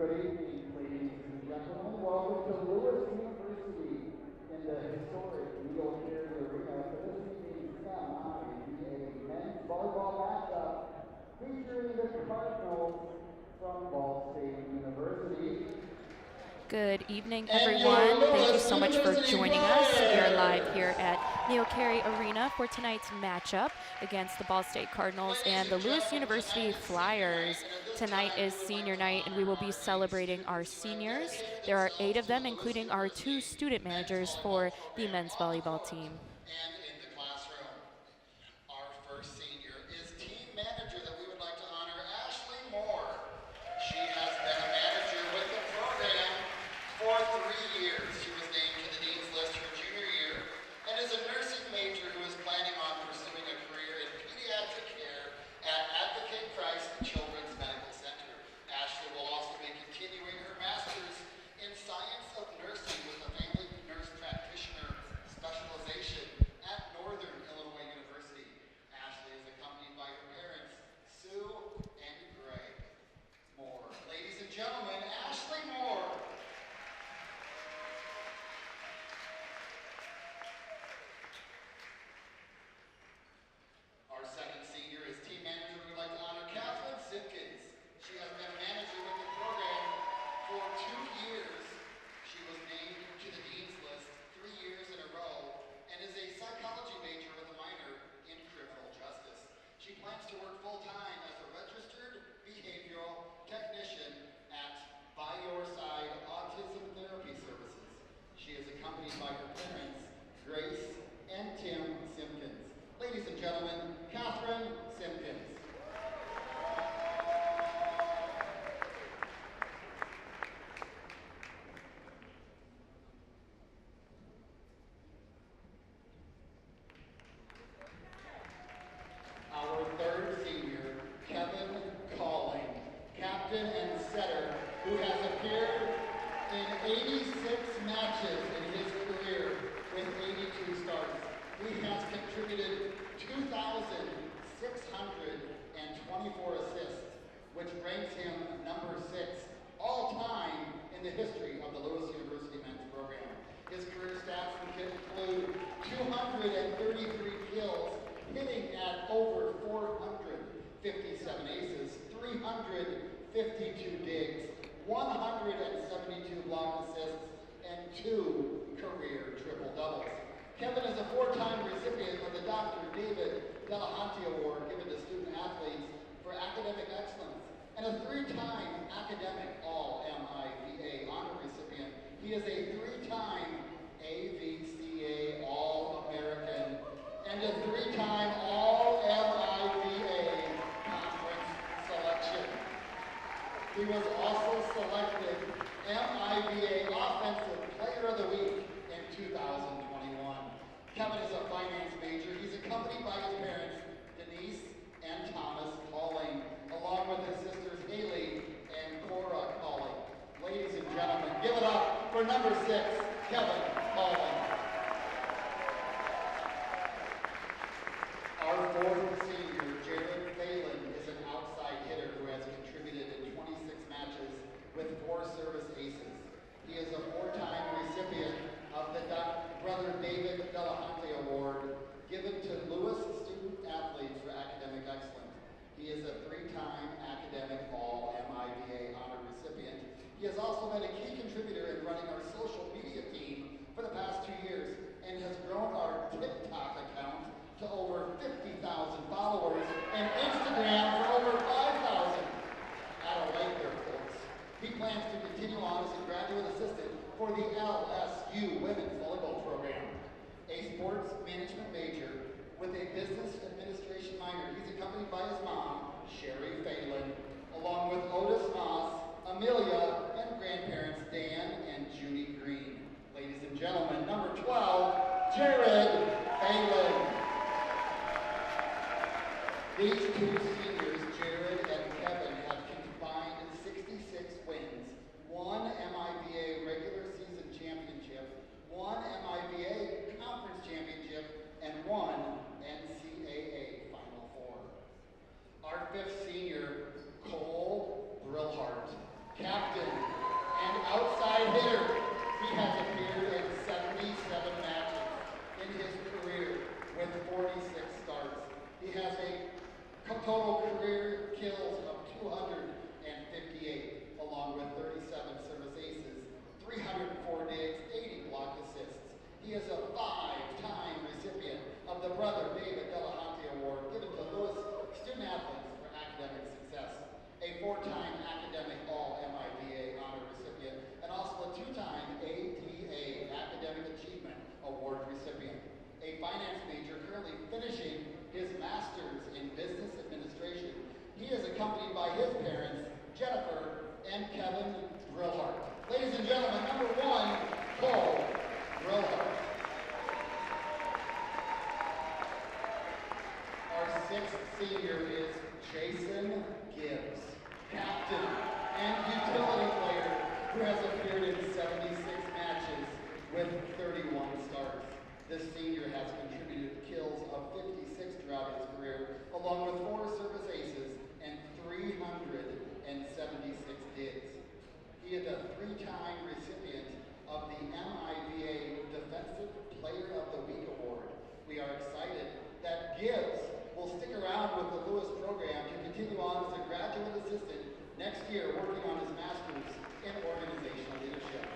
Good evening, ladies and gentlemen. Welcome to Lewis University in the historic Neil Carey Arena for this evening's MIVA men's volleyball matchup featuring the Cardinals from Ball State University. Good evening, everyone. Thank you so much for joining us. We are live here at Neil Carey Arena for tonight's matchup against the Ball State Cardinals and the Lewis University Flyers. Tonight is senior night, and we will be celebrating our seniors. There are 8 of them, including our 2 student managers for the men's volleyball team. And in the classroom, our first senior is team manager that we would like to honor, Ashley Moore. She has been a manager with the program for 3 years. She was named to the Dean's List her junior year and is a nursing major who is planning on pursuing a career in pediatric care at Advocate Christ Children's Medical Center. Ashley will also be continuing her master's in science of nursing with a family nurse practitioner specialization at Northern Illinois University. Ashley is accompanied by her parents, Sue and Greg Moore. Ladies and gentlemen, Ashley Moore. Our second senior is team manager. We'd like to honor Catherine Simpkins. She has been a manager with the program for 2 years. She was named to the Dean's List 3 years in a row and is a psychology major with a minor in criminal justice. She plans to work full-time as a registered behavioral technician at By Your Side Autism Therapy Services. She is accompanied by her parents, Grace and Tim Simpkins. Ladies and gentlemen, Catherine Simpkins. Our third senior, Kevin Calling, captain and setter, who has appeared in 86 matches in his career with 82 starts. He has contributed 2,624 assists, which ranks him number 6 all time in the history of the Lewis University men's program. His career stats include 233 kills, hitting at over 457 aces, 352 digs, 172 block assists, and 2 career triple doubles. Kevin is a 4-time recipient of the Dr. David Delahunty Award given to student athletes for academic excellence, and a 3-time academic All-MIVA honor recipient. He is a 3-time AVCA All-American and a 3-time All-MIVA conference selection. He was also selected MIVA Offensive Player of the Week in 2021. Kevin is a finance major. He's accompanied by his parents, Denise and Thomas Calling, along with his sisters Haley and Cora Calling. Ladies and gentlemen, give it up for number 6, Kevin Calling. Our fourth senior, Jared Phelan, is an outside hitter who has contributed in 26 matches with 4 service aces. He is a 4-time recipient of the Brother David Delahunty Award given to Lewis student athletes for academic excellence. He is a 3-time academic All-MIVA honor recipient. He has also been a key contributor in running our social media team for the past 2 years and has grown our TikTok account to over 50,000 followers and Instagram for over 5,000. Add a like there, folks. He plans to continue on as a graduate assistant for the LSU Women's Volleyball Program, a sports management major with a business administration minor. He's accompanied by his mom, Sherry Phelan, along with Otis Moss, Amelia, and grandparents Dan and Judy Green. Ladies and gentlemen, number 12, Jared Phelan. These 2 seniors, Jared and Kevin, have combined 66 wins, 1 MIVA regular season championship, 1 MIVA conference championship, and 1 NCAA Final Four. Our 5th senior, Cole Brillhart, captain He has a total career kills of 258, along with 37 service aces, 304 digs, 80 block assists. He is a 5-time recipient of the Brother David Delahunty Award given to Lewis student athletes for academic success, a 4-time academic All-MIDA honor recipient, and also a 2-time ADA Academic Achievement Award recipient, a finance major currently finishing his master's in business administration. He is accompanied by his parents, Jennifer and Kevin Grillhart. Ladies and gentlemen, number 1, Cole Grillhart. Our 6th senior is Jason Gibbs, captain and utility player who has appeared in 76 matches with 31 starts. This senior has contributed kills of 56 throughout his career, along with 4 service aces and 376 digs. He is a 3-time recipient of the MIDA Defensive Player of the Week Award. We are excited that Gibbs will stick around with the Lewis program to continue on as a graduate assistant next year, working on his master's in organizational leadership.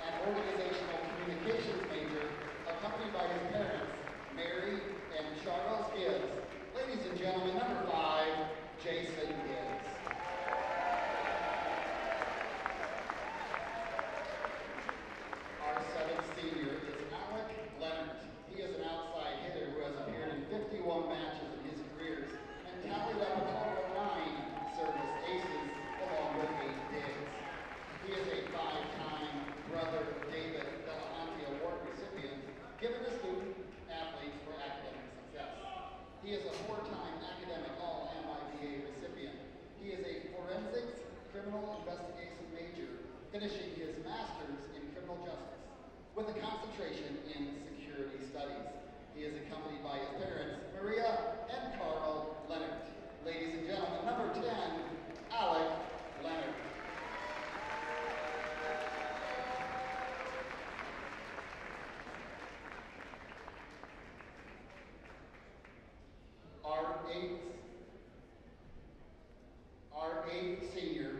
An organizational communications major, accompanied by his parents, Mary and Charles Gibbs. Ladies and gentlemen, number 5, Jason Gibbs. Our 7th senior is Alec Leonard. He is an outside hitter who has appeared in 51 matches in his careers and tallied up a total of 9 service aces along with 8 digs. He is a 5-time Brother David Delahunty Award recipient given to student athletes for academic success. He is a 4-time academic All-MIDA recipient. He is a forensics criminal investigation major, finishing his master's in criminal justice with a concentration in security studies. He is accompanied by his parents, Maria and Carl Leonard. Ladies and gentlemen, number 10, Alec Leonard. Our eighth senior,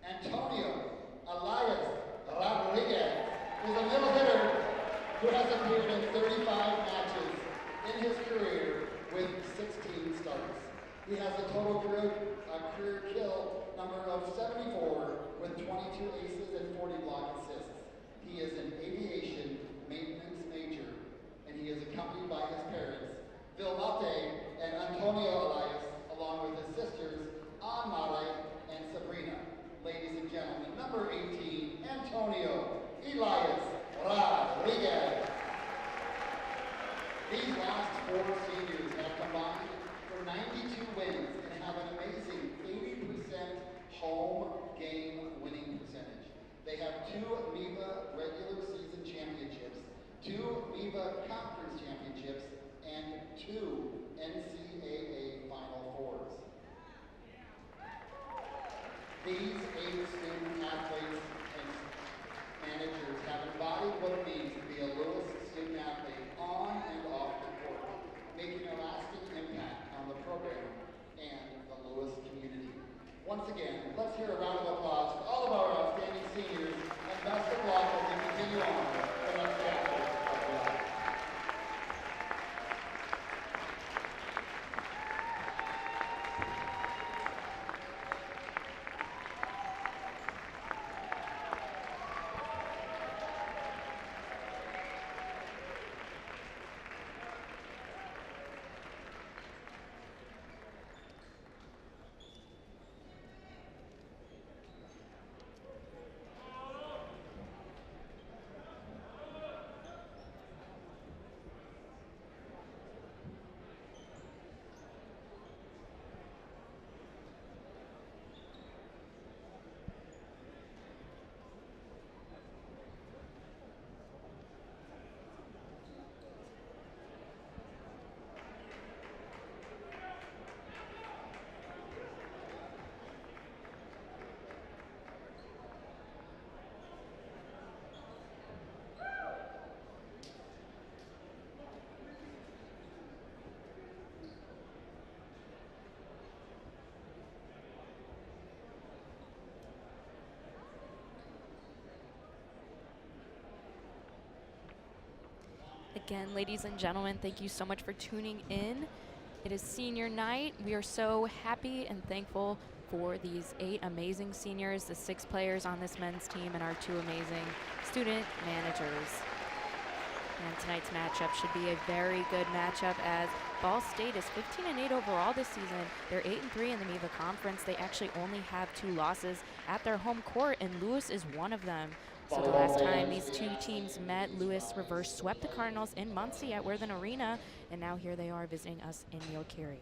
Antonio Elias Rodriguez, is a middle hitter who has appeared in 35 matches in his career with 16 starts. He has a total career kill number of 74 with 22 aces and 40 block assists. He is an aviation maintenance major, and he is accompanied by his parents, Vilmate and Antonio Elias, along with his sisters, Anmare and Sabrina. Ladies and gentlemen, number 18, Antonio Elias Rodriguez. These last 4 seniors have combined for 92 wins and have an amazing 80% home game winning percentage. They have 2 MIVA regular season championships, 2 MIVA conference championships, and 2 NCAA Final Fours. These 8 student athletes and managers have embodied what it means to be a Lewis student athlete on and off the court, making a lasting impact on the program and the Lewis community. Once again, let's hear a round of applause for all of our outstanding seniors, and best of luck as we continue on the next chapter of your life. Again, ladies and gentlemen, thank you so much for tuning in. It is senior night. We are so happy and thankful for these 8 amazing seniors, the 6 players on this men's team, and our 2 amazing student managers. And tonight's matchup should be a very good matchup, as Ball State is 15-8 overall this season. They're 8-3 in the MIVA Conference. They actually only have 2 losses at their home court, and Lewis is one of them. So the last time these 2 teams met, Lewis reverse swept the Cardinals in Muncie at Worthen Arena, and now here they are visiting us in Neil Carey.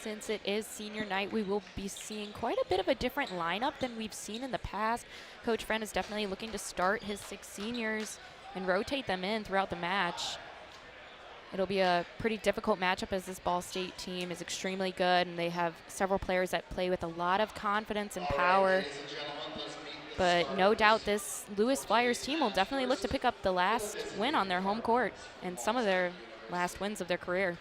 Since it is senior night, we will be seeing quite a bit of a different lineup than we've seen in the past. Coach Friend is definitely looking to start his 6 seniors and rotate them in throughout the match. It'll be a pretty difficult matchup, as this Ball State team is extremely good, and they have several players that play with a lot of confidence and power. But no doubt this Lewis Flyers team will definitely look to pick up the last win on their home court and some of their last wins of their career.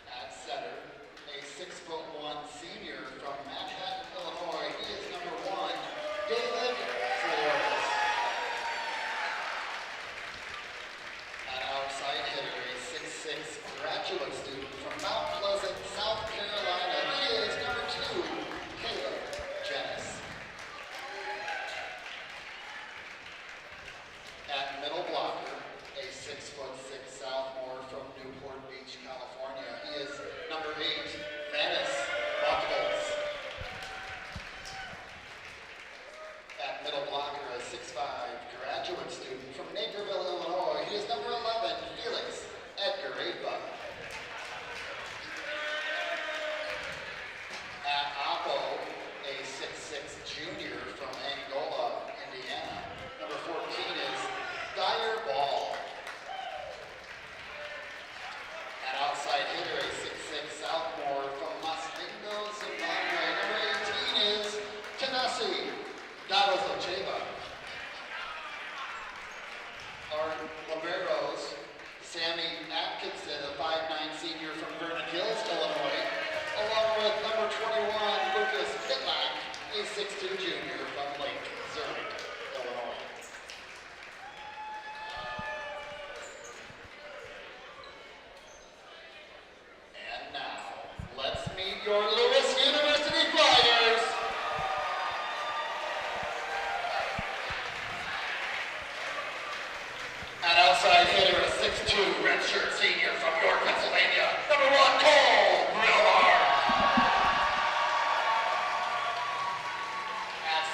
Your Lewis University Flyers.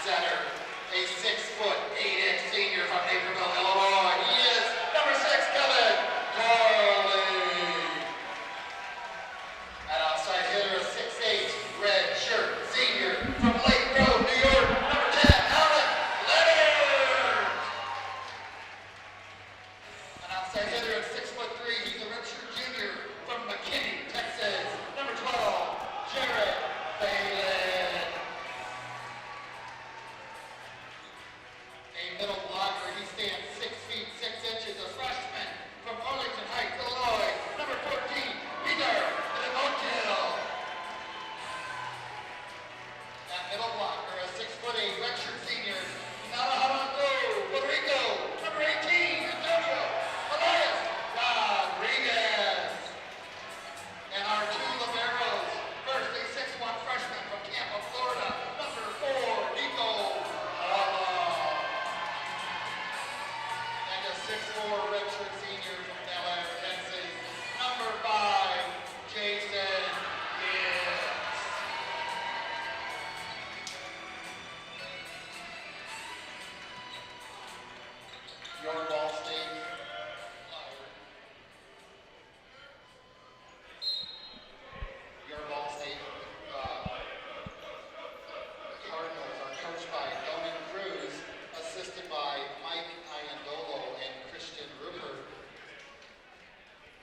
setter, a 6'8" senior from Naperville, Illinois. He is number 6, Kevin Carley. An outside hitter, a 6'8" red shirt senior from Lake Road, New York, number 10, Alec Leonard. An outside hitter at 6'3", he's a redshirt junior from McKinney, Texas, number 12, Jared Balin. A middle blocker, he stands 6 feet 6 inches, a freshman from Arlington Heights, Illinois, number 14, Peter Demontil. That middle blocker, a 6'8" redshirt senior, Navajo, Puerto Rico, number 18, Antonio Elias Rodriguez. And our 2 liberos, first a 6'1" freshman from Tampa, Florida, number 4, Nico Alba. And a 6'4" redshirt senior from Dallas, Texas, number 5, Jason Gibbs. Your Ball State Flyer. Your Ball State Cardinals are coached by Donan Cruz, assisted by Mike Iandolo and Christian Rupert.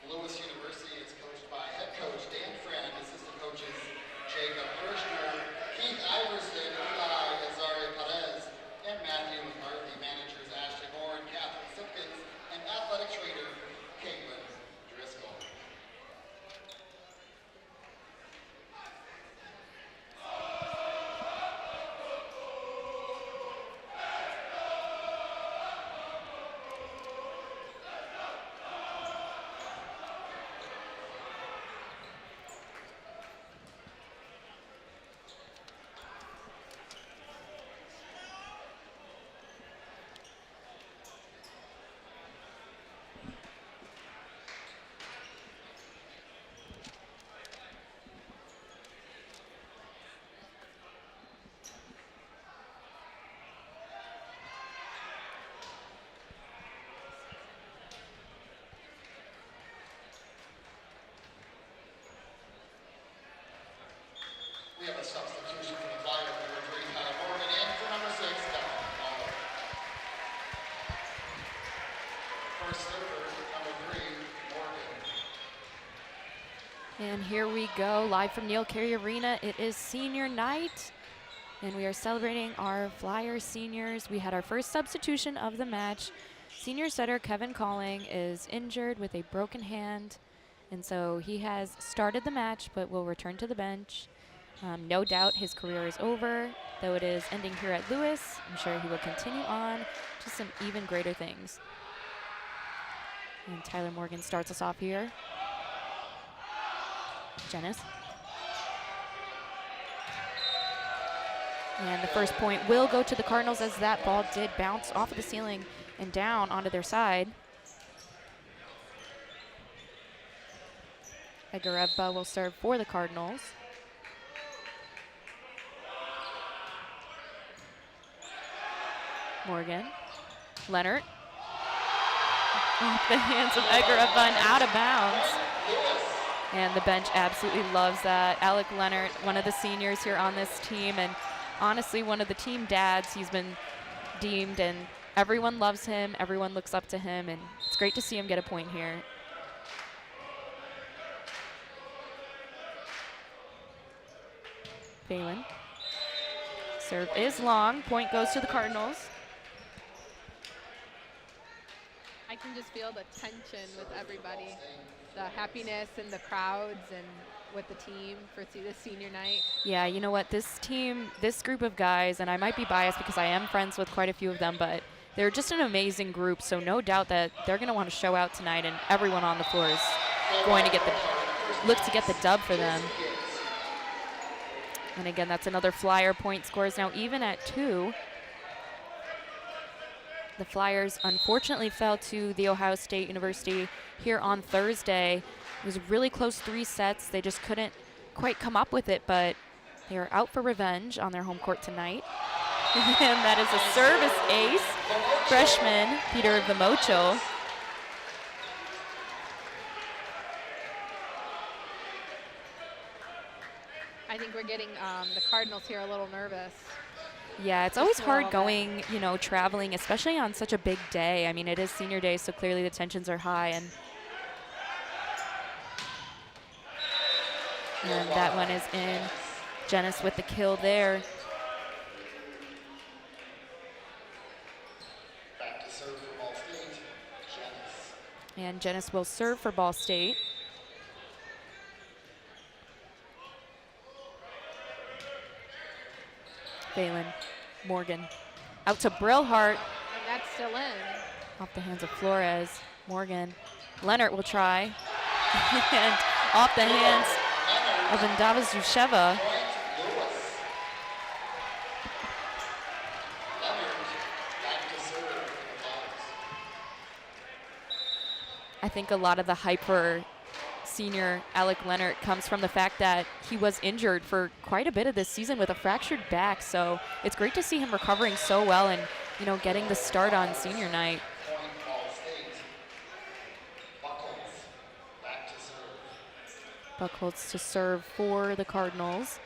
Lewis University is coached by head coach Dan Friend, assistant coaches Jacob Kirshner, Keith Iverson, Eli Azaria Perez, and Matthew McCarthy. Managers Ashley Moore and Catherine Simpkins, and athletic trainer Caitlin Driscoll. We have a substitution for the Flyers, number 3, Tyler Morgan, and for number 6, Kevin Carley. First server, number 3, Morgan. And here we go, live from Neil Carey Arena. It is senior night, and we are celebrating our Flyer seniors. We had our first substitution of the match. Senior setter Kevin Calling is injured with a broken hand, and so he has started the match but will return to the bench. No doubt his career is over, though it is ending here at Lewis. I'm sure he will continue on to some even greater things. And Tyler Morgan starts us off here. Janice. And the first point will go to the Cardinals, as that ball did bounce off of the ceiling and down onto their side. Egareva will serve for the Cardinals. Morgan. Leonard. Off the hands of Egareva and out of bounds. And the bench absolutely loves that. Alec Leonard, one of the seniors here on this team, and honestly one of the team dads. He's been deemed, and everyone loves him. Everyone looks up to him, and it's great to see him get a point here. Balin. Serve is long. Point goes to the Cardinals. I can just feel the tension with everybody, the happiness in the crowds and with the team for this senior night. Yeah, you know what, this team, this group of guys, and I might be biased because I am friends with quite a few of them, but they're just an amazing group, so no doubt that they're going to want to show out tonight, and everyone on the floor is going to look to get the dub for them. And again, that's another Flyer point. Scores now even at 2. The Flyers unfortunately fell to the Ohio State University here on Thursday. It was a really close 3 sets. They just couldn't quite come up with it, but they are out for revenge on their home court tonight. And that is a service ace. Freshman Peter Vimocho. I think we're getting the Cardinals here a little nervous. Yeah, it's always hard going, you know, traveling, especially on such a big day. I mean, it is senior day, so clearly the tensions are high. And that one is in. Janice with the kill there. Back to serve for Ball State, Janice. And Janice will serve for Ball State. Phelan, Morgan, out to Brillhart. And that's still in. Off the hands of Flores. Morgan, Leonard will try. And off the hands of Indava Zusheva. I think a lot of the hype for senior Alec Leonard comes from the fact that he was injured for quite a bit of this season with a fractured back. So it's great to see him recovering so well and, you know, getting the start on senior night. Buckholz to serve for the Cardinals.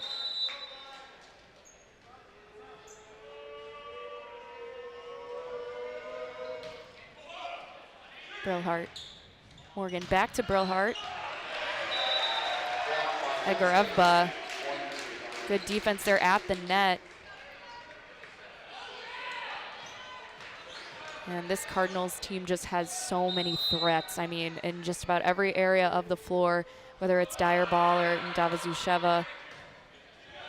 Brillhart. Morgan back to Brillhart. Egarevba. Good defense there at the net. And this Cardinals team just has so many threats. I mean, in just about every area of the floor, whether it's Dyer Ball or Indava Zusheva.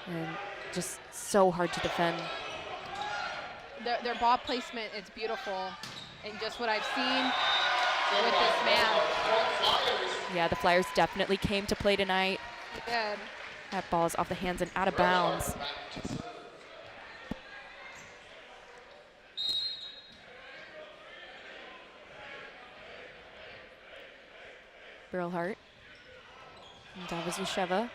And just so hard to defend. Their ball placement is beautiful. And just what I've seen with this match. Yeah, the Flyers definitely came to play tonight. Good. That ball is off the hands and out of bounds. Brillhart. Indava Zusheva.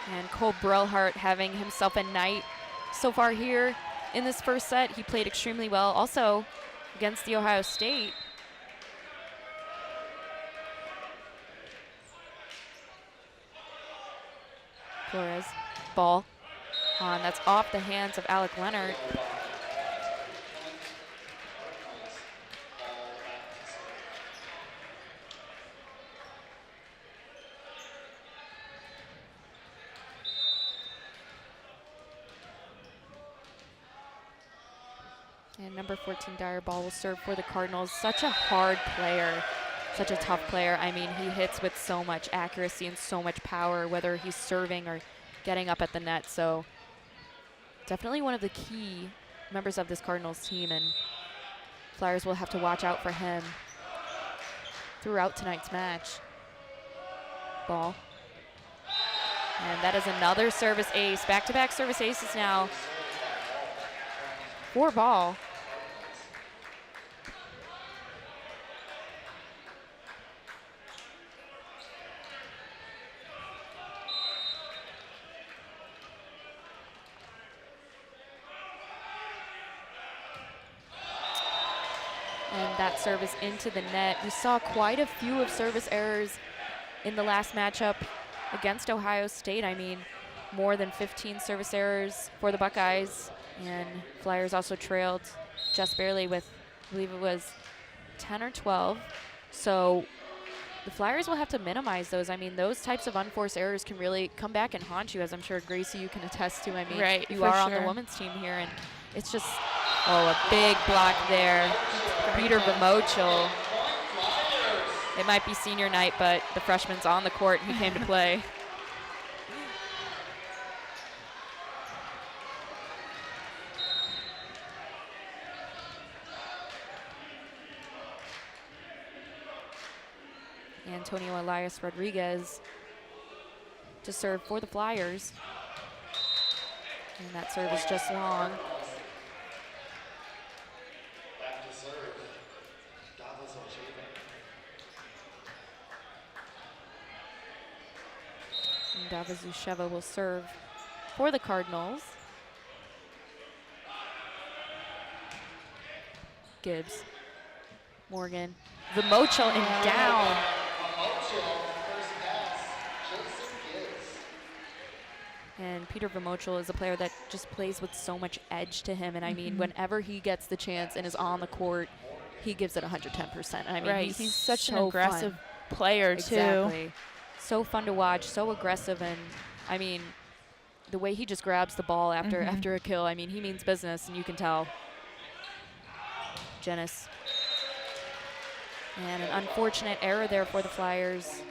And Cole Brillhart having himself a night so far here in this first set. He played extremely well also against the Ohio State. Flores, ball on, that's off the hands of Alec Leonard. And number 14, Dyer Ball, will serve for the Cardinals. Such a hard player, such a tough player. I mean, he hits with so much accuracy and so much power, whether he's serving or getting up at the net. So definitely one of the key members of this Cardinals team, and Flyers will have to watch out for him throughout tonight's match. Ball. And that is another service ace. Back-to-back service aces now for Ball. And that service into the net. We saw quite a few of service errors in the last matchup against Ohio State. I mean, more than 15 service errors for the Buckeyes. And Flyers also trailed just barely with, I believe it was 10 or 12. So the Flyers will have to minimize those. I mean, those types of unforced errors can really come back and haunt you, as I'm sure, Gracie, you can attest to. I mean, right, you are on the women's team here, and it's just, oh, a big block there. Peter Vimocho. It might be senior night, but the freshman's on the court and he came to play. Antonio Elias Rodriguez to serve for the Flyers. And that serve is just long. Back to serve. And Davazusheva will serve for the Cardinals. Gibbs, Morgan, Vimocho and down. And Peter Vimocho is a player that just plays with so much edge to him. And I mean, whenever he gets the chance and is on the court, he gives it 110%. I mean, Right, he's such so an aggressive player too. Exactly. So fun to watch, so aggressive, and I mean, the way he just grabs the ball after a kill, I mean, he means business, and you can tell. Jenis. And an unfortunate error there for the Flyers.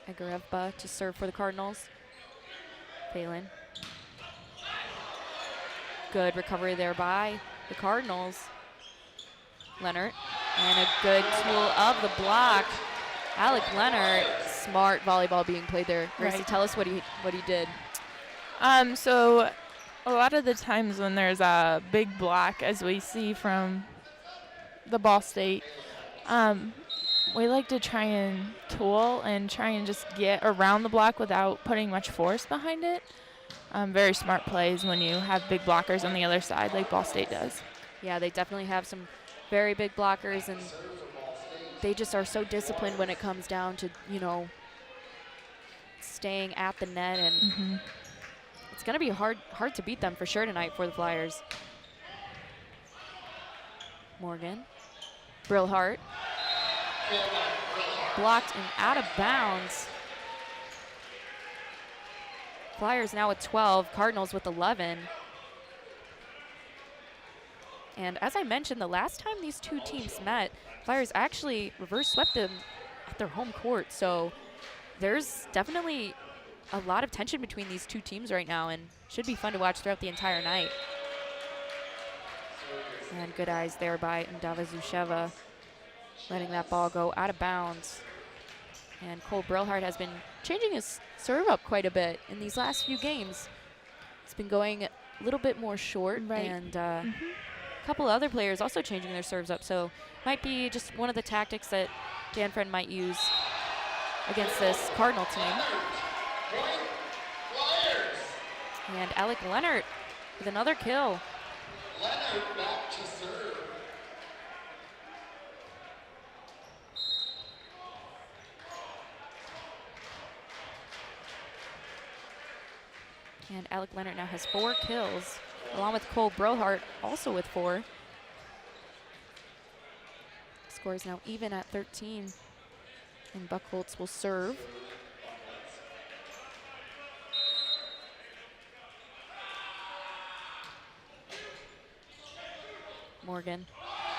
Egarevba to serve for the Cardinals. Phelan. Good recovery there by the Cardinals. Leonard. And a good tool of the block. Alec Leonard, smart volleyball being played there. Gracie, tell us what he did. So a lot of the times when there's a big block, as we see from the Ball State, we like to try and tool and try and just get around the block without putting much force behind it. Very smart plays when you have big blockers on the other side like Ball State does. Yeah, they definitely have some very big blockers, and they just are so disciplined when it comes down to, you know, staying at the net, and it's going to be hard to beat them for sure tonight for the Flyers. Morgan. Brillhart. Blocked and out of bounds. Flyers now with 12, Cardinals with 11. And as I mentioned, the last time these two teams met, Flyers actually reverse swept them at their home court. So there's definitely a lot of tension between these two teams right now, and should be fun to watch throughout the entire night. And good eyes there by Davazusheva, letting that ball go out of bounds. And Cole Brillhart has been changing his serve up quite a bit in these last few games. It's been going a little bit more short, and a couple other players also changing their serves up. So might be just one of the tactics that Dan Friend might use against this Cardinal team. And Alec Leonard with another kill. Leonard back to serve. And Alec Leonard now has 4 kills, along with Cole Brillhart also with 4. Score is now even at 13. And Buchholz will serve. Morgan.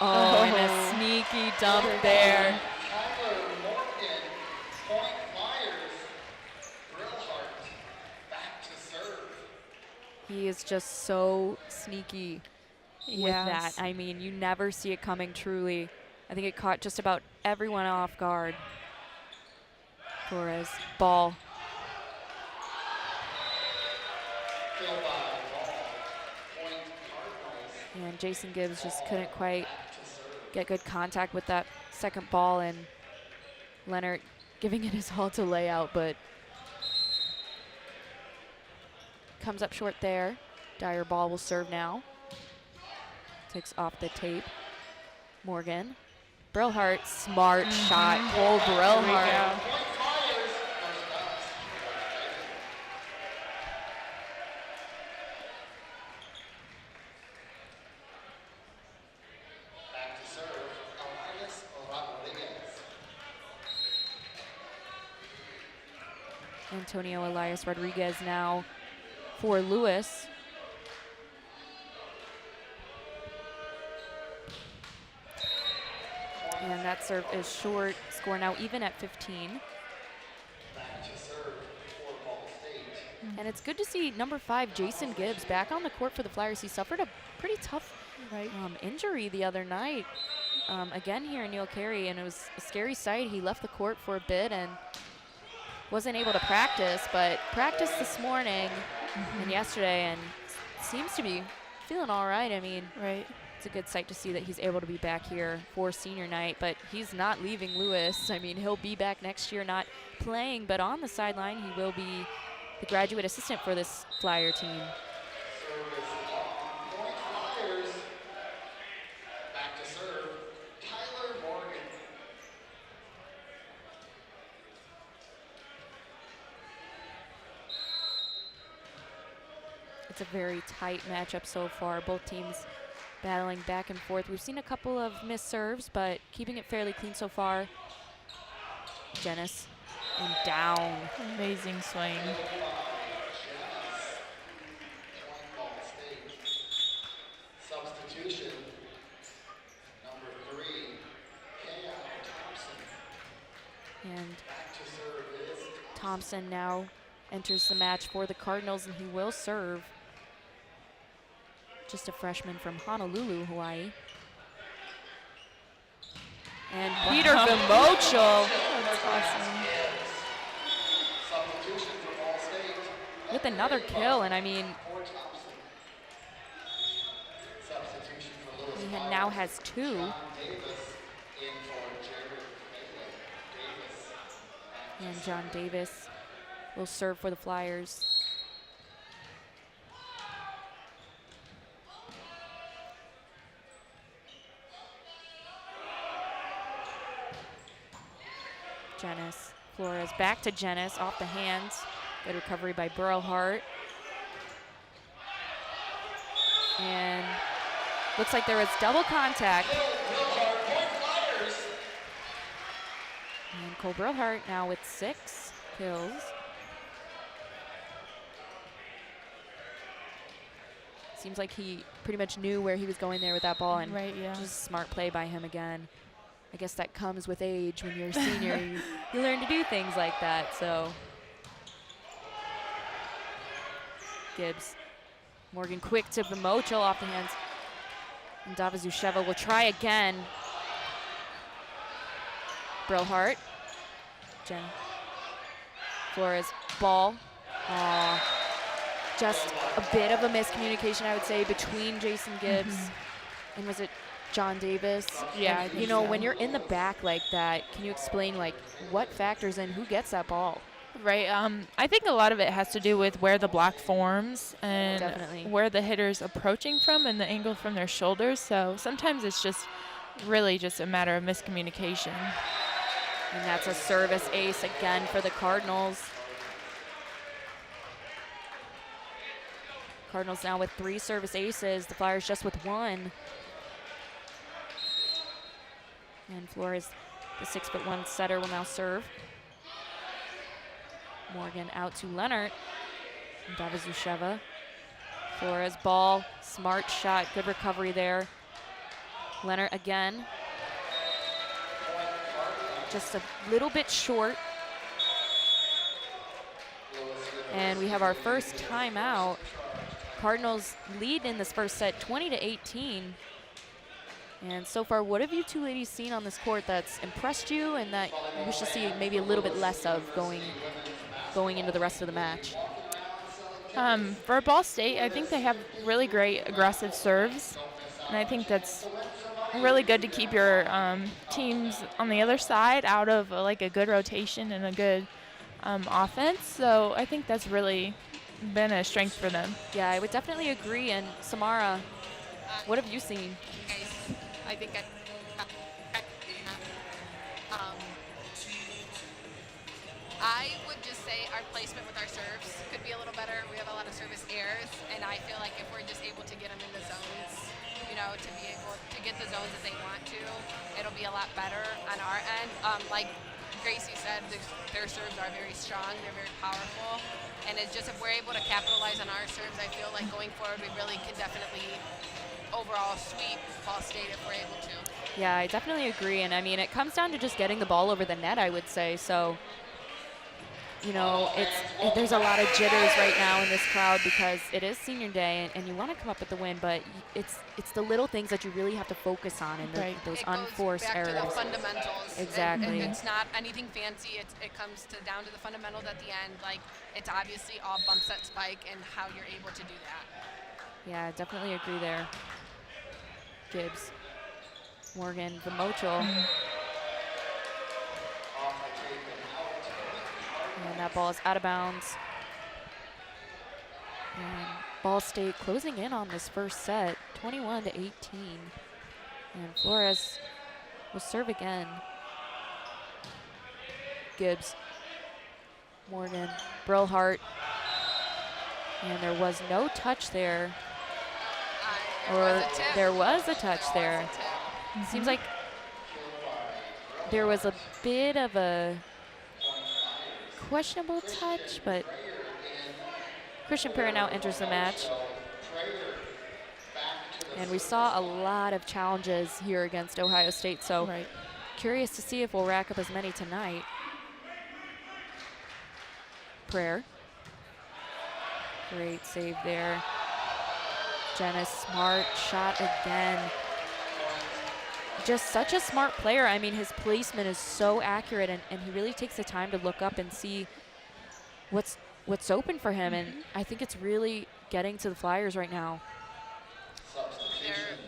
Oh, and a sneaky dump there. He is just so sneaky with that. I mean, you never see it coming, truly. I think it caught just about everyone off guard. Torres, ball. And Jason Gibbs just couldn't quite get good contact with that second ball, and Leonard giving it his all to lay out, but comes up short there. Dyer ball will serve now. Takes off the tape. Morgan. Brillhart, smart shot. Cole Brillhart. Antonio Elias Rodriguez now for Lewis. And that serve is short. Score now even at 15. Back to serve for Ball State. And it's good to see number 5, Jason Gibbs, back on the court for the Flyers. He suffered a pretty tough injury the other night, again here in Neil Carey, and it was a scary sight. He left the court for a bit and wasn't able to practice, but practiced this morning and yesterday, and seems to be feeling all right. I mean, it's a good sight to see that he's able to be back here for senior night, but he's not leaving Lewis. I mean, he'll be back next year, not playing, but on the sideline. He will be the graduate assistant for this Flyer team. Back to serve, Tyler Morgan. It's a very tight matchup so far. Both teams battling back and forth. We've seen a couple of missed serves, but keeping it fairly clean so far. Janice and down. Amazing swing. Substitution, number 3, K.I. Thompson. And Back to serve is Thompson now enters the match for the Cardinals, and he will serve. Just a freshman from Honolulu, Hawaii. And Peter Vimochel. That's awesome. substitution for Ball State. With another kill, and I mean, For Thompson. Substitution for Lewis. he now has 2. John Davis in for Jared Davis. And John Davis will serve for the Flyers. Janice Flores back to Janice, off the hands. Good recovery by Burlhart. And looks like there was double contact. And Cole Burlhart now with 6 kills. Seems like he pretty much knew where he was going there with that ball, and just smart play by him again. I guess that comes with age. When you're a senior, you learn to do things like that. So Gibbs, Morgan quick to Vimochel, off the hands. And Davazusheva will try again. Burlhart, Jen Flores, ball. Just a bit of a miscommunication, I would say, between Jason Gibbs and was it John Davis? Yeah, And, you know, when you're in the back like that, can you explain like what factors in who gets that ball? Right. I think a lot of it has to do with where the block forms and where the hitter's approaching from and the angle from their shoulders. So sometimes it's just really just a matter of miscommunication. And that's a service ace again for the Cardinals. Cardinals now with 3 service aces. The Flyers just with 1. And Flores, the 6'1" setter, will now serve. Morgan out to Leonard. And Davazusheva. Flores, ball, smart shot, good recovery there. Leonard again. Just a little bit short. And we have our first timeout. Cardinals lead in this first set 20-18. And so far, what have you two ladies seen on this court that's impressed you and that you wish to see maybe a little bit less of going into the rest of the match? For Ball State, I think they have really great aggressive serves. And I think that's really good to keep your teams on the other side out of like a good rotation and a good offense. So I think that's really been a strength for them. Yeah, I would definitely agree. And Samara, what have you seen? I think I would just say our placement with our serves could be a little better. We have a lot of service errors, and I feel like if we're just able to get them in the zones, you know, to be able to get the zones that they want to, it'll be a lot better on our end. Like Gracie said, their serves are very strong, they're very powerful, and it's just if we're able to capitalize on our serves, I feel like going forward we really can definitely overall sweep Ball State if we're able to. Yeah, I definitely agree, and I mean, it comes down to just getting the ball over the net, I would say. So you know, there's a lot of jitters right now in this crowd because it is senior day and you want to come up with the win, but it's the little things that you really have to focus on and those unforced errors. It goes back to the fundamentals. Exactly. It's not anything fancy. It comes down to the fundamentals at the end. Like, it's obviously all bump, set, spike, and how you're able to do that. Yeah, definitely agree there. Gibbs, Morgan, Vimochel. And that ball is out of bounds. And Ball State closing in on this first set, 21-18. And Flores will serve again. Gibbs, Morgan, Brillhart. And there was no touch there. There was a touch there. Seems like there was a bit of a questionable touch, but Christian Perrin now enters the match. And we saw a lot of challenges here against Ohio State, so curious to see if we'll rack up as many tonight. Prayer. Great save there. Jenna, smart shot again. Just such a smart player. I mean, his placement is so accurate, and he really takes the time to look up and see what's open for him, and I think it's really getting to the Flyers right now.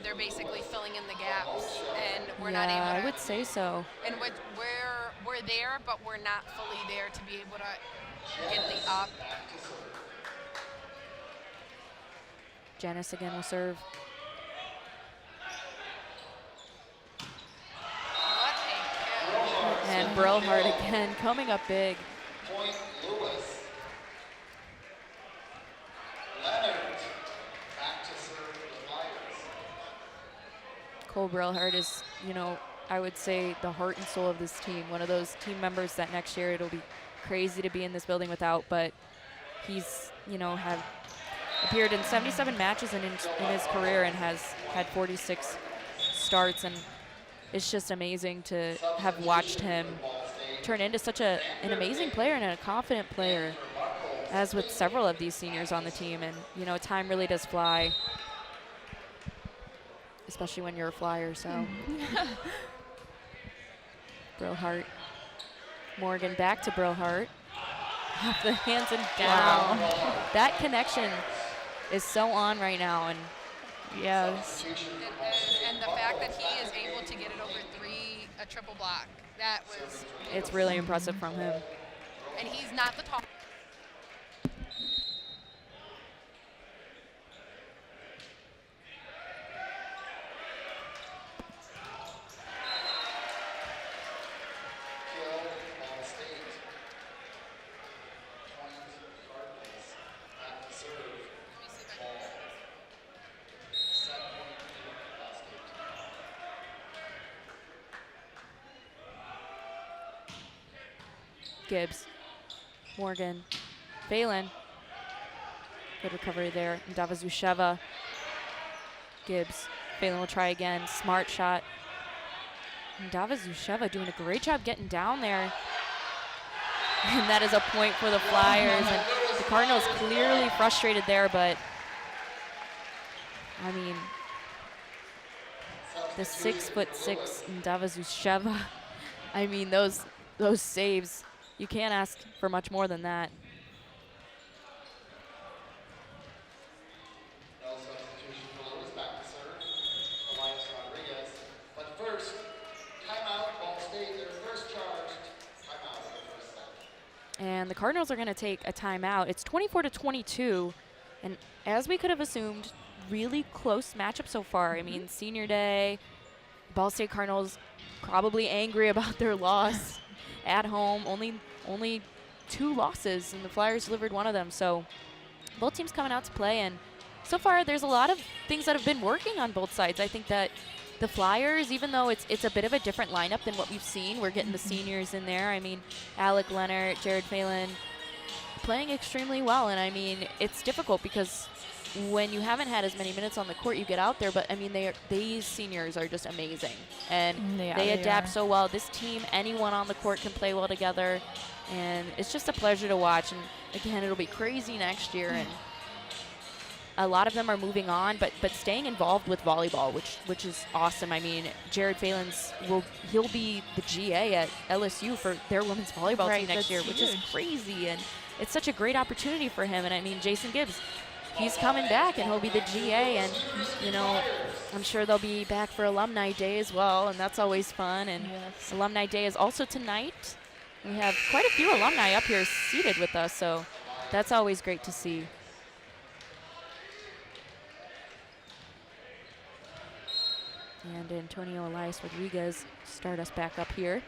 They're basically filling in the gaps, and we're not able to. I would say so. And we're there, but we're not fully there to be able to get the up. Janice again will serve. What a kill. And Brillhart again coming up big. Point Lewis. Leonard back to serve the Flyers. Cole Brillhart is, you know, I would say the heart and soul of this team. One of those team members that next year it'll be crazy to be in this building without, but he's, you know, have appeared in 77 matches in his career and has had 46 starts, and it's just amazing to have watched him turn into such an amazing player and a confident player, as with several of these seniors on the team. And, you know, time really does fly, especially when you're a Flyer, so. Brillhart. Morgan back to Brillhart. Off the hands and down. Wow. That connection is so on right now, and yes. And the fact that he is able to get it over a triple block, that was. It's really impressive from him. And he's not the tall. Gibbs, Morgan, Phelan. Good recovery there. And Davazusheva. Gibbs. Phelan will try again. Smart shot. And Davazusheva doing a great job getting down there. And that is a point for the Flyers. And the Cardinals clearly frustrated there, but I mean, the 6'6" Davazusheva. I mean, those saves. You can't ask for much more than that. No substitution for Lewis, back to serve. Elias Rodriguez. But first, timeout. Ball State, their first charged. Timeout for the first set. And the Cardinals are going to take a timeout. It's 24-22, and as we could have assumed, really close matchup so far. I mean, senior day, Ball State Cardinals probably angry about their loss at home. Only 2 losses, and the Flyers delivered one of them. So both teams coming out to play, and so far there's a lot of things that have been working on both sides. I think that the Flyers, even though it's a bit of a different lineup than what we've seen, we're getting the seniors in there. I mean, Alec Leonard, Jared Phelan playing extremely well, and I mean, it's difficult because when you haven't had as many minutes on the court, you get out there. But I mean, these seniors are just amazing, and they adapt so well. This team, anyone on the court can play well together, and it's just a pleasure to watch. And again, it'll be crazy next year, and a lot of them are moving on, but staying involved with volleyball, which is awesome. I mean, Jared Phelan's he'll be the GA at LSU for their women's volleyball team next year, which is crazy, and it's such a great opportunity for him. And I mean, Jason Gibbs, he's coming back, and he'll be the GA, and you know, I'm sure they'll be back for Alumni Day as well, and that's always fun. And Alumni Day is also tonight. We have quite a few alumni up here seated with us, so that's always great to see. And Antonio Elias Rodriguez start us back up here.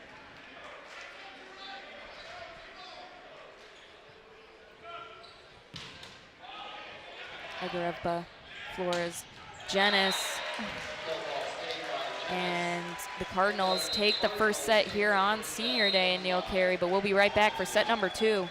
Agarevba, Flores, Jenis. And the Cardinals take the first set here on Senior Day in Neil Carey, but we'll be right back for set number 2.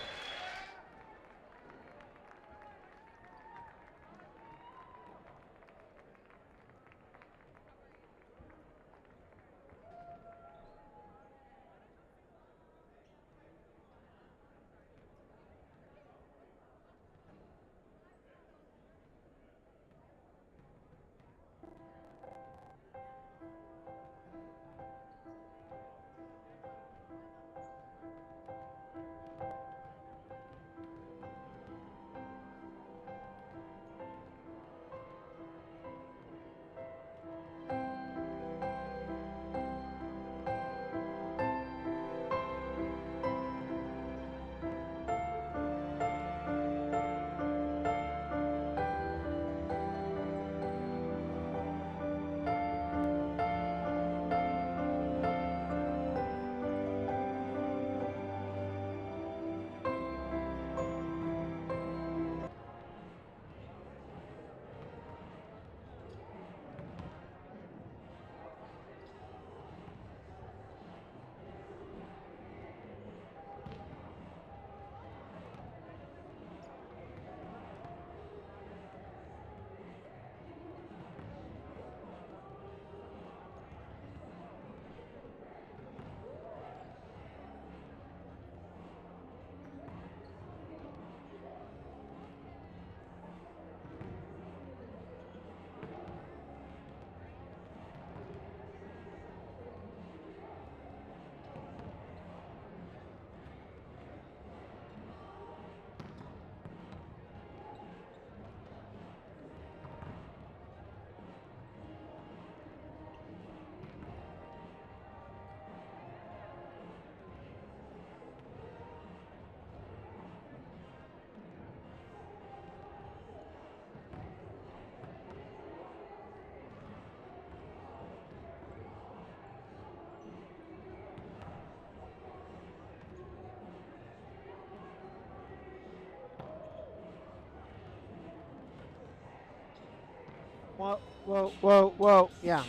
Whoa, whoa, whoa, whoa. Yeah.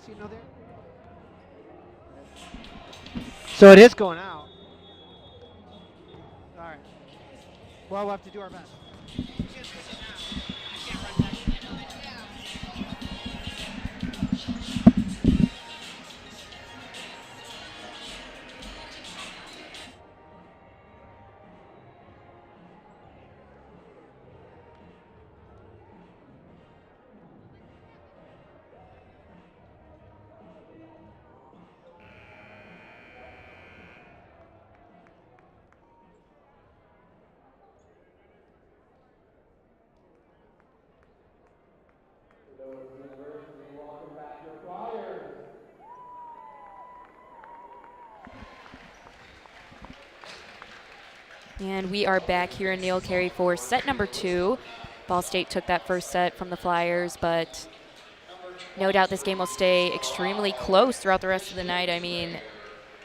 See, no, there. So it is going out. All right. Well, we'll have to do our best. And we are back here in Neil Carey for set number 2. Ball State took that first set from the Flyers, but no doubt this game will stay extremely close throughout the rest of the night. I mean,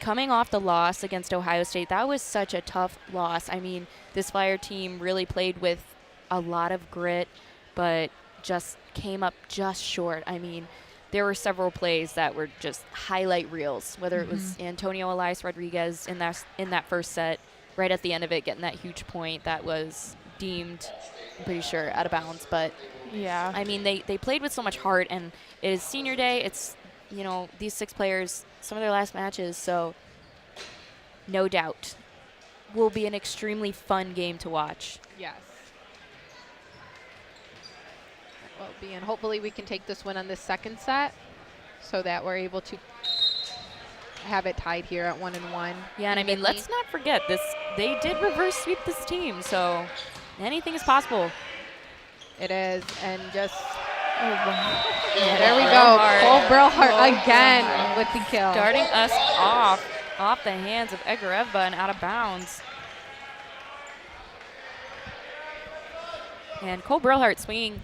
coming off the loss against Ohio State, that was such a tough loss. I mean, this Flyer team really played with a lot of grit, but just came up just short. I mean, there were several plays that were just highlight reels, whether it was Antonio Elias Rodriguez in that first set, right at the end of it, getting that huge point that was deemed, I'm pretty sure, out of bounds. But Yeah. I mean, they played with so much heart, and it is senior day. It's, you know, these 6 players, some of their last matches, so no doubt will be an extremely fun game to watch. Yes. Will be, and hopefully we can take this win on this second set so that we're able to have it tied here at 1-1. Yeah, and I mean, let's not forget this. They did reverse sweep this team, so anything is possible. It is, and just Yeah, there we go. Cole Brillhart again with the kill. Starting us off the hands of Egareva and out of bounds. And Cole Brillhart swinging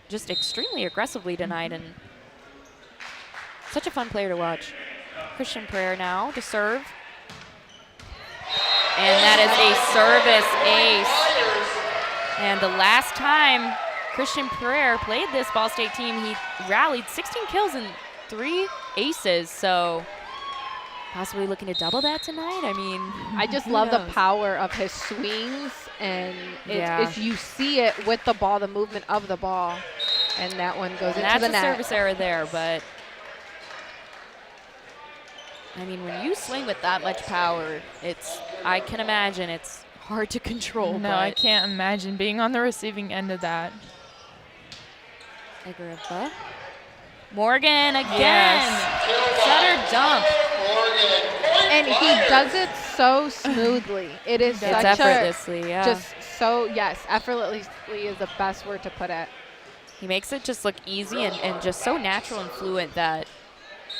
just extremely aggressively tonight, and such a fun player to watch. Christian Prayer now to serve. And that is a service ace. And the last time Christian Prayer played this Ball State team, he rallied 16 kills and 3 aces. So possibly looking to double that tonight. I mean, I just love the power of his swings, and Yeah. it's you see it with the ball, the movement of the ball, and that one goes into that's the a net. service error there, but I mean, when you swing with that much power, I can imagine it's hard to control. No, I can't imagine being on the receiving end of that. Egareva. Morgan again. Yes. Setter dump. And he does it so smoothly. It is It's such effortlessly, yeah. just so, yes, effortlessly is the best word to put it. He makes it just look easy and just so natural and fluent that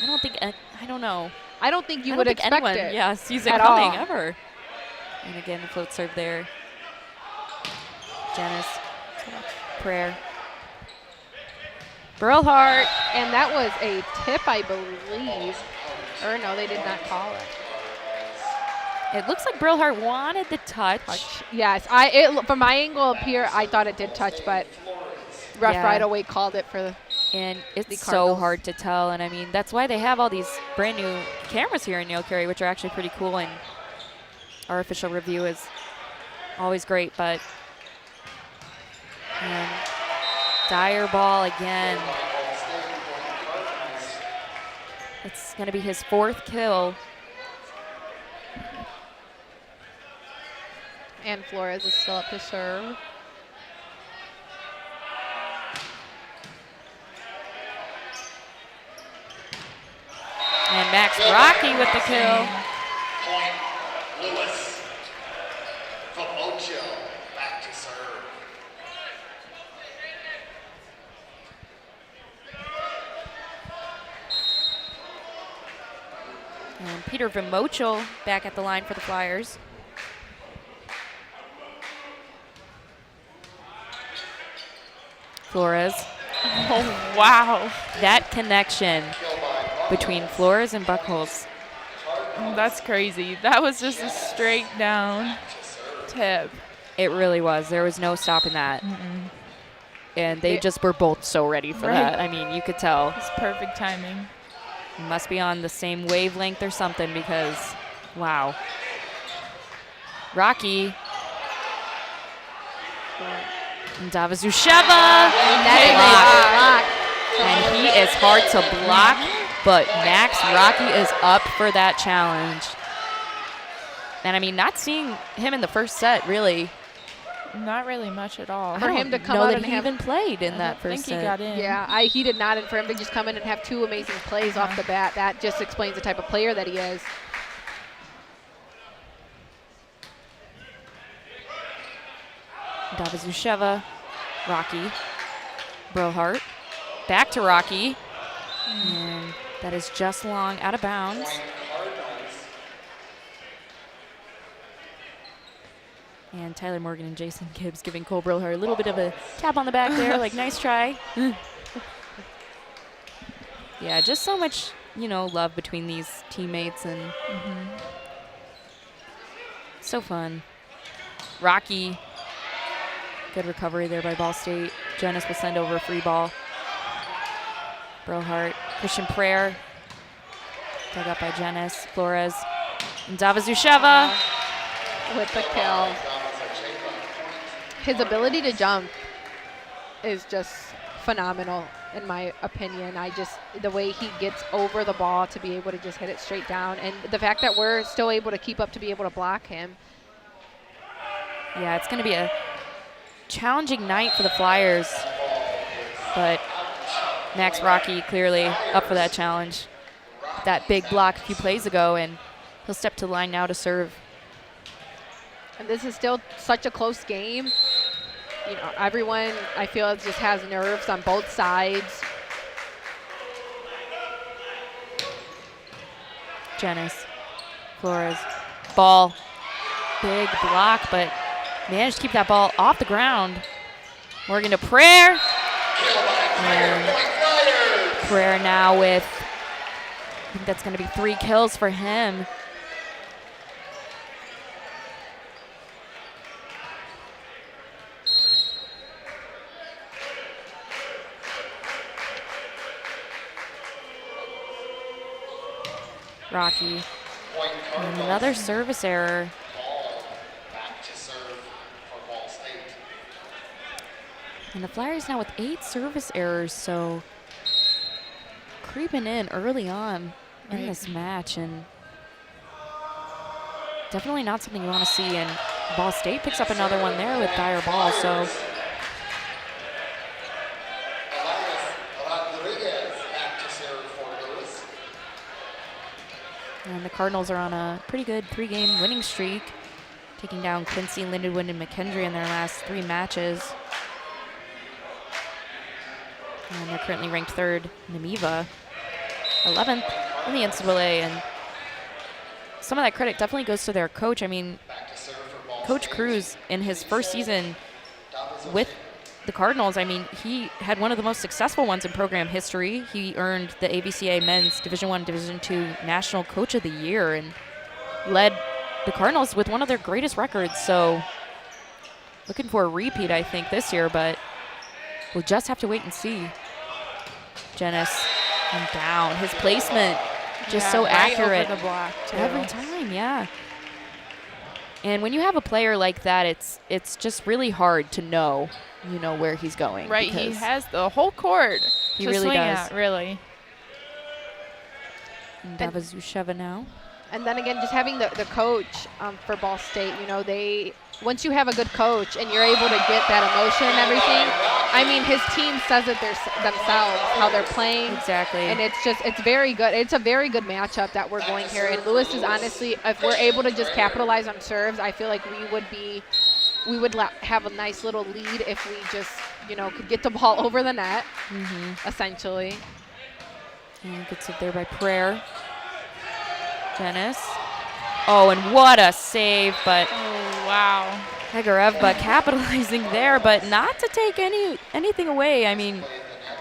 I don't know. I don't think you I would don't think expect anyone, it. Yeah, sees it at coming all. ever. And again, the float serve there. Janice. Prayer. Brillhart. And that was a tip, I believe. Or no, they did not call it. It looks like Brillhart wanted the touch. Yes, from my angle up here, I thought it did touch, but ref Yeah. right away called it for And the it's so Cardinals. hard to tell. And I mean, that's why they have all these brand new cameras here in Neil Carey, which are actually pretty cool. And our official review is always great. But and Dyer ball again. It's going to be his 4th kill. And Flores is still up to serve. And Max Rocky with the kill. Point, Lewis. From Ocho, back to serve. And Peter Vimochel back at the line for the Flyers. Flores. Oh, wow. That connection between Flores and Buckholz. That's crazy. That was just a straight down tip. It really was. There was no stopping that. And they just were both so ready for Right. that. I mean, you could tell. It's perfect timing. Must be on the same wavelength or something because, wow. Rocky. And Davazusheva. And he is hard to block, but Max Rocky is up for that challenge. And I mean, not seeing him in the first set, really. Not really much at all. For I him to don't come know out that and he have- even played in that I first think he set. got in. Yeah, he did not, and for him to just come in and have 2 amazing plays off the bat, that just explains the type of player that he is. Davazusheva, Rocky, Brillhart, back to Rocky, and that is just long out of bounds. And Tyler Morgan and Jason Gibbs giving Cole Brillhart a little bit of a tap on the back there, like nice try. Yeah, just so much, love between these teammates and so fun. Rocky. Good recovery there by Ball State. Jonas will send over a free ball. Brillhart, Christian Prayer. Dug up by Jonas, Flores, and Davazusheva. with the kill. His ability to jump is just phenomenal, in my opinion. The way he gets over the ball to be able to just hit it straight down, and the fact that we're still able to keep up to be able to block him. Yeah, it's going to be a challenging night for the Flyers, but Max Rocky clearly up for that challenge. That big block a few plays ago, and he'll step to the line now to serve. And this is still such a close game. You know, everyone, I feel, just has nerves on both sides. Janice, Flores, ball, big block, but managed to keep that ball off the ground. Morgan to Prayer. And Prayer now with, I think that's going to be 3 kills for him. Rocky. And another service error. And the Flyers now with 8 service errors, so creeping in early on in this match, and definitely not something you want to see. And Ball State picks up another one there with Dyer Ball, so. And the Cardinals are on a pretty good 3-game winning streak, taking down Quincy, Lindenwood, and McKendree in their last 3 matches. And they're currently ranked 3rd in Nemiva, 11th in the NCAA. And some of that credit definitely goes to their coach. I mean, Coach Cruz, in his first season with the Cardinals, I mean, he had one of the most successful ones in program history. He earned the ABCA Men's Division I, Division II National Coach of the Year and led the Cardinals with one of their greatest records. So looking for a repeat, I think, this year, but we'll just have to wait and see. Janice and down. His placement just so right accurate. over the block too. Every time, yeah. And when you have a player like that, it's just really hard to know, you know, where he's going. Right, he has the whole court. He to really swing does. At, really. And Davazusheva now. And then again, just having the coach for Ball State, you know, once you have a good coach and you're able to get that emotion and everything, I mean, his team says it themselves, how they're playing. Exactly. And it's very good. It's a very good matchup that we're going here. And Lewis is honestly, if we're able to just capitalize on serves, I feel like we would have a nice little lead if we just, you know, could get the ball over the net, essentially. And gets it there by Prayer. Dennis. Oh, and what a save, but Oh, wow. Egorevba capitalizing there, but not to take anything away. I mean,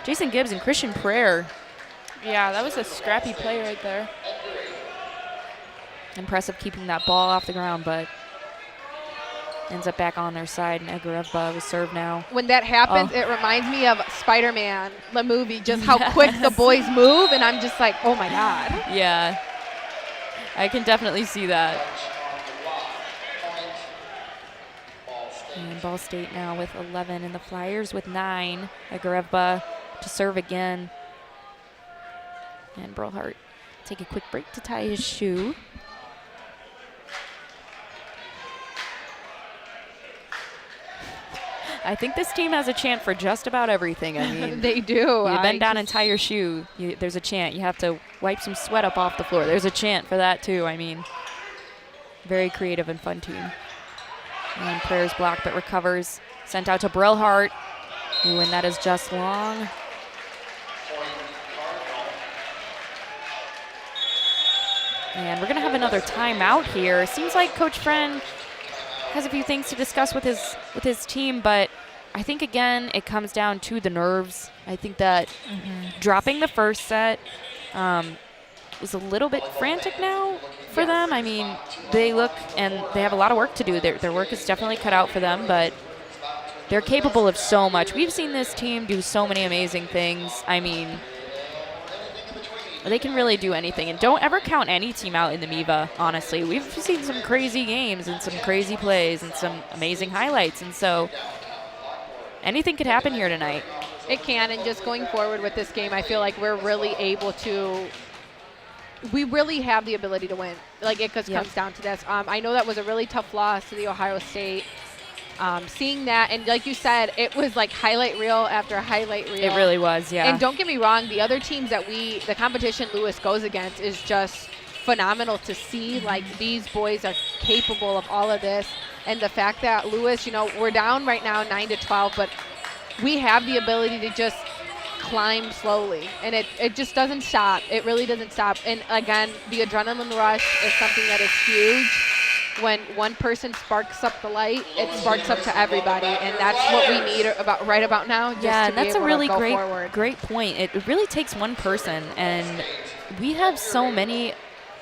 Jason Gibbs and Christian Prayer. Yeah, that was a scrappy play right there. Impressive keeping that ball off the ground, but ends up back on their side, and Egorevba will serve now. When that happens, it reminds me of Spider-Man, the movie, just how quick the boys move, and I'm just like, oh my God. Yeah, I can definitely see that. And Ball State now with 11, and the Flyers with 9. Egorevba to serve again. And Brillhart take a quick break to tie his shoe. I think this team has a chant for just about everything. I mean, They do. you bend down and tie your shoe. There's a chant. You have to wipe some sweat up off the floor. There's a chant for that too. I mean, very creative and fun team. And Prayer's blocked but recovers. Sent out to Brillhart. Ooh, and that is just long. And we're going to have another timeout here. Seems like Coach Friend has a few things to discuss with his team, but I think, again, it comes down to the nerves. I think that dropping the first set was a little bit frantic now for them. I mean, they look and they have a lot of work to do. Their work is definitely cut out for them, but they're capable of so much. We've seen this team do so many amazing things. I mean, They can really do anything. And don't ever count any team out in the MIVA, honestly. We've seen some crazy games and some crazy plays and some amazing highlights. And so anything could happen here tonight. It can, and just going forward with this game, I feel like we're really able to, we really have the ability to win. Like, it just comes down to this. I know that was a really tough loss to the Ohio State. Seeing that, and like you said, it was like highlight reel after highlight reel. It really was, yeah. And don't get me wrong, the other teams that the competition Lewis goes against is just phenomenal to see. Like, these boys are capable of all of this. And the fact that Lewis, you know, we're down right now 9-12, but we have the ability to just climb slowly. And it just doesn't stop. It really doesn't stop. And again, the adrenaline rush is something that is huge. When one person sparks up the light, it sparks up to everybody, and that's what we need right about now. Just yeah, to that's be a able really to go forward. great point. It really takes one person, and we have so many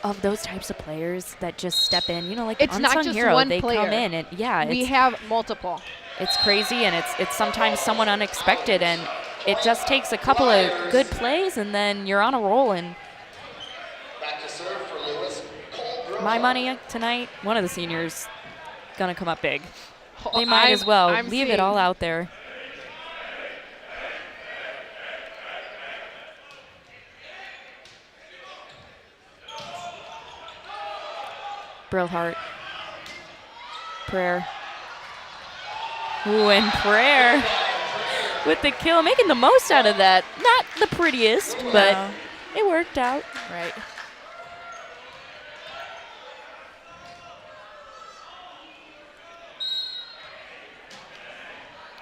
of those types of players that just step in. You know, like it's the not unsung just hero. one They player. come in, and we have multiple. It's crazy, and it's sometimes someone unexpected, and it just takes a couple of good plays, and then you're on a roll. And Back to serve for Lewis. my money tonight, one of the seniors gonna come up big. They I'm- might as well I'm leave it seeing- all out there. Brillhart. Prayer. Ooh, and Prayer with the kill, making the most out of that. Not the prettiest, but No. it worked out. Right.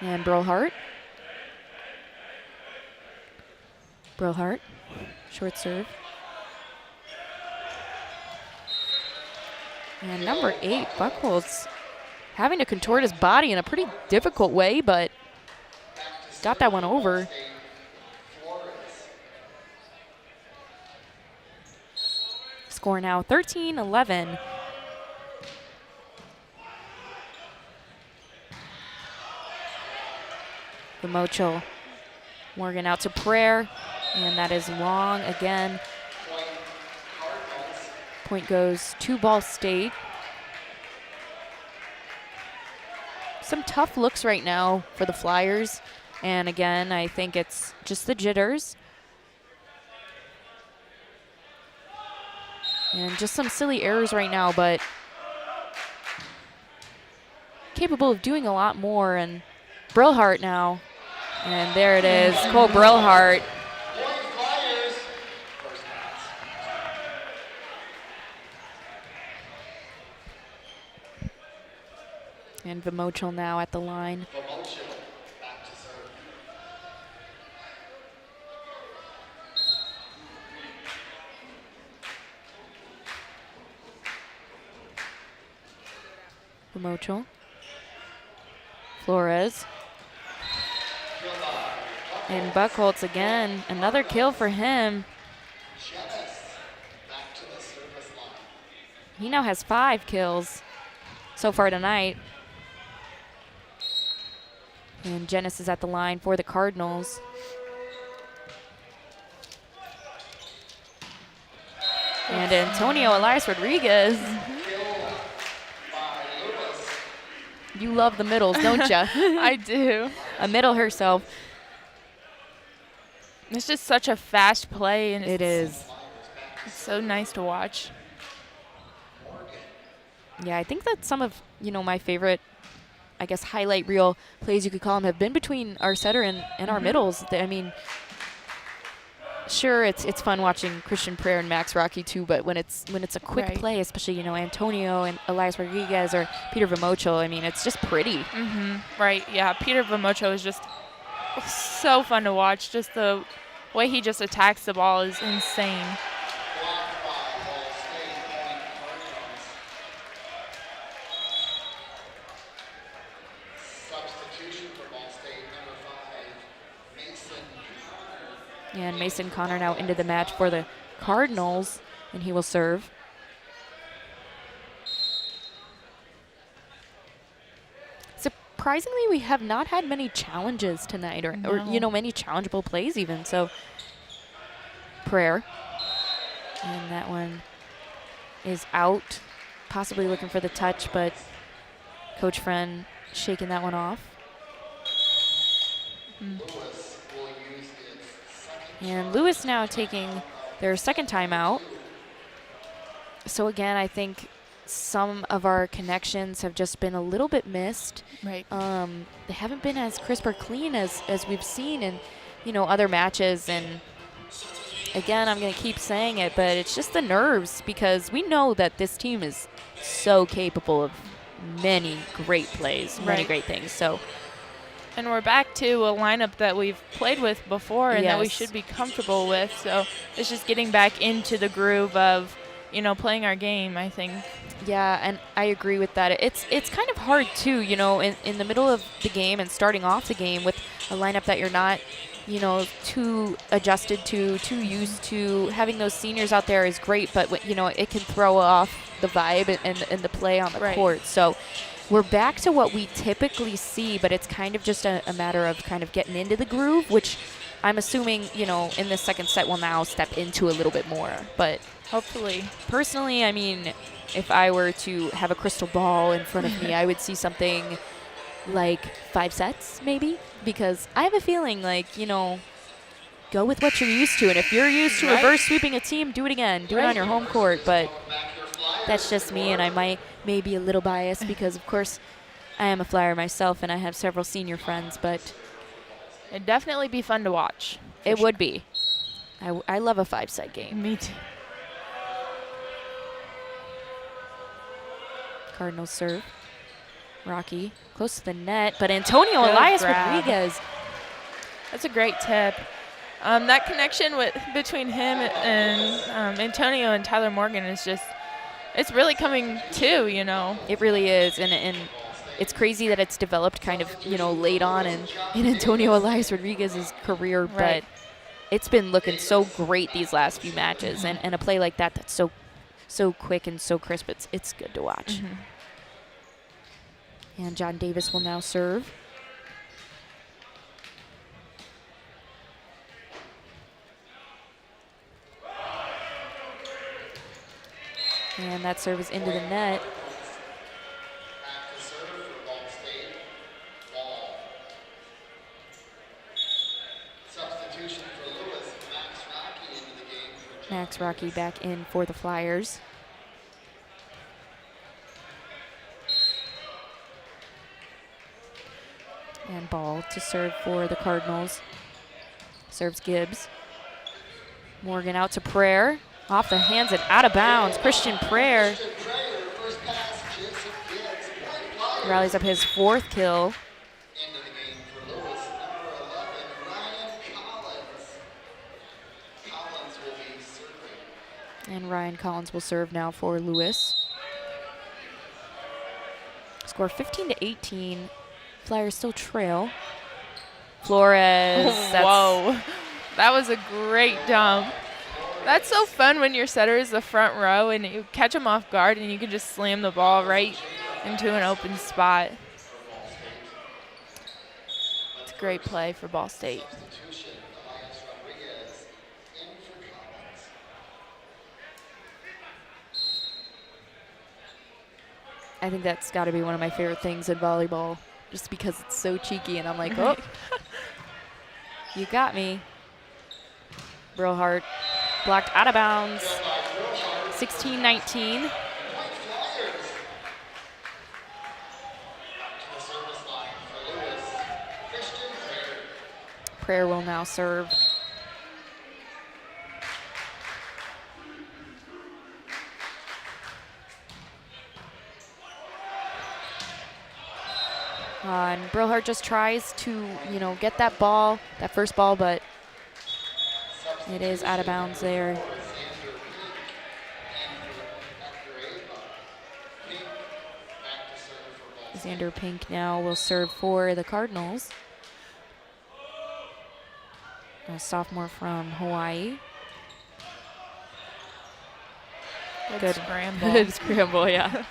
And Brillhart. Brillhart. Short serve. And number 8, Buckholz, having to contort his body in a pretty difficult way, but got that one over. Score now 13-11. Mocho. Morgan out to Prayer, and that is long again. Point goes to Ball State. Some tough looks right now for the Flyers, and again, I think it's just the jitters. And just some silly errors right now, but capable of doing a lot more. And Brillhart now. And there it is, Cole Brillhart. And Vimochel now at the line. Vimochel. Flores. And Buckholz again, another kill for him. He now has 5 kills so far tonight. And Genis is at the line for the Cardinals. And Antonio Elias Rodriguez. You love the middles, don't you? I do. A middle herself. It's just such a fast play, and It is. It's so nice to watch. Yeah, I think that some of, my favorite, I guess, highlight reel plays, you could call them, have been between our setter and our middles. I mean, sure, it's fun watching Christian Prayer and Max Rocky too, but when it's a quick Right. play, especially, Antonio and Elias Rodriguez or Peter Vimochel, I mean, it's just pretty. Right, yeah. Peter Vimocho is just so fun to watch. Just the way he just attacks the ball is insane. Substitution for Ball State, number 5, Mason Connor. And Mason Connor now into the match for the Cardinals, and he will serve. Surprisingly, we have not had many challenges tonight, or No. many challengeable plays even. So, Prayer. And that one is out, possibly looking for the touch, but Coach Friend shaking that one off. And Lewis now taking their second timeout. So again, I think some of our connections have just been a little bit missed. Right. They haven't been as crisp or clean as we've seen in, other matches. And again, I'm going to keep saying it, but it's just the nerves, because we know that this team is so capable of many great plays, many Right. great things. So, And we're back to a lineup that we've played with before and that we Yes. should be comfortable with. So it's just getting back into the groove of, playing our game, I think. yeah, and I agree with that. It's kind of hard too, in the middle of the game and starting off the game with a lineup that you're not, too adjusted to, too used to. Having those seniors out there is great, but it can throw off the vibe and the play on the Right. court. So we're back to what we typically see, but it's kind of just a matter of kind of getting into the groove, which I'm assuming, in the second set we'll now step into a little bit more. But Hopefully. personally, I mean, if I were to have a crystal ball in front of me, I would see something like 5 sets maybe, because I have a feeling like, go with what you're used to. And if you're used to Right. reverse sweeping a team, do it again. Do it on Right. your home court. But that's just me, and I may be a little biased because, of course, I am a Flyer myself and I have several senior friends, but It'd definitely be fun to watch. it would be. I love a 5-set game. Me too. Cardinals serve. Rocky close to the net, but Antonio Good Elias grab. Rodriguez. That's a great tip. That connection between him and Antonio and Tyler Morgan is just, it's really coming to, It really is, and it's crazy that it's developed kind of, late on in Antonio Elias Rodriguez's career, Right. but it's been looking so great these last few matches, and a play like that's so quick and so crisp, it's good to watch. Mhm. And John Davis will now serve. And that serve is into the net. Back to serve for Ball State. Ball. Substitution for Lewis. Max Rocky into the game for John. Max Rocky back in for the Flyers. And Ball to serve for the Cardinals. Serves Gibbs. Morgan out to Prayer. Off the hands and out of bounds. Christian Prayer First pass, Jason Gibbs. Point Flyers. rallies up his 4th kill. Into the game for Lewis. Number 11, Ryan Collins. Collins will be serving. And Ryan Collins will serve now for Lewis. Score 15-18. Flyers still trail. Flores. Whoa. That was a great dump. That's so fun when your setter is the front row and you catch them off guard and you can just slam the ball right into an open spot. It's a great play for Ball State. Substitution, Elias Rodriguez in for Collins. I think that's got to be one of my favorite things in volleyball, just because it's so cheeky, and I'm like, oh, you got me. Brillhart blocked out of bounds. 16-19. Point Flyers. To the service line for Lewis. Christian Prayer. Prayer will now serve. And Brillhart just tries to, get that ball, that first ball, but it is out of bounds there. Xander Pink now will serve for the Cardinals. A sophomore from Hawaii. Good scramble. Good scramble, yeah.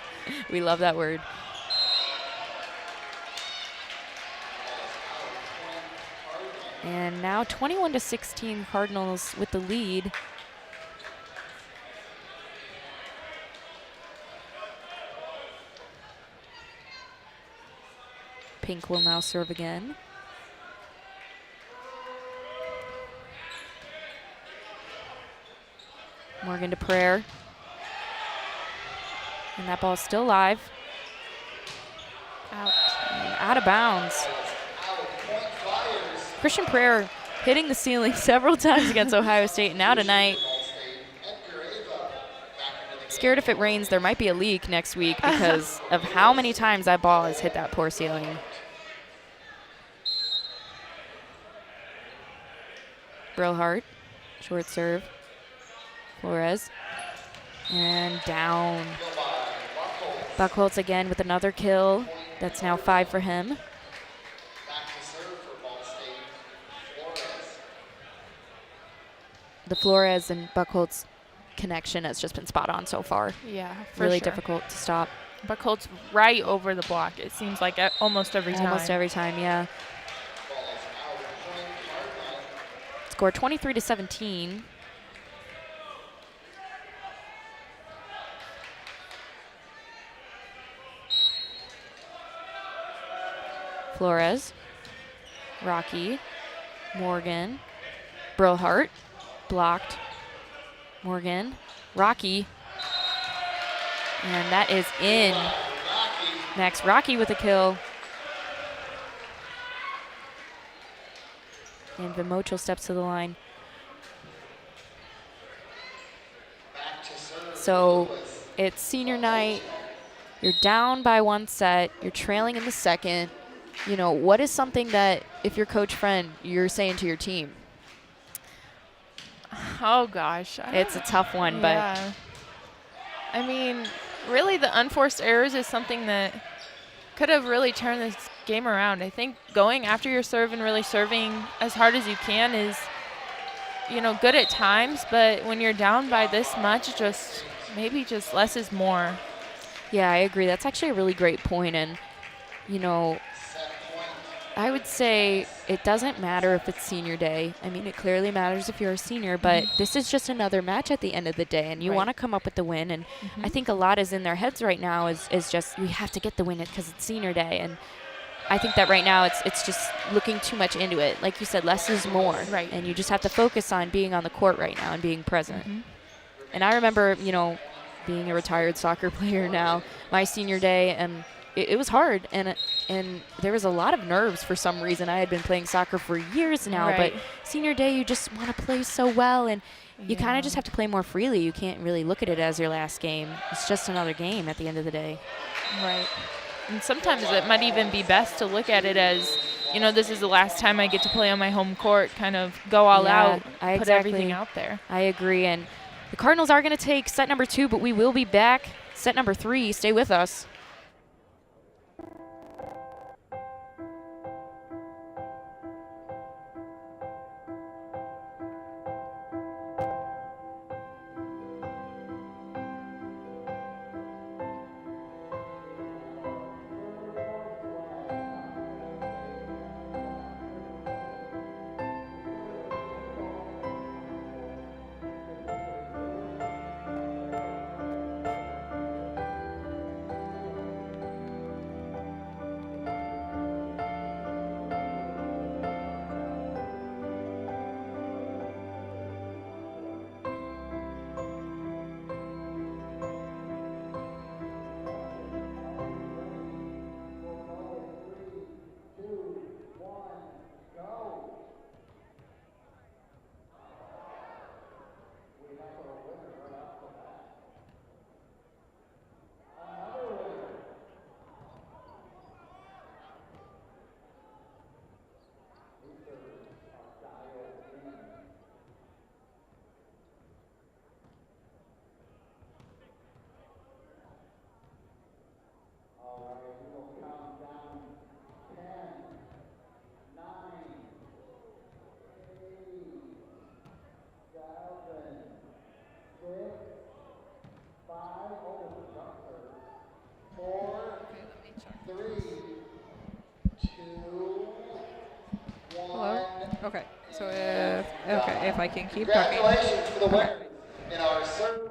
We love that word. And now 21-16 Cardinals with the lead. Pink will now serve again. Morgan to Prayer. And that ball's still live. Out. And out of bounds. Christian Prayer hitting the ceiling several times against Ohio State. Now tonight, scared if it rains, there might be a leak next week because of how many times that ball has hit that poor ceiling. Brillhart, short serve. Flores. And down. Buckholz again with another kill. That's now 5 for him. The Flores and Buckholz connection has just been spot on so far. Yeah, really sure. difficult to stop. Buckholz right over the block, it seems like almost every time. Almost every time, yeah. Score 23-17. Flores, Rocky, Morgan, Brillhart, blocked. Morgan, Rocky, and that is in. Next, Rocky with a kill. And Vimocho steps to the line. So it's senior night. You're down by 1 set. You're trailing in the second. You know, what is something that, if you're Coach Friend, you're saying to your team? Oh, gosh. It's a tough one, yeah. But. I mean, really the unforced errors is something that could have really turned this game around. I think going after your serve and really serving as hard as you can is, you know, good at times. But when you're down by this much, maybe just less is more. Yeah, I agree. That's actually a really great point. And, you know, I would say it doesn't matter if it's senior day. I mean, it clearly matters if you're a senior, but this is just another match at the end of the day, and you want to come up with the win. And I think a lot is in their heads right now is just we have to get the win because it's senior day. And I think that right now it's just looking too much into it. Like you said, less is more. Right. And you just have to focus on being on the court right now and being present. And I remember, you know, being a retired soccer player now, my senior day, and it was hard, and there was a lot of nerves for some reason. I had been playing soccer for years now, but senior day you just want to play so well, and you kind of just have to play more freely. You can't really look at it as your last game. It's just another game at the end of the day. Right. And sometimes it might even be best to look at it as, you know, this is the last time I get to play on my home court, kind of go all out, put everything out there. I agree, and the Cardinals are going to take set number 2, but we will be back. Set number 3, stay with us. Okay, so if I can keep talking. Congratulations to the winners in our serve.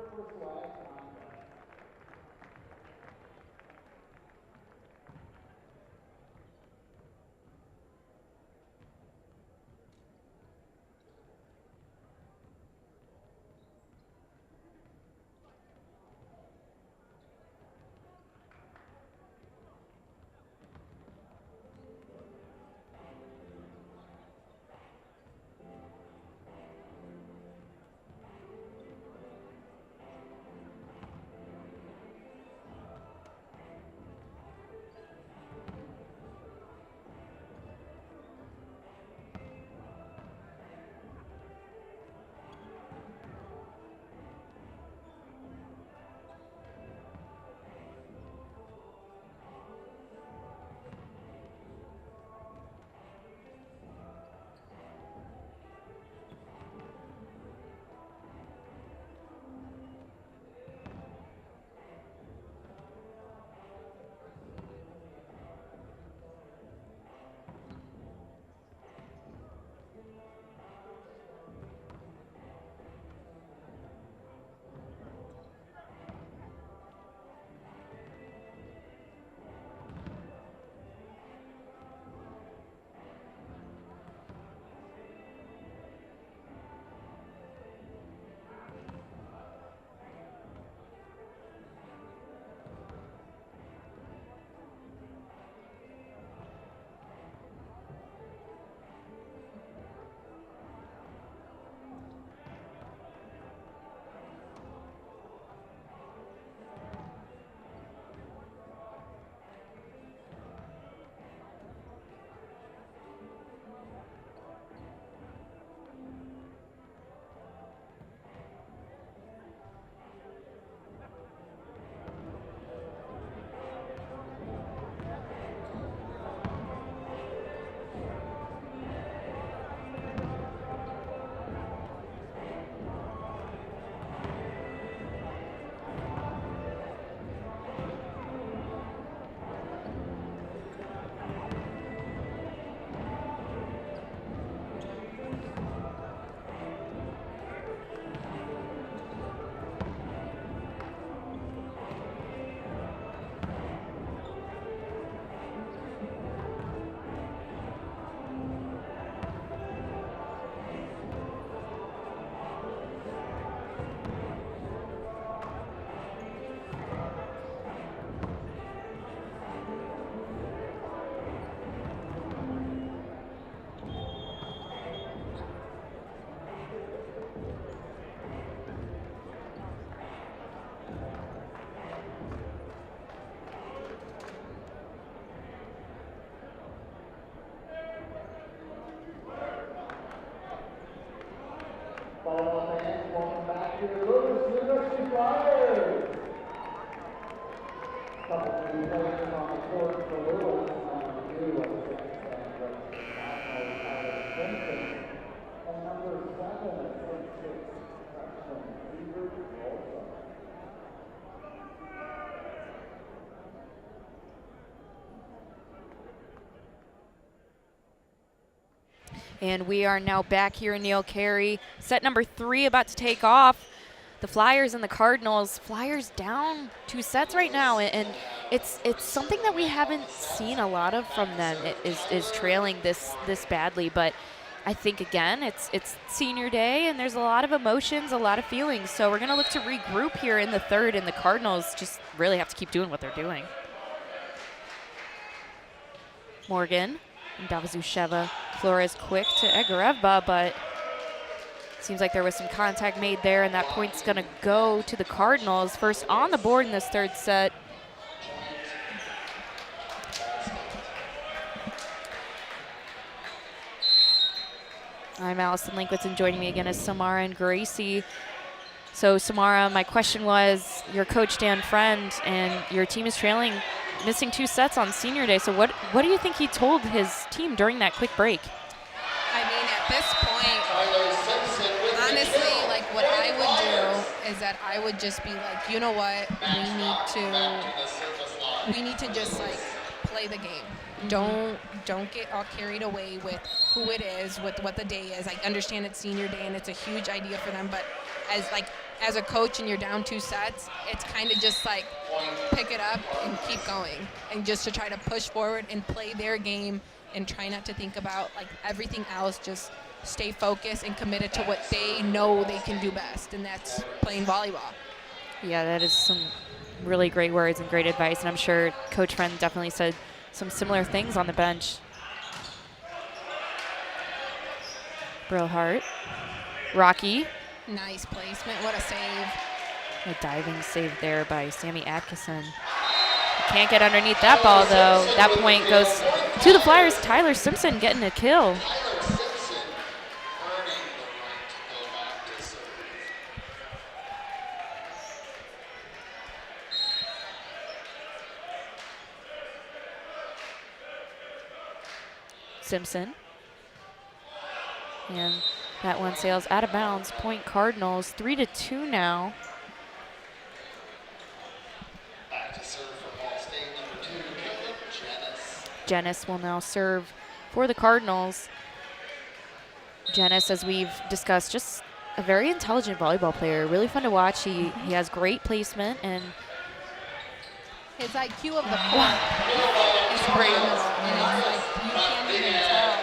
to the Lewis University Flyers. Couple new players on the court for Lewis. Number 2 was 6 and national Tyler Simpson. And number 7 is 6 freshman Peter Olson. And we are now back here in Neil Carey. Set number 3 about to take off. The Flyers and the Cardinals. Flyers down 2 sets right now, and it's something that we haven't seen a lot of from them. It is trailing this badly, but I think again it's senior day and there's a lot of emotions, a lot of feelings. So we're gonna look to regroup here in the 3rd, and the Cardinals just really have to keep doing what they're doing. Morgan and Davazusheva. Flores quick to Egorevba, but seems like there was some contact made there, and that point's going to go to the Cardinals. First on the board in this 3rd set. I'm Allison Linkwitz, and joining me again is Samara and Gracie. So Samara, my question was, your coach Dan Friend, and your team is trailing, missing 2 sets on senior day. So what do you think he told his team during that quick break? I mean, at this point, honestly, like what I would do is that I would just be like, you know what, we need to just like play the game. Don't get all carried away with who it is, with what the day is. I understand it's senior day and it's a huge idea for them, but as a coach and you're down 2 sets, it's kind of just like pick it up and keep going, and just to try to push forward and play their game and try not to think about like everything else. Just stay focused and committed to what they know they can do best, and that's playing volleyball. Yeah, that is some really great words and great advice, and I'm sure Coach Friend definitely said some similar things on the bench. Brilhart. Rocky. Nice placement. What a save. A diving save there by Sammy Atkinson. Can't get underneath that ball, though. That point goes to the Flyers. Tyler Simpson getting a kill. Simpson. And that one sails out of bounds. Point Cardinals, 3-2 now. Janice will now serve for the Cardinals. Janice, as we've discussed, just a very intelligent volleyball player. Really fun to watch. He has great placement, and His IQ of the court is phenomenal, and it's like you can't even tell.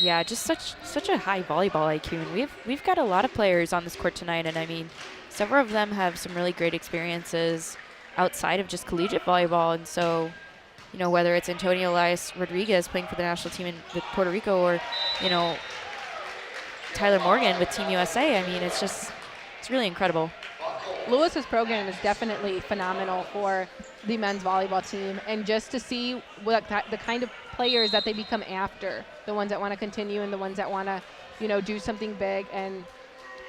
yeah, just such a high volleyball IQ, and we've got a lot of players on this court tonight, and I mean, several of them have some really great experiences outside of just collegiate volleyball, and so, you know, whether it's Antonio Elias Rodriguez playing for the national team with Puerto Rico, or, you know, Tyler Morgan with Team USA, I mean, it's really incredible. Lewis's program is definitely phenomenal for the men's volleyball team, and just to see what the kind of players that they become after, the ones that want to continue and the ones that want to, you know, do something big. And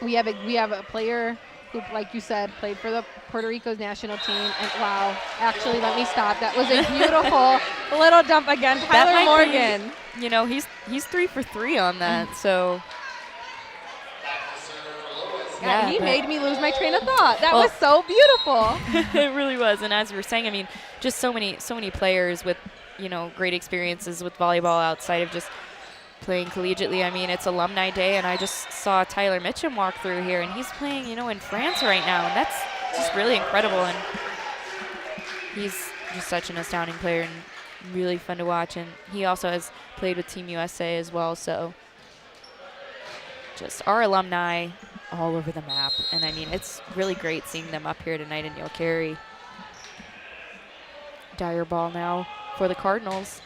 we have a player who, like you said, played for the Puerto Rico's national team, and wow, actually, let me stop. That was a beautiful little dump again. Tyler Morgan. You know, he's 3 for 3 on that, so. Yeah, he made me lose my train of thought. That was so beautiful. It really was. And as we were saying, I mean, just so many players with, you know, great experiences with volleyball outside of just playing collegiately. I mean, it's alumni day, and I just saw Tyler Mitchum walk through here, and he's playing, you know, in France right now, and that's just really incredible. And he's just such an astounding player and really fun to watch. And he also has played with Team USA as well, so just our alumni all over the map. And I mean, it's really great seeing them up here tonight in Neil Carey. Dyer ball now for the Cardinals.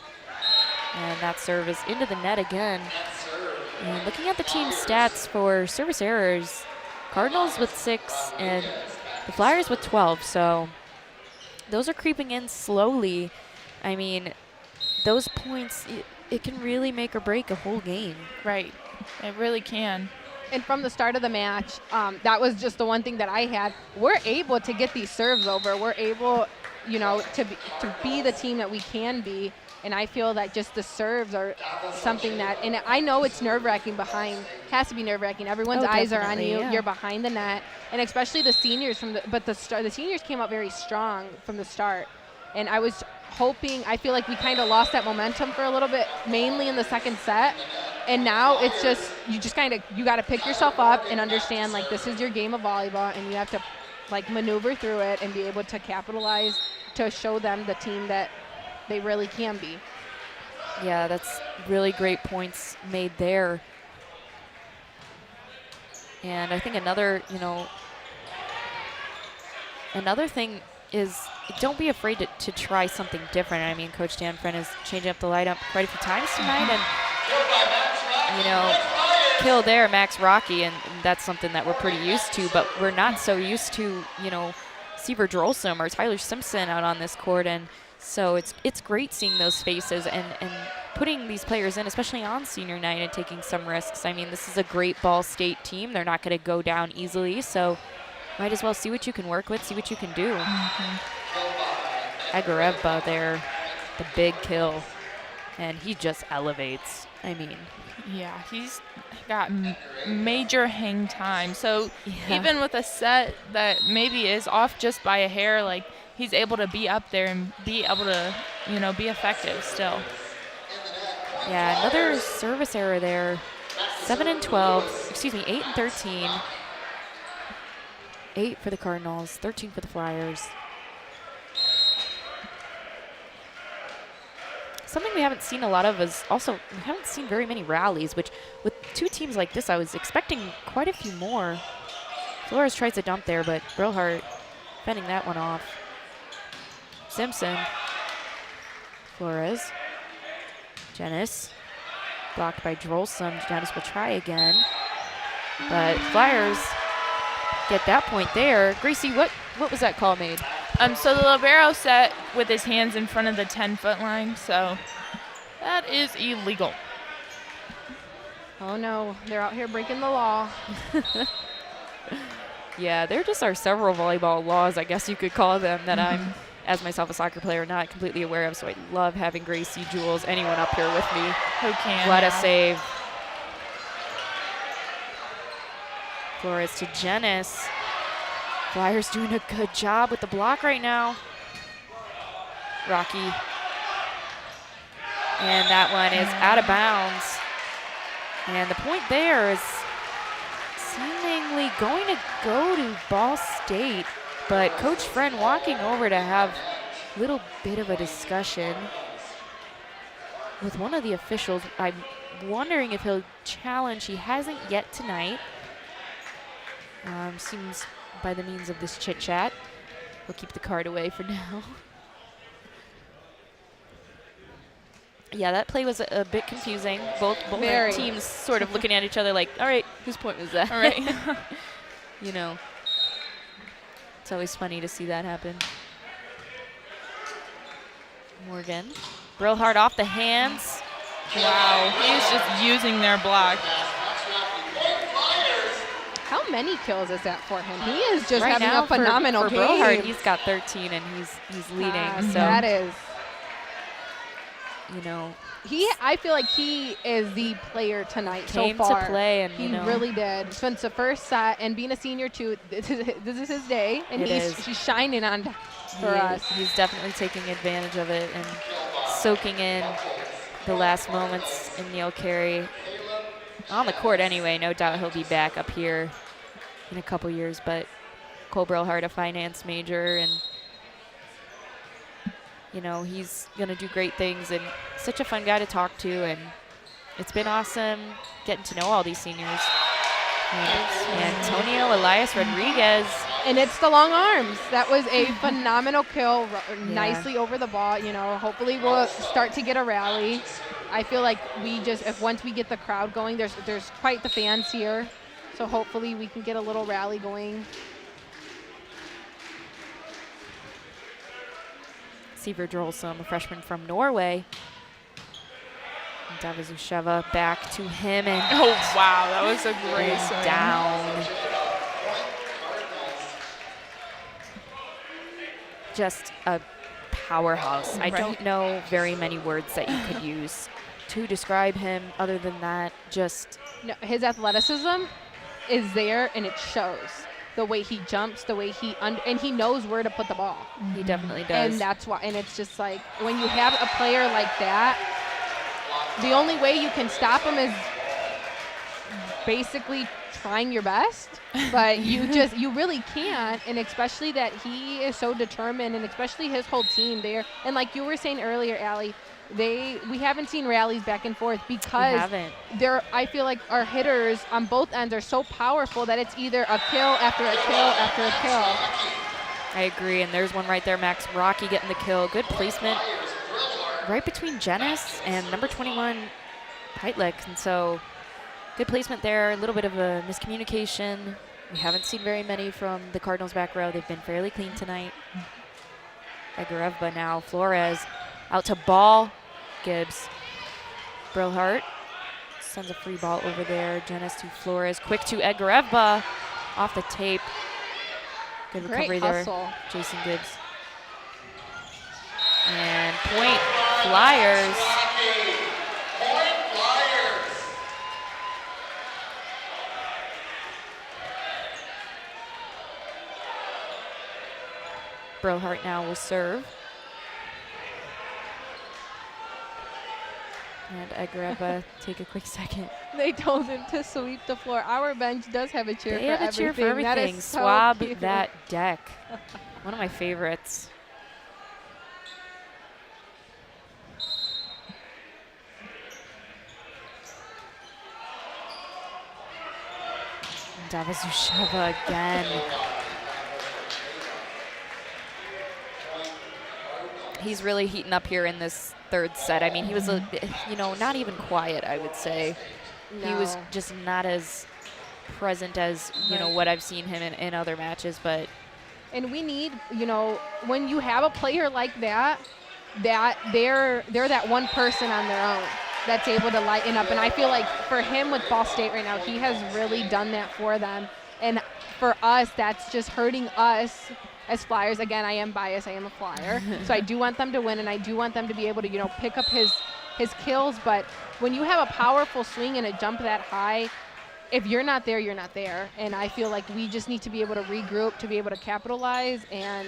And that serve is into the net again. And looking at the team stats for service errors, Cardinals with 6 and the Flyers with 12. So those are creeping in slowly. I mean, those points, it can really make or break a whole game. Right. It really can. And from the start of the match, that was just the one thing that I had. We're able to get these serves over. We're able, you know, to be the team that we can be. And I feel that just the serves are something that, and I know it's nerve-wracking behind, has to be nerve-wracking. Everyone's eyes are on you. Yeah. You're behind the net, and especially the seniors but the seniors came out very strong from the start. And I was hoping, I feel like we kind of lost that momentum for a little bit, mainly in the second set. And now it's just, you got to pick yourself up and understand, like, this is your game of volleyball, and you have to, like, maneuver through it and be able to capitalize to show them the team that they really can be. Yeah, that's really great points made there. And I think another thing is, don't be afraid to try something different. I mean, Coach Dan Friend is changing up the lineup quite a few times tonight, and, you know, kill there, Max Rocky, and that's something that we're pretty used to, but we're not so used to, you know, Seaver Drolsom or Tyler Simpson out on this court. And so it's great seeing those faces and putting these players in, especially on senior night, and taking some risks. I mean, this is a great Ball State team. They're not going to go down easily, so might as well see what you can work with, see what you can do. Agarevba there, the big kill, and he just elevates. I mean, yeah, he's got major hang time. So even with a set that maybe is off just by a hair, like, he's able to be up there and be able to, you know, be effective still. Yeah, another service error there. 8 and 13. 8 for the Cardinals, 13 for the Flyers. Something we haven't seen a lot of is also, we haven't seen very many rallies, which with two teams like this, I was expecting quite a few more. Flores tries to dump there, but Brilhart fending that one off. Simpson, Flores, Janice, blocked by Drolsom. Janice will try again, but Flyers get that point there. Gracie, what was that call made? So the libero set with his hands in front of the 10-foot line, so that is illegal. Oh no, they're out here breaking the law. Yeah, there just are several volleyball laws, I guess you could call them, that I'm, as myself a soccer player, not completely aware of. So I love having Gracie, Jules, anyone up here with me. Who can? What a save. Flores to Janice. Flyers doing a good job with the block right now. Rocky. And that one is out of bounds. And the point there is seemingly going to go to Ball State, but Coach Friend walking over to have a little bit of a discussion with one of the officials. I'm wondering if he'll challenge. He hasn't yet tonight. Seems by the means of this chit chat. We'll keep the card away for now. Yeah, that play was a bit confusing. Both teams sort of looking at each other like, all right, whose point was that? All right. You know, it's always funny to see that happen. Morgan. Brilhart off the hands. Wow, he's just using their block. How many kills is that for him? He is just right having now a phenomenal for game. Brilhart, he's got 13 and he's leading. So that is. You know, I feel like he is the player tonight so came far. to play, and he really did. Since the first set, and being a senior too, this is his day, and he's shining on for us. He's definitely taking advantage of it and soaking in the last moments in Neil Carey on the court. Anyway, no doubt he'll be back up here in a couple years. But Cole Brilhart, a finance major, and you know, he's going to do great things and such a fun guy to talk to. And it's been awesome getting to know all these seniors. And Antonio Elias Rodriguez. And it's the long arms. That was a phenomenal kill, nicely over the ball. You know, hopefully we'll start to get a rally. I feel like once we get the crowd going, there's quite the fans here. So hopefully we can get a little rally going. Sivert Drolsum, a freshman from Norway. And Davazusheva back to him, and Oh, wow, that was a great and swing. down. Just a powerhouse. I don't know very many words that you could use to describe him other than that. Just No, his athleticism is there, and it shows. The way he jumps, the way and he knows where to put the ball. he definitely does. And that's why. And it's just like when you have a player like that, the only way you can stop him is basically trying your best. But you really can't. And especially that he is so determined, and especially his whole team there. And like you were saying earlier, Allie, we haven't seen rallies back and forth because I feel like our hitters on both ends are so powerful that it's either a kill after a kill after a kill. I agree, and there's one right there, Max Rocky getting the kill. Good placement right between Jenis and number 21, Peitlik. And so good placement there, a little bit of a miscommunication. We haven't seen very many from the Cardinals back row. They've been fairly clean tonight. Egorevba now, Flores out to ball, Gibbs. Brilhart sends a free ball over there. Jenis to Flores, quick to Egorevba, off the tape. Good recovery there, Jason Gibbs. And point Flyers. Brilhart now will serve. And Egorevba take a quick second. They told him to sweep the floor. Our bench does have a cheer They for have a everything. cheer for everything. That is so Swab cute. that deck. One of my favorites. Davazusheva again. He's really heating up here in this third set. I mean, he was, not even quiet, I would say. No. He was just not as present as, what I've seen him in other matches, but. And we need, when you have a player like that they're that one person on their own that's able to lighten up. And I feel like for him with Ball State right now, he has really done that for them. And for us, that's just hurting us as Flyers. Again, I am biased. I am a Flyer. So I do want them to win, and I do want them to be able to, pick up his kills. But when you have a powerful swing and a jump that high, if you're not there, you're not there. And I feel like we just need to be able to regroup, to be able to capitalize and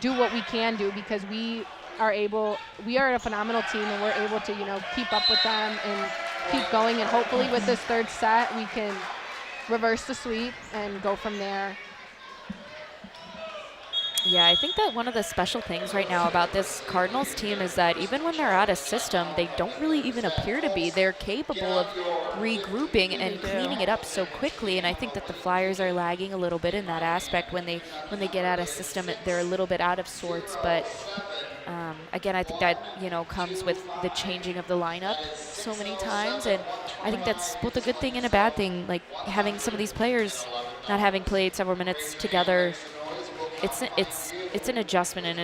do what we can do, because we are a phenomenal team, and we're able to, keep up with them and keep going. And hopefully with this third set, we can reverse the sweep and go from there. Yeah, I think that one of the special things right now about this Cardinals team is that even when they're out of system, they don't really even appear to be. They're capable of regrouping and cleaning it up so quickly, and I think that the Flyers are lagging a little bit in that aspect. When they get out of system, they're a little bit out of sorts, but again, I think that, comes with the changing of the lineup so many times, and I think that's both a good thing and a bad thing. Like, having some of these players not having played several minutes together, it's an adjustment, and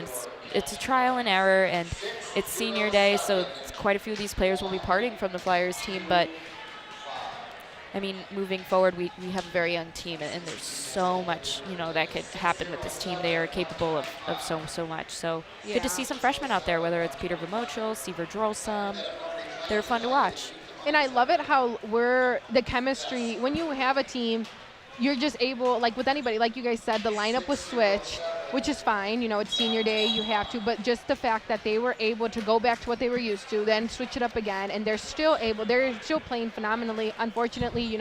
it's a trial and error, and it's senior day, so quite a few of these players will be parting from the Flyers team. But I mean, moving forward, we have a very young team, and there's so much that could happen with this team. They are capable of so much. So good to see some freshmen out there, whether it's Peter Vermocho, Sivert Drolsum. They're fun to watch. And I love it how the chemistry, when you have a team, you're just able, like with anybody, like you guys said, the lineup was switched, which is fine. It's senior day, you have to. But just the fact that they were able to go back to what they were used to, then switch it up again, and they're still playing phenomenally. Unfortunately,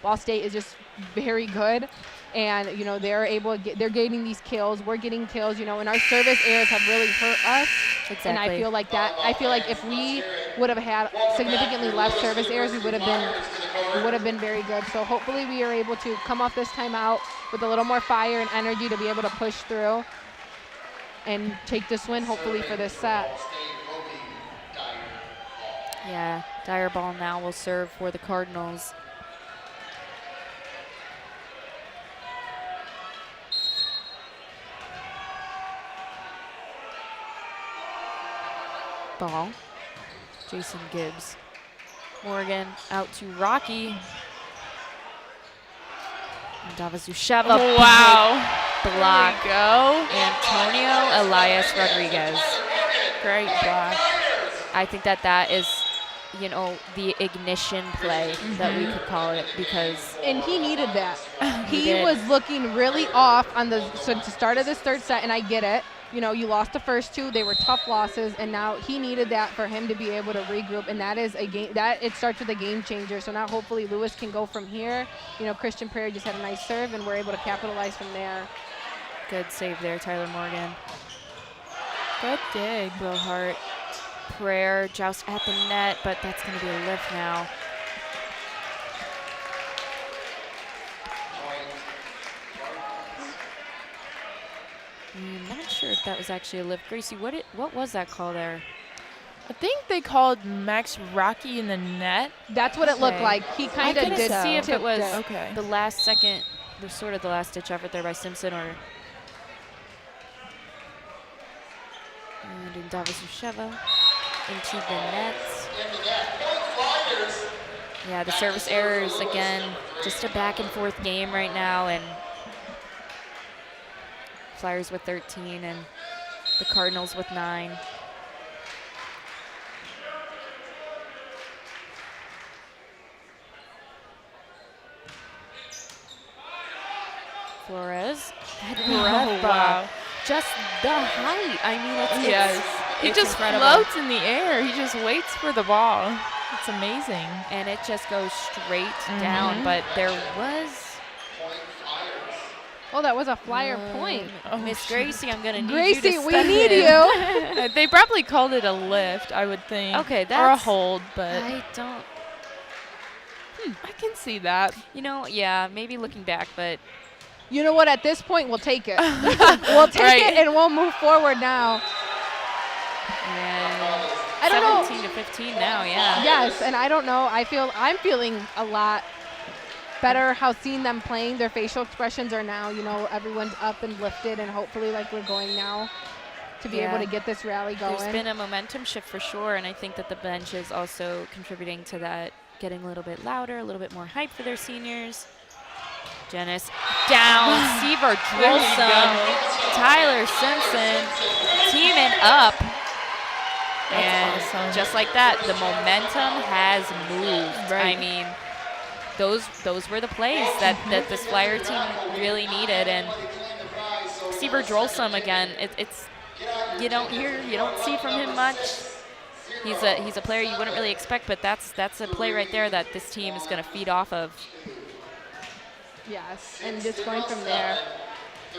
Ball State is just very good. And, they're getting these kills. We're getting kills, and our service errors have really hurt us. Exactly. And I feel like if we would have had significantly less service errors, we would have been very good. So hopefully we are able to come off this timeout with a little more fire and energy to be able to push through and take this win, hopefully, for this set. Yeah, Dyer ball now will serve for the Cardinals. ball. Jason Gibbs. Morgan out to Rocky. And Davazusheva. Oh, wow. Block. There we go. Antonio Elias Rodriguez. Great block. I think that is, you know, the ignition play that we could call it, because And he needed that. He did. was looking really off on the start of this third set, and I get it. You know, you lost the first two; they were tough losses, and now he needed that for him to be able to regroup. And that is a game that it starts with a game changer. So now hopefully Lewis can go from here. You know, Christian Prairie just had a nice serve, and we're able to capitalize from there. good save there, Tyler Morgan. Good dig. Will Hart. Prayer joust at the net, but that's going to be a lift now. I'm not sure if that was actually a lift. Gracie, what was that call there? I think they called Max Rocky in the net. That's what it looked Okay. like. He kind I of couldn't did see if it tipped was Okay. the last second, sort of the last ditch effort there by Simpson, or and in Davazusheva into the nets. Yeah, the service errors again, just a back and forth game right now, and Flyers with 13 and the Cardinals with 9. Flores. Oh, wow. Just the height. I mean, it's Yes. He it's just incredible. floats in the air. He just waits for the ball. It's amazing. And it just goes straight down. But there was Oh, that was a Flyer point. Oh, Miss Gracie. I'm gonna need Gracie, you to we step need in. you. They probably called it a lift, I would think. Okay, or a that's hold, but I don't. I can see that. You know, yeah, maybe looking back, but You know what? At this point, we'll take it. We'll take Right. it, and we'll move forward now. and I don't know. 17 to 15 now. Yeah. Yes, and I don't know. I'm feeling a lot better how seeing them playing. Their facial expressions are now, you know, everyone's up and lifted, and hopefully, like, we're going now to be able Yeah. to get this rally going. There's been a momentum shift for sure, and I think that the bench is also contributing to that, getting a little bit louder, a little bit more hype for their seniors. Janice down, Seaver There you Drolson, go. Tyler Simpson teaming up. And awesome. just like that, the momentum has moved. Right. I mean, those were the plays that this Flyer team really needed. And Seaver Drolson again, it's you don't see from him much. He's a player you wouldn't really expect, but that's a play right there that this team is going to feed off of. Yes, and just going from there.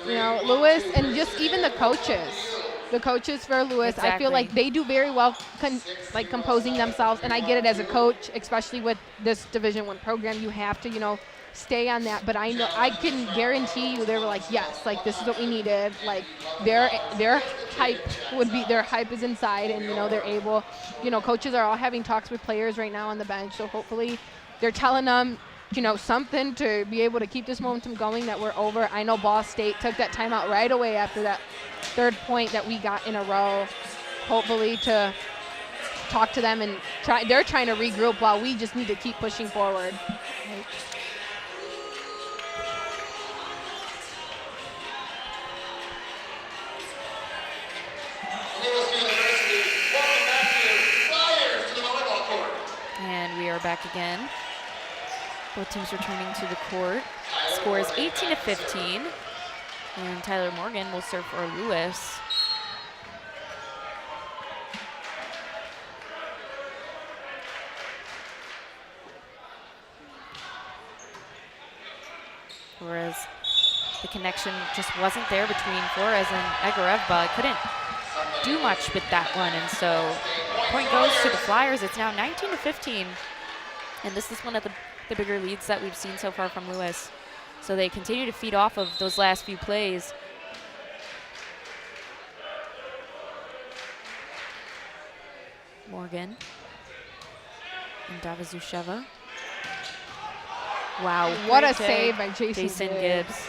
You know, Lewis and just even the coaches for Lewis, I feel like Exactly. they do very well composing themselves, and I get it as a coach, especially with this Division I program, you have to, you know, stay on that, but I know I can guarantee you they were like, yes, like this is what we needed. Like their hype is inside, and you know they're able, you know, coaches are all having talks with players right now on the bench, so hopefully they're telling them, you know, something to be able to keep this momentum going, that we're over. I know Ball State took that timeout right away after that third point that we got in a row, hopefully to talk to them and they're trying to regroup while we just need to keep pushing forward. And we are back again. Both teams returning to the court. Score is 18 to 15. And Tyler Morgan will serve for Lewis. Flores, the connection just wasn't there between Flores and Egarevba. Couldn't do much with that one, and so point goes to the Flyers. It's now 19 to 15, and this is one of the bigger leads that we've seen so far from Lewis. So they continue to feed off of those last few plays. Morgan and Davazusheva. Wow. What a great save dig. by Jason Gibbs.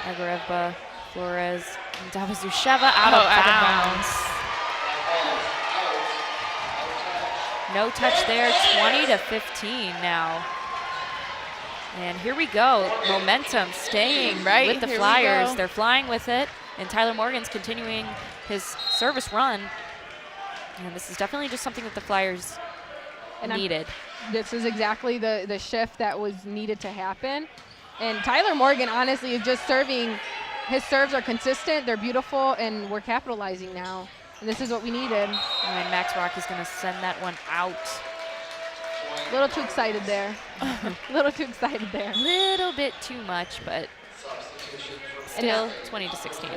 Egarevba, Flores, and Davazusheva out of bounds. no touch there, 20-15 now. And here we go, momentum staying Right, with the here we Flyers. go. They're flying with it, and Tyler Morgan's continuing his service run. And this is definitely just something that the Flyers needed. This is exactly the shift that was needed to happen. And Tyler Morgan, honestly, is just serving. His serves are consistent, they're beautiful, and we're capitalizing now. And this is what we needed. And Max Rocky's going to send that one out. A little too excited there. A little too excited there. Little bit too much, but still 20-16.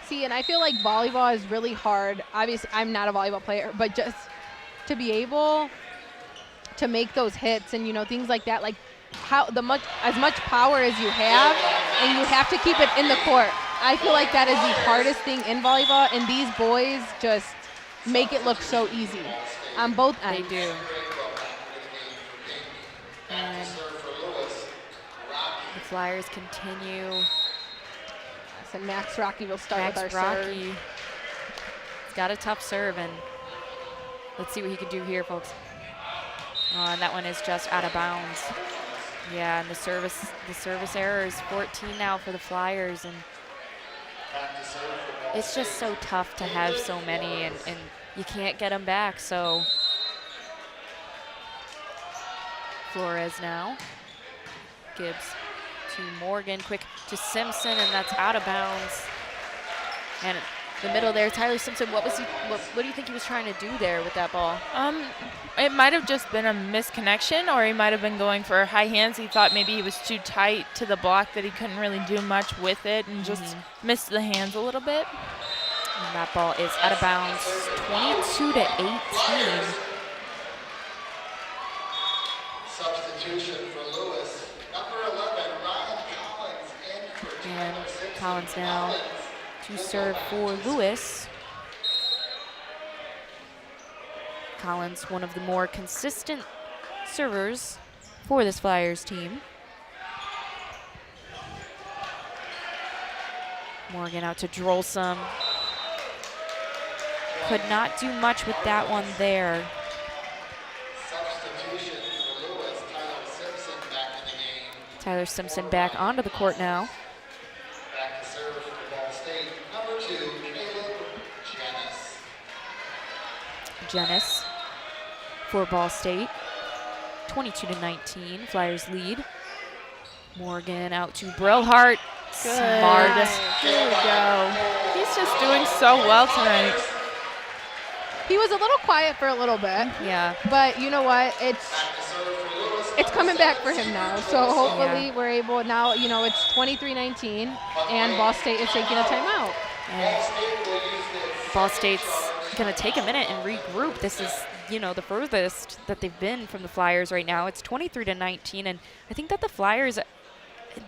See, and I feel like volleyball is really hard. Obviously, I'm not a volleyball player, but just to be able to make those hits and, you know, things like that, like as much power as you have, and you have to keep it in the court. I feel like that is the hardest thing in volleyball, and these boys just make it look so easy on both ends. They do. And the Flyers continue. So Max Rocky will start Max with our serve. Rocky. He's got a tough serve, and let's see what he can do here, folks. And that one is just out of bounds. Yeah, and the service error is 14 now for the Flyers, and it's just so tough to have so many, and you can't get them back. So Flores now. Gibbs to Morgan, quick to Simpson, and that's out of bounds. And the middle there, Tyler Simpson, what do you think he was trying to do there with that ball? It might have just been a misconnection, or he might have been going for high hands. He thought maybe he was too tight to the block that he couldn't really do much with it, and just missed the hands a little bit. And that ball is out of bounds, 22-18. Substitution for Lewis. Number 11, Ryan Collins in for And Simpson. Collins now to serve for Lewis. Collins, one of the more consistent servers for this Flyers team. Morgan out to Drolsum. Could not do much with that one there. Substitution for Lewis. Tyler Simpson back in the game. Tyler Simpson back onto the court now. Back to serve for Ball State. Number 2, Caleb Janis. Jenis for Ball State. 22-19, Flyers lead. Morgan out to Brillhart. Smart. Here we go. He's just doing so well tonight. He was a little quiet for a little bit, Yeah. but you know what? It's coming back for him now. So hopefully we're able now. You know, it's 23-19, and Ball State is taking a timeout. And Ball State's going to take a minute and regroup. This is, you know, the furthest that they've been from the Flyers right now. It's 23-19, and I think that the Flyers,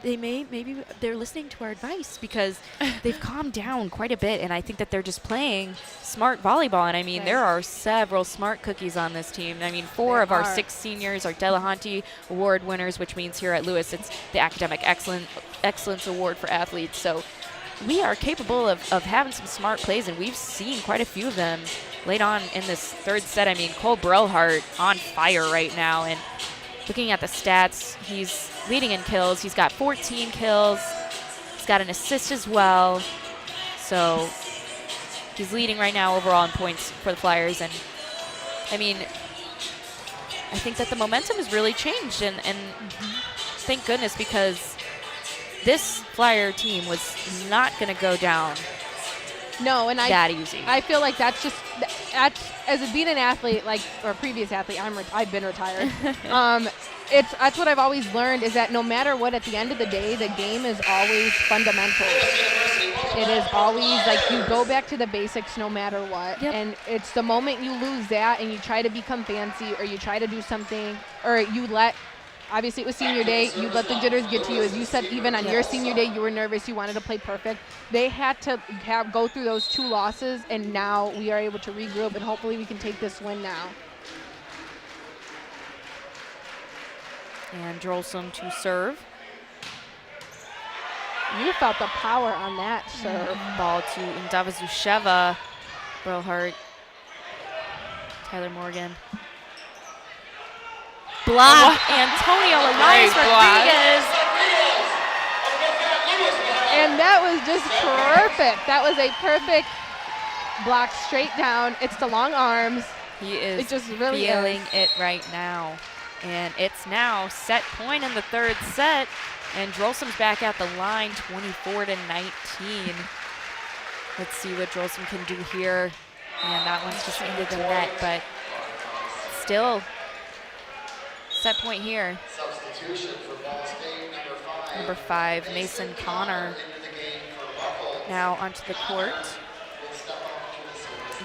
maybe they're listening to our advice, because they've calmed down quite a bit, and I think that they're just playing smart volleyball. And I mean, there are several smart cookies on this team. I mean, 4 of our 6 seniors are Delahanty Award winners, which means here at Lewis it's the Academic Excellence Award for athletes. So we are capable of having some smart plays, and we've seen quite a few of them late on in this third set. I mean, Cole Brillhart on fire right now, and looking at the stats, he's leading in kills. He's got 14 kills. He's got an assist as well. So he's leading right now overall in points for the Flyers. And I mean, I think that the momentum has really changed, and thank goodness, because this Flyer team was not going to go down No, and that easy. I feel like that's as being an athlete, like, or previous athlete, I've been retired. That's what I've always learned, is that no matter what, at the end of the day, the game is always fundamentals. It is always like you go back to the basics no matter what. Yep. And it's the moment you lose that and you try to become fancy, or you try to do something, or you let, obviously it was senior day, you let the jitters get to you. As you said, even on your senior day, you were nervous, you wanted to play perfect. They had to go through those 2 losses, and now we are able to regroup, and hopefully we can take this win now. And Drolsum to serve. You felt the power on that serve. Ball to Ndavazusheva. Brillhart. Tyler Morgan. Block. Antonio Elias Rodriguez. And that was just perfect. That was a perfect block straight down. It's the long arms. He is It just really feeling is. it right now. And it's now set point in the third set. And Drolsom's back at the line, 24-19. Let's see what Drolsom can do here. And that one's just into the net, but still set point here. Substitution for Ball State, Number 5, Mason Connor, now onto the court.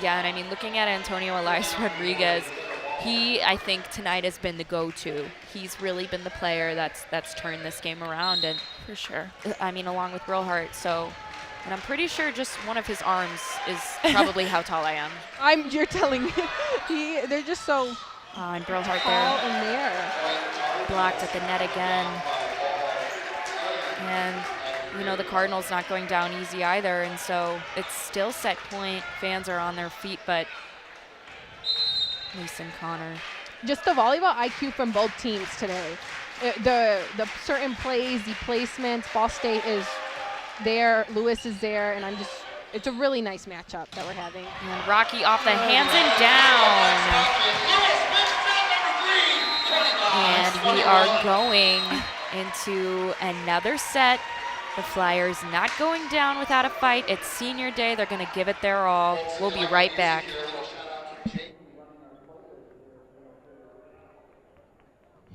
Yeah, and I mean, looking at Antonio Elias Rodriguez, he, I think, tonight has been the go-to. He's really been the player that's turned this game around, and For sure. I mean, along with Brillhart, so, and I'm pretty sure just one of his arms is probably how tall I am. You're telling me. They're just so And Brillhart tall there, in there. blocked at the net again. And, you know, the Cardinals not going down easy either, and so it's still set point. Fans are on their feet, but Mason Connor. Just the volleyball IQ from both teams today. The certain plays, the placements, Ball State is there, Lewis is there, and it's a really nice matchup that we're having. And Rocky off the hands and down. And we are going into another set. The Flyers not going down without a fight. It's senior day. They're going to give it their all. We'll be right back.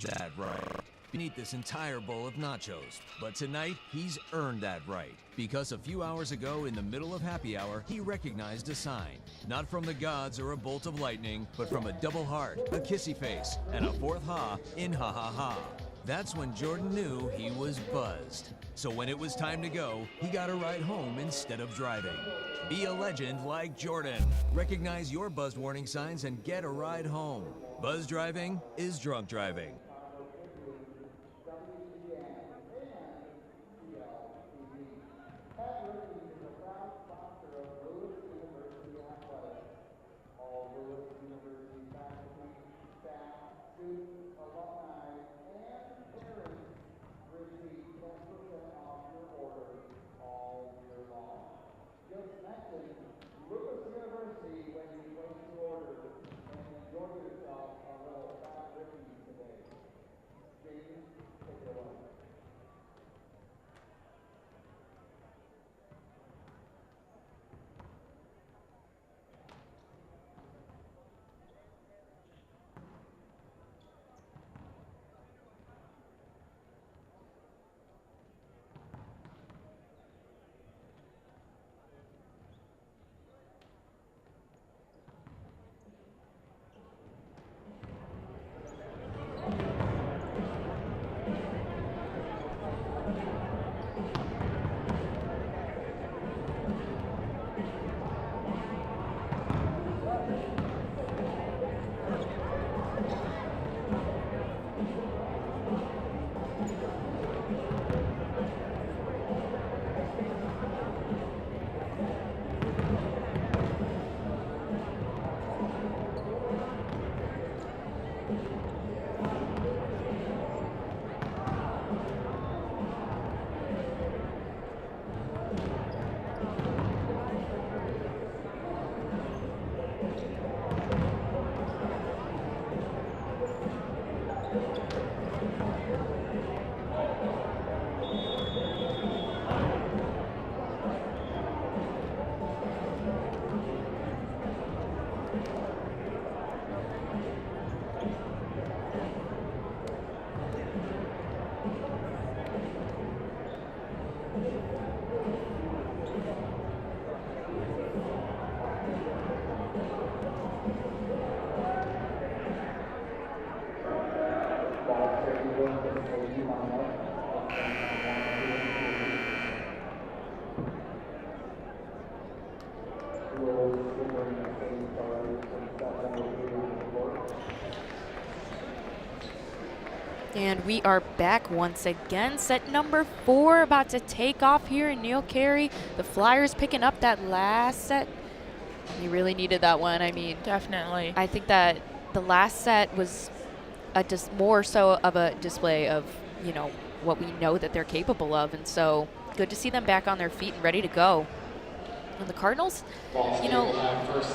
That right. Beneath this entire bowl of nachos. But tonight, he's earned that right. Because a few hours ago, in the middle of happy hour, he recognized a sign. Not from the gods or a bolt of lightning, but from a double heart, a kissy face, and a fourth ha in ha ha ha. That's when Jordan knew he was buzzed. So when it was time to go, he got a ride home instead of driving. Be a legend like Jordan. Recognize your buzzed warning signs and get a ride home. Buzz driving is drunk driving. And we are back once again. Set number 4 about to take off here in Neil Carey. The Flyers picking up that last set. They really needed that one. I mean, Definitely. I think that the last set was just more so of a display of, you know, what we know that they're capable of. And so good to see them back on their feet and ready to go. And the Cardinals, you know,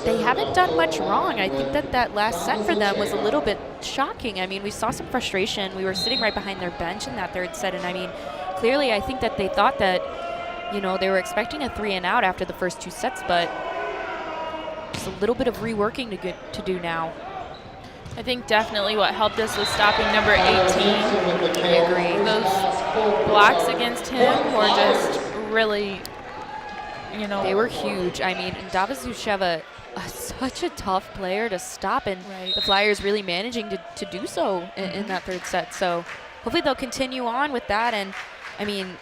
they haven't done much wrong. I think that that last set for them was a little bit shocking. I mean, we saw some frustration. We were sitting right behind their bench in that third set. And I mean, clearly I think that they thought that, you know, they were expecting a 3-and-out after the first 2 sets, but just a little bit of reworking to do now. I think definitely what helped us was stopping number 18. I agree. Those blocks against him were just really, you know. They were huge. I mean, Davazusheva, such a tough player to stop, and Right. the Flyers really managing to do so in that third set. So hopefully they'll continue on with that. And, I mean,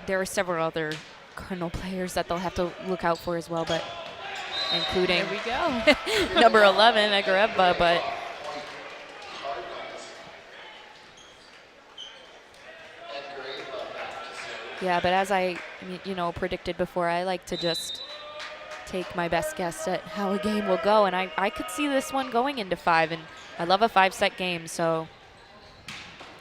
there are several other Cardinal players that they'll have to look out for as well, but including There we go. number 11, Egareva, but yeah, but as I you know, predicted before, I like to just take my best guess at how a game will go, and I could see this one going into 5, and I love a 5-set game, so.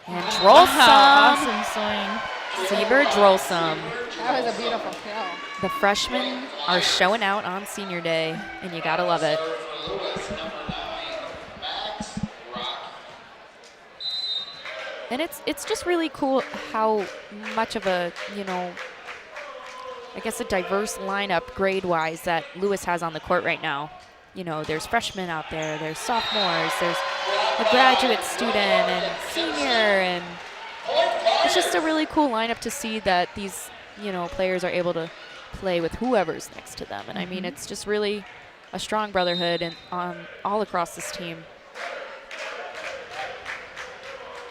And Drolsum. Awesome swing. Seaver Drolsum. That was a beautiful kill. The freshmen are showing out on senior day, and you gotta love it. And it's just really cool how much of a, you know, I guess a diverse lineup grade-wise that Lewis has on the court right now. You know, there's freshmen out there, there's sophomores, there's a graduate student and senior, and it's just a really cool lineup to see that these, you know, players are able to play with whoever's next to them. And I mean, it's just really a strong brotherhood and all across this team.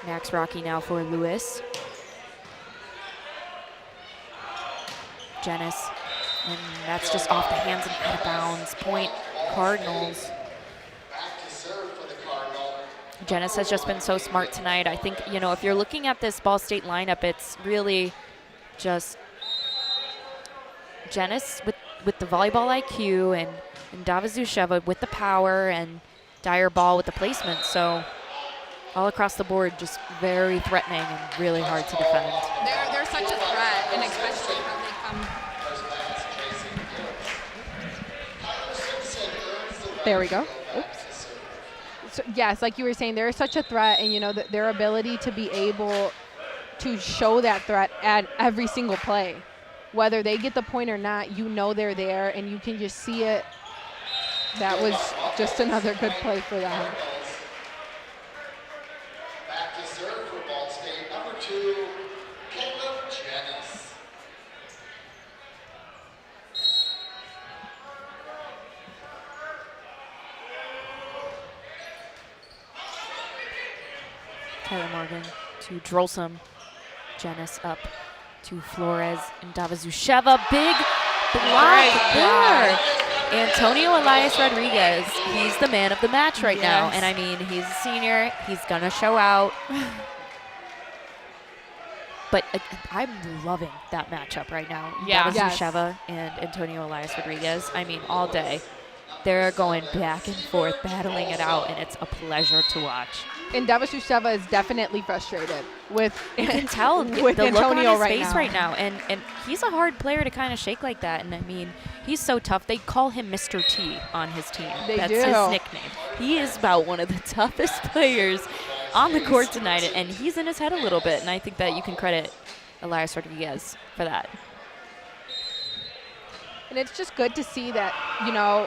Max Rocky now for Lewis. Janice, and that's just off the hands and out of bounds. Point Cardinals. Janice has just been so smart tonight. I think, you know, if you're looking at this Ball State lineup, it's really just Janice with the volleyball IQ and Davazusheva with the power and Dyer Ball with the placement. So all across the board, just very threatening and really hard to defend. They're such a threat, and especially how they come. There we go. Oops. So, yes, like you were saying, they're such a threat, and you know their ability to be able to show that threat at every single play, whether they get the point or not, you know they're there, and you can just see it. That was just another good play for them. Back to serve for Ball State, number 2, Caleb Janice. Tyler Morgan to Drolsum. Janice up to Flores and Davazusheva. Big block there. Antonio Elias Rodriguez, he's the man of the match right now. And I mean, he's a senior, he's gonna show out. But I'm loving that matchup right now. Yeah. Davazusheva and Antonio Elias Rodriguez, I mean, all day. They're going back and forth, battling it out, and it's a pleasure to watch. And Davazusheva is definitely frustrated with. You can tell with the look on Antonio his face right now. And he's a hard player to kind of shake like that. And I mean, he's so tough. They call him Mr. T on his team. That's his nickname. He is about one of the toughest players on the court tonight. And he's in his head a little bit. And I think that you can credit Elias Rodriguez for that. And it's just good to see that, you know,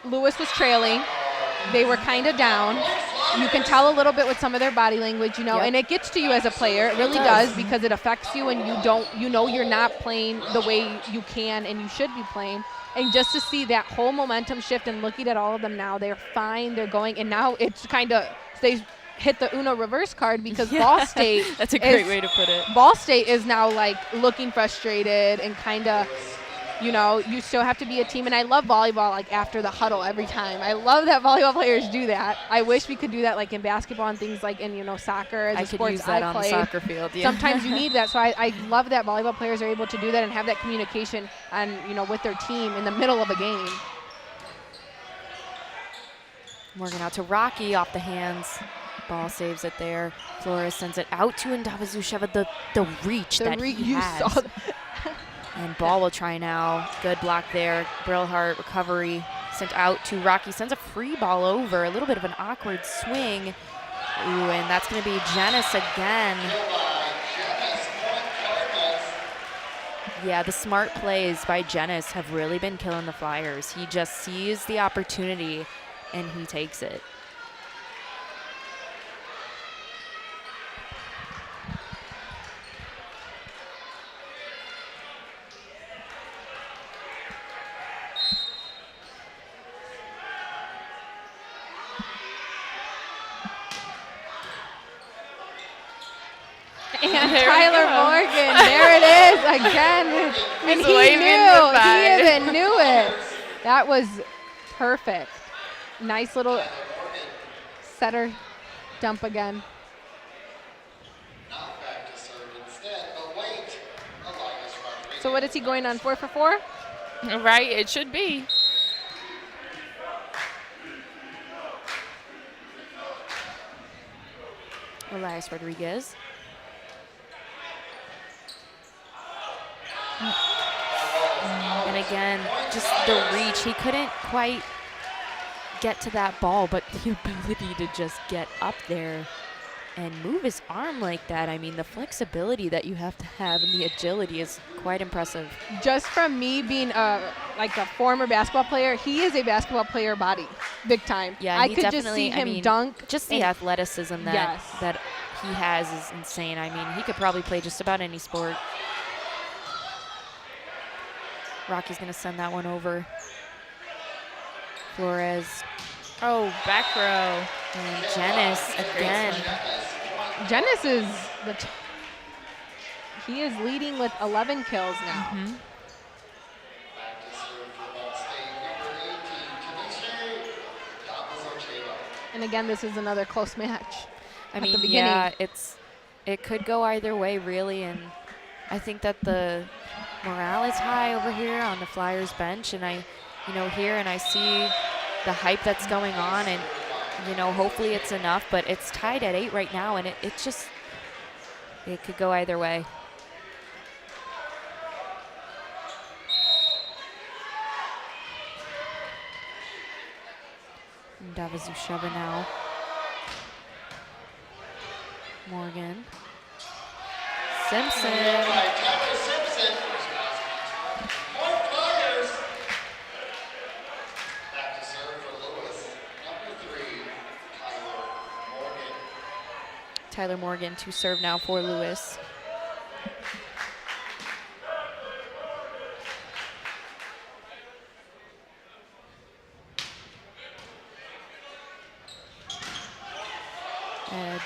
Lewis was trailing. They were kind of down. You can tell a little bit with some of their body language, you know, and it gets to you as a player. It really does, because it affects you, and you know you're not playing the way you can and you should be playing. And just to see that whole momentum shift and looking at all of them now, they're fine, they're going, and now it's kind of, they hit the Uno reverse card because Ball State. That's a great way to put it. Ball State is now like looking frustrated and kind of you know, you still have to be a team. And I love volleyball, like after the huddle every time. I love that volleyball players do that. I wish we could do that like in basketball and things like in, you know, soccer as I a could sports use that I on the played. soccer field. Yeah. Sometimes you need that. So I love that volleyball players are able to do that and have that communication and, you know, with their team in the middle of a game. Morgan out to Rocky off the hands. Ball saves it there. Flores sends it out to Ndavazusheva. The reach that he You has. saw that. And Ball will try now. Good block there. Brillhart recovery. Sent out to Rocky. Sends a free ball over. A little bit of an awkward swing. Ooh, and that's going to be Janice again. Yeah, the smart plays by Janice have really been killing the Flyers. He just sees the opportunity and he takes it. And There we Tyler go. Morgan, there it is again. And He's he waving knew, goodbye. he even knew it. That was perfect. Nice little setter dump again. Not back to serve instead, but wait. Elias Rodriguez. So what is he going on, 4 for 4? Right, it should be. Elias Rodriguez. And again, just the reach. He couldn't quite get to that ball, but the ability to just get up there and move his arm like that. I mean, the flexibility that you have to have and the agility is quite impressive. Just from me being like a former basketball player, he is a basketball player body, big time. Yeah, I he could just definitely- see I him mean, dunk. Just the and- athleticism that Yes. that he has is insane. I mean, he could probably play just about any sport. Rocky's gonna send that one over. Flores Oh, back row. and Janice again. Janice is he is leading with 11 kills now. Back to serve for Ball State, number 18, Tanisha Davazocheva. And again, this is another close match. I at mean, the beginning. yeah, it could go either way, really, and I think that the morale is high over here on the Flyers bench, and I see the hype that's going on, and hopefully it's enough, but it's tied at 8 right now, and it could go either way. Davazusheva now. Morgan. Simpson. By Tyler Simpson. More Flyers. Back to serve for Lewis, number 3, Tyler Morgan. Tyler Morgan to serve now for Lewis.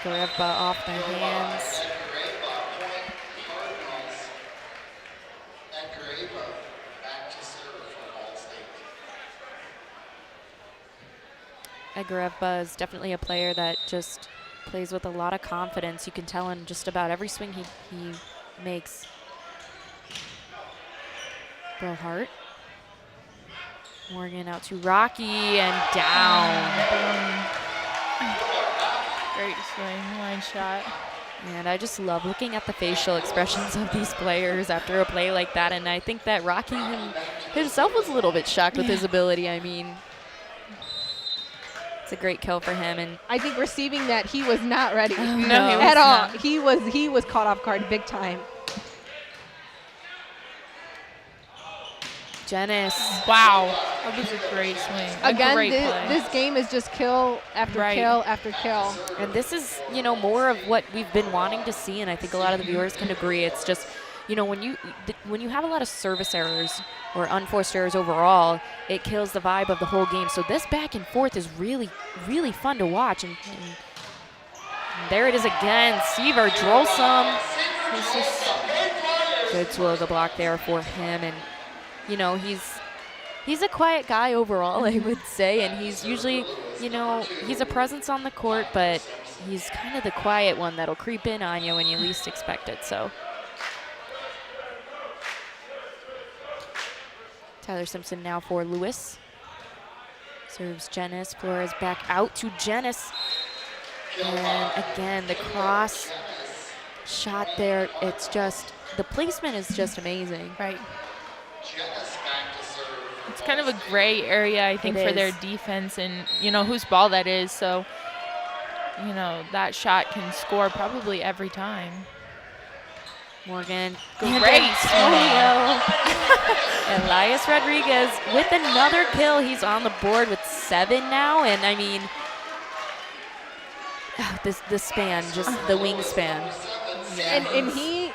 Gareva off their hands. Edgareva is definitely a player that just plays with a lot of confidence. You can tell in just about every swing he makes. Brillhart. Morgan out to Rocky and down. Great swing, line shot. And I just love looking at the facial expressions of these players after a play like that. And I think that Rocky himself was a little bit shocked with his ability. I mean, it's a great kill for him. And I think receiving that, he was not ready No, he was at all. not. He was caught off guard big time. Janice. Wow, that was a great swing. A Again, great play. this game is just kill after Right. kill after kill. And this is, more of what we've been wanting to see, and I think a lot of the viewers can agree. It's just, when you have a lot of service errors or unforced errors overall, it kills the vibe of the whole game. So this back and forth is really, really fun to watch. And there it is again. Seaver Drolsum. Good slow the block there for him. And you know, he's a quiet guy overall, I would say, and he's usually, you know, he's a presence on the court, but he's kind of the quiet one that'll creep in on you when you least expect it. So Tyler Simpson now for Lewis. Serves Janice. Flores back out to Janice. And again, the cross shot there. It's just, the placement is just amazing. Right. It's kind of a gray area, I think, for their defense and, you know, whose ball that is. So, you know, that shot can score probably every time. Morgan, great. Elias Rodriguez with another kill. He's on the board with 7 now, and I mean, the span, just the wingspan. Yeah. And he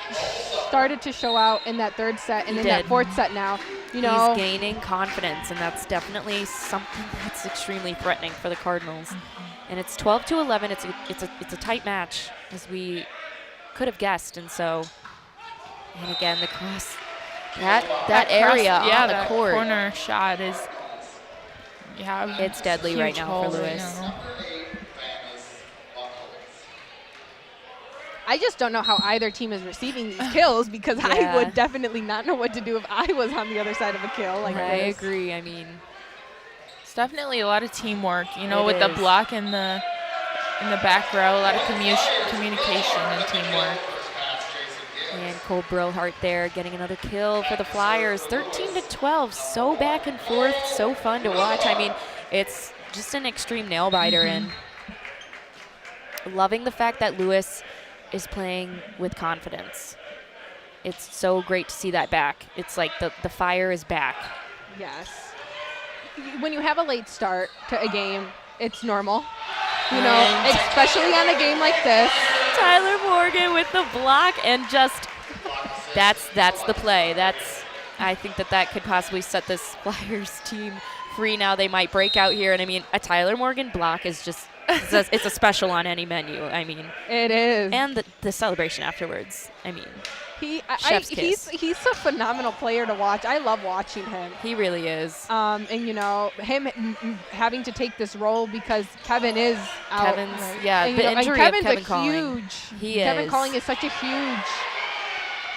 started to show out in that 3rd set and in that 4th set now. You know, he's gaining confidence, and that's definitely something that's extremely threatening for the Cardinals. And it's 12-11. It's a tight match, as we could have guessed, and so. And again, the cross, that area on the court. Corner shot is, it's deadly right now for Lewis. I just don't know how either team is receiving these kills, because I would definitely not know what to do if I was on the other side of a kill. Like I agree. I mean, it's definitely a lot of teamwork, you know, with the block in the back row, a lot of communication and teamwork. And Cole Brillhart there getting another kill for the Flyers. 13-12, so back and forth, so fun to watch. I mean, it's just an extreme nail biter, and loving the fact that Lewis is playing with confidence. It's so great to see that back. It's like the fire is back. Yes. When you have a late start to a game, it's normal. You know, especially on a game like this. Tyler Morgan with the block, and just that's the play. I think that could possibly set this Flyers team free. Now they might break out here, and I mean, a Tyler Morgan block is just it's a special on any menu. I mean, it is. And the celebration afterwards. I mean, he's a phenomenal player to watch. I love watching him. He really is. And you know, him having to take this role because Kevin is out. Kevin's right? the and, injury Kevin's of Kevin a Calling. Huge. Kevin Calling is such a huge.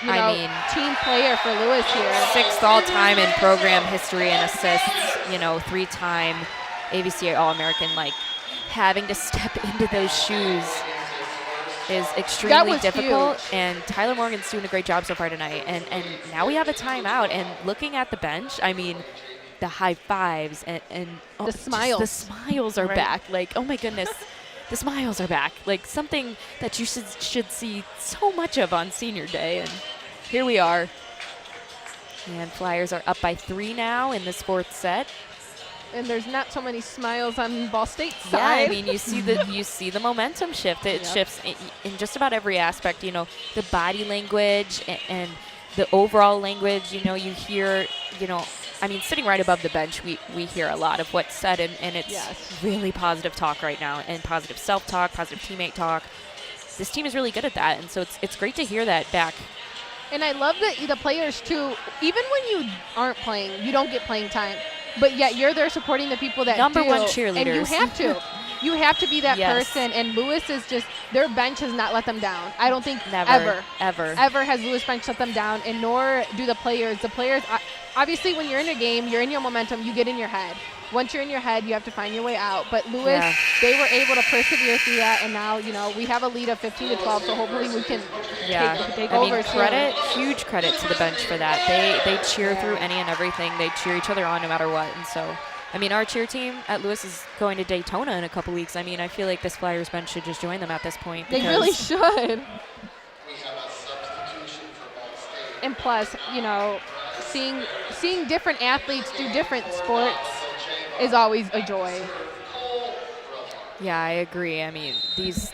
I mean, team player for Lewis here. 6th all-time in program history and assists. You know, 3-time AVCA All-American. Like, having to step into those shoes is extremely difficult. Huge. And Tyler Morgan's doing a great job so far tonight. And now we have a timeout. And looking at the bench, I mean, the high fives and the smiles. The smiles are back. Like, oh my goodness. The smiles are back, like something that you should see so much of on senior day, and here we are. And Flyers are up by 3 now in this 4th set. And there's not so many smiles on Ball State's side. Yeah, I mean, you see the momentum shift. It shifts in just about every aspect. You know, the body language and the overall language. You know, you hear. You know, I mean, sitting right above the bench, we hear a lot of what's said, and it's really positive talk right now, and positive self-talk, positive teammate talk. This team is really good at that, and so it's great to hear that back. And I love that the players, too, even when you aren't playing, you don't get playing time, but yet you're there supporting the people that Number do. one cheerleaders. And you have to. You have to be that person, and Lewis is just, their bench has not let them down. I don't think ever has Lewis bench let them down, and nor do the players. The players, obviously when you're in a game, you're in your momentum, you get in your head. Once you're in your head, you have to find your way out. But Lewis, they were able to persevere through that, and now, you know, we have a lead of 15-12, so hopefully we can take over. Huge credit to the bench for that. They cheer through any and everything. They cheer each other on no matter what, and so. I mean, our cheer team at Lewis is going to Daytona in a couple weeks. I mean, I feel like this Flyers bench should just join them at this point. They really should. And plus, you know, seeing different athletes do different sports is always a joy. Yeah, I agree. I mean, these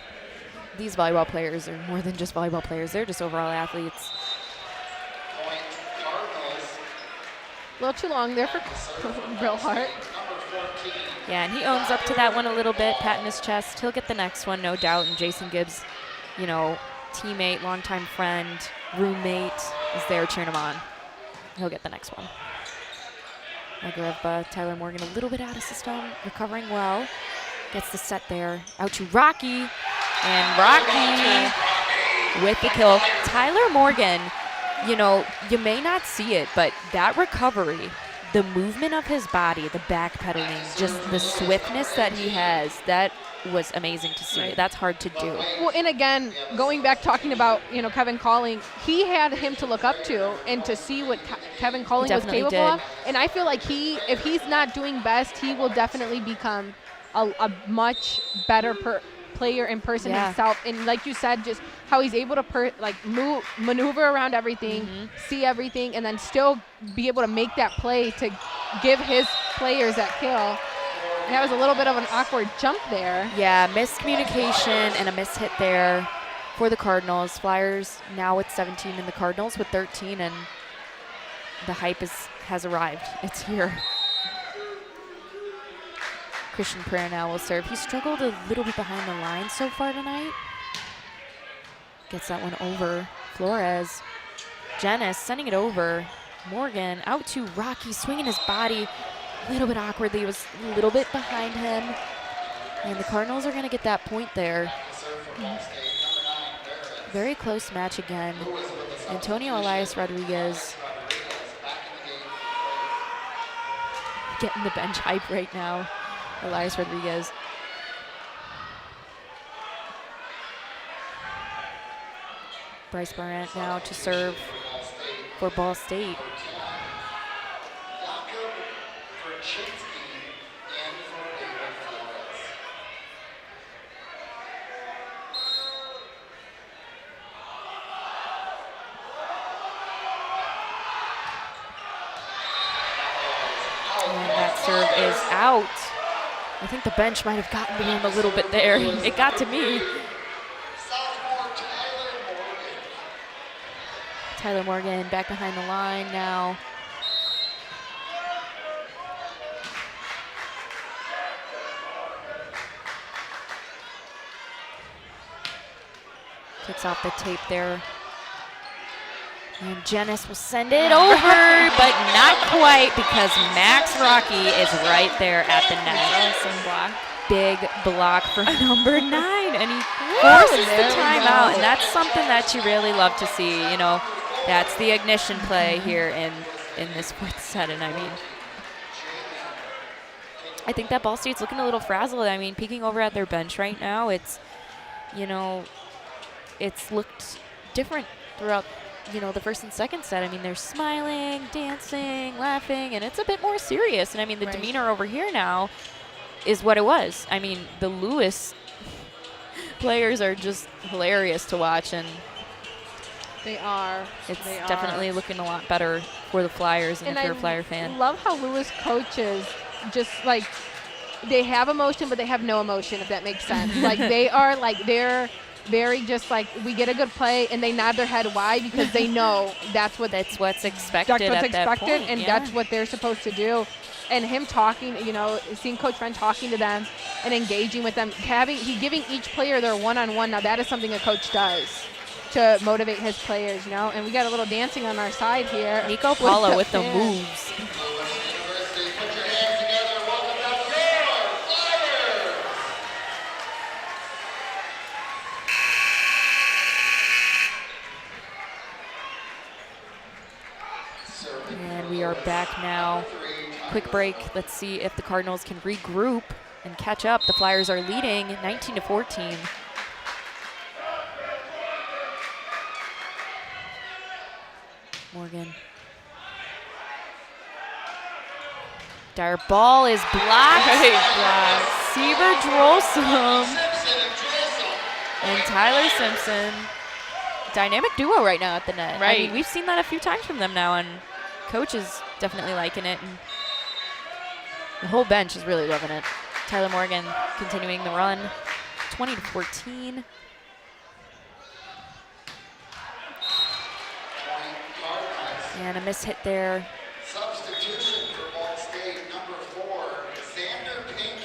volleyball players are more than just volleyball players. They're just overall athletes. A little too long there for Brillhart. Yeah, and he owns up to that one a little bit, patting his chest. He'll get the next one, no doubt. And Jason Gibbs, you know, teammate, longtime friend, roommate, is there cheering him on. He'll get the next one. Tyler Morgan a little bit out of system, recovering well. Gets the set there. Out to Rocky. And Rocky with the kill. Tyler Morgan, you know, you may not see it, but that recovery, the movement of his body, the backpedaling, just the swiftness that he has, that was amazing to see. That's hard to do. Well, and again, going back talking about, you know, Kevin Calling, he had him to look up to and to see what Kevin Calling was capable of. And I feel like if he's not doing best, he will definitely become a much better player in person himself. And like you said, just how he's able to maneuver around everything, see everything, and then still be able to make that play to give his players that kill. And that was a little bit of an awkward jump there. Yeah, miscommunication and a miss hit there for the Cardinals. Flyers now with 17 and the Cardinals with 13, and the hype has arrived. It's here. Christian Pereira now will serve. He struggled a little bit behind the line so far tonight. Gets that one over. Flores. Janice sending it over. Morgan out to Rocky, swinging his body a little bit awkwardly. It was a little bit behind him. And the Cardinals are going to get that point there. Very close match again. Antonio Elias Rodriguez getting the bench hype right now. Elias Rodriguez. Bryce Barrett now to serve for Ball State. And that serve is out. I think the bench might have gotten to him a little bit there. It got to me. Tyler Morgan back behind the line now. Kicks off the tape there. And Janice will send it over, but not quite because Max Rocky is right there at the net. Big block for number 9, and he forces the timeout, and that's something that you really love to see. You know, that's the ignition play here in this fourth set, and I mean, I think that Ball State's looking a little frazzled. I mean, peeking over at their bench right now, it's, you know, it's looked different throughout, you know, the first and second set. I mean, they're smiling, dancing, laughing, and it's a bit more serious. And I mean, the demeanor over here now is what it was. I mean, the Lewis players are just hilarious to watch, and they are. It's definitely looking a lot better for the Flyers, and if you're a Flyer fan. I love how Lewis coaches just like, they have emotion, but they have no emotion, if that makes sense. Like, they are like, they're very just like, we get a good play and they nod their head. Why? Because they know that's what's expected. That's what's expected, and that's what they're supposed to do. And him talking, you know, seeing Coach Friend talking to them and engaging with them, giving each player their one-on-one. Now that is something a coach does to motivate his players, you know. And we got a little dancing on our side here. Nico Paulo with the moves. And we are back now. Quick break. Let's see if the Cardinals can regroup and catch up. The Flyers are leading 19-14. Morgan. Dyer ball is blocked. Seaver Drolsom and Tyler Simpson. Dynamic duo right now at the net. I mean, we've seen that a few times from them now, and Coach is definitely liking it. And the whole bench is really loving it. Tyler Morgan continuing the run, 20-14. And a miss hit there. Substitution for Ball State, number 4,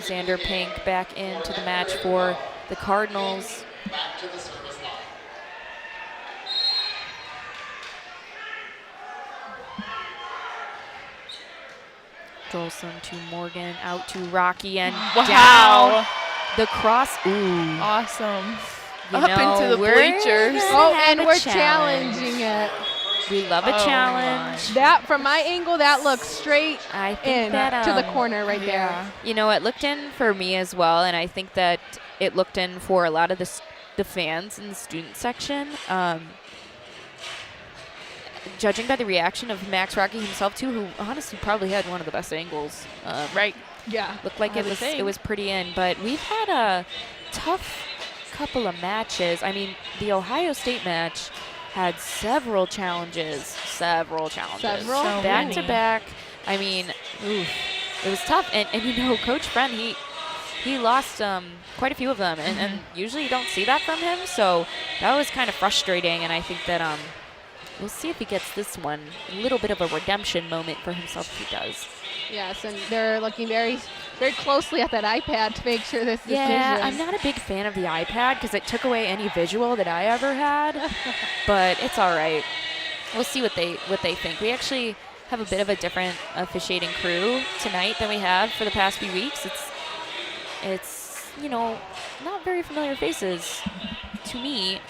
Xander Pink back into the match for the Cardinals. Back to the service line. Jolson to Morgan, out to Rocky, and Wow. down. The cross, ooh. Awesome. You Up know, into the we're bleachers. gonna Oh, have and a we're challenge. challenging it. We love a Oh challenge. That, from my angle, that looks straight I think in that, to the corner right there. Yeah. You know, it looked in for me as well, and I think that it looked in for a lot of the fans in the student section. Judging by the reaction of Max Rocky himself too, who honestly probably had one of the best angles. Right. Yeah. Looked like I it would was think. pretty in, but we've had a tough couple of matches. I mean, the Ohio State match had several challenges. Several? So Back to many. back. I mean, oof, it was tough. And you know, Coach Friend, he lost quite a few of them, and usually you don't see that from him. So that was kind of frustrating, and I think that we'll see if he gets this one. A little bit of a redemption moment for himself if he does. Yes, and they're looking very, very closely at that iPad to make sure this Yeah, decision. I'm not a big fan of the iPad because it took away any visual that I ever had, but it's all right. We'll see what they think. We actually have a bit of a different officiating crew tonight than we have for the past few weeks. It's you know, not very familiar faces to me.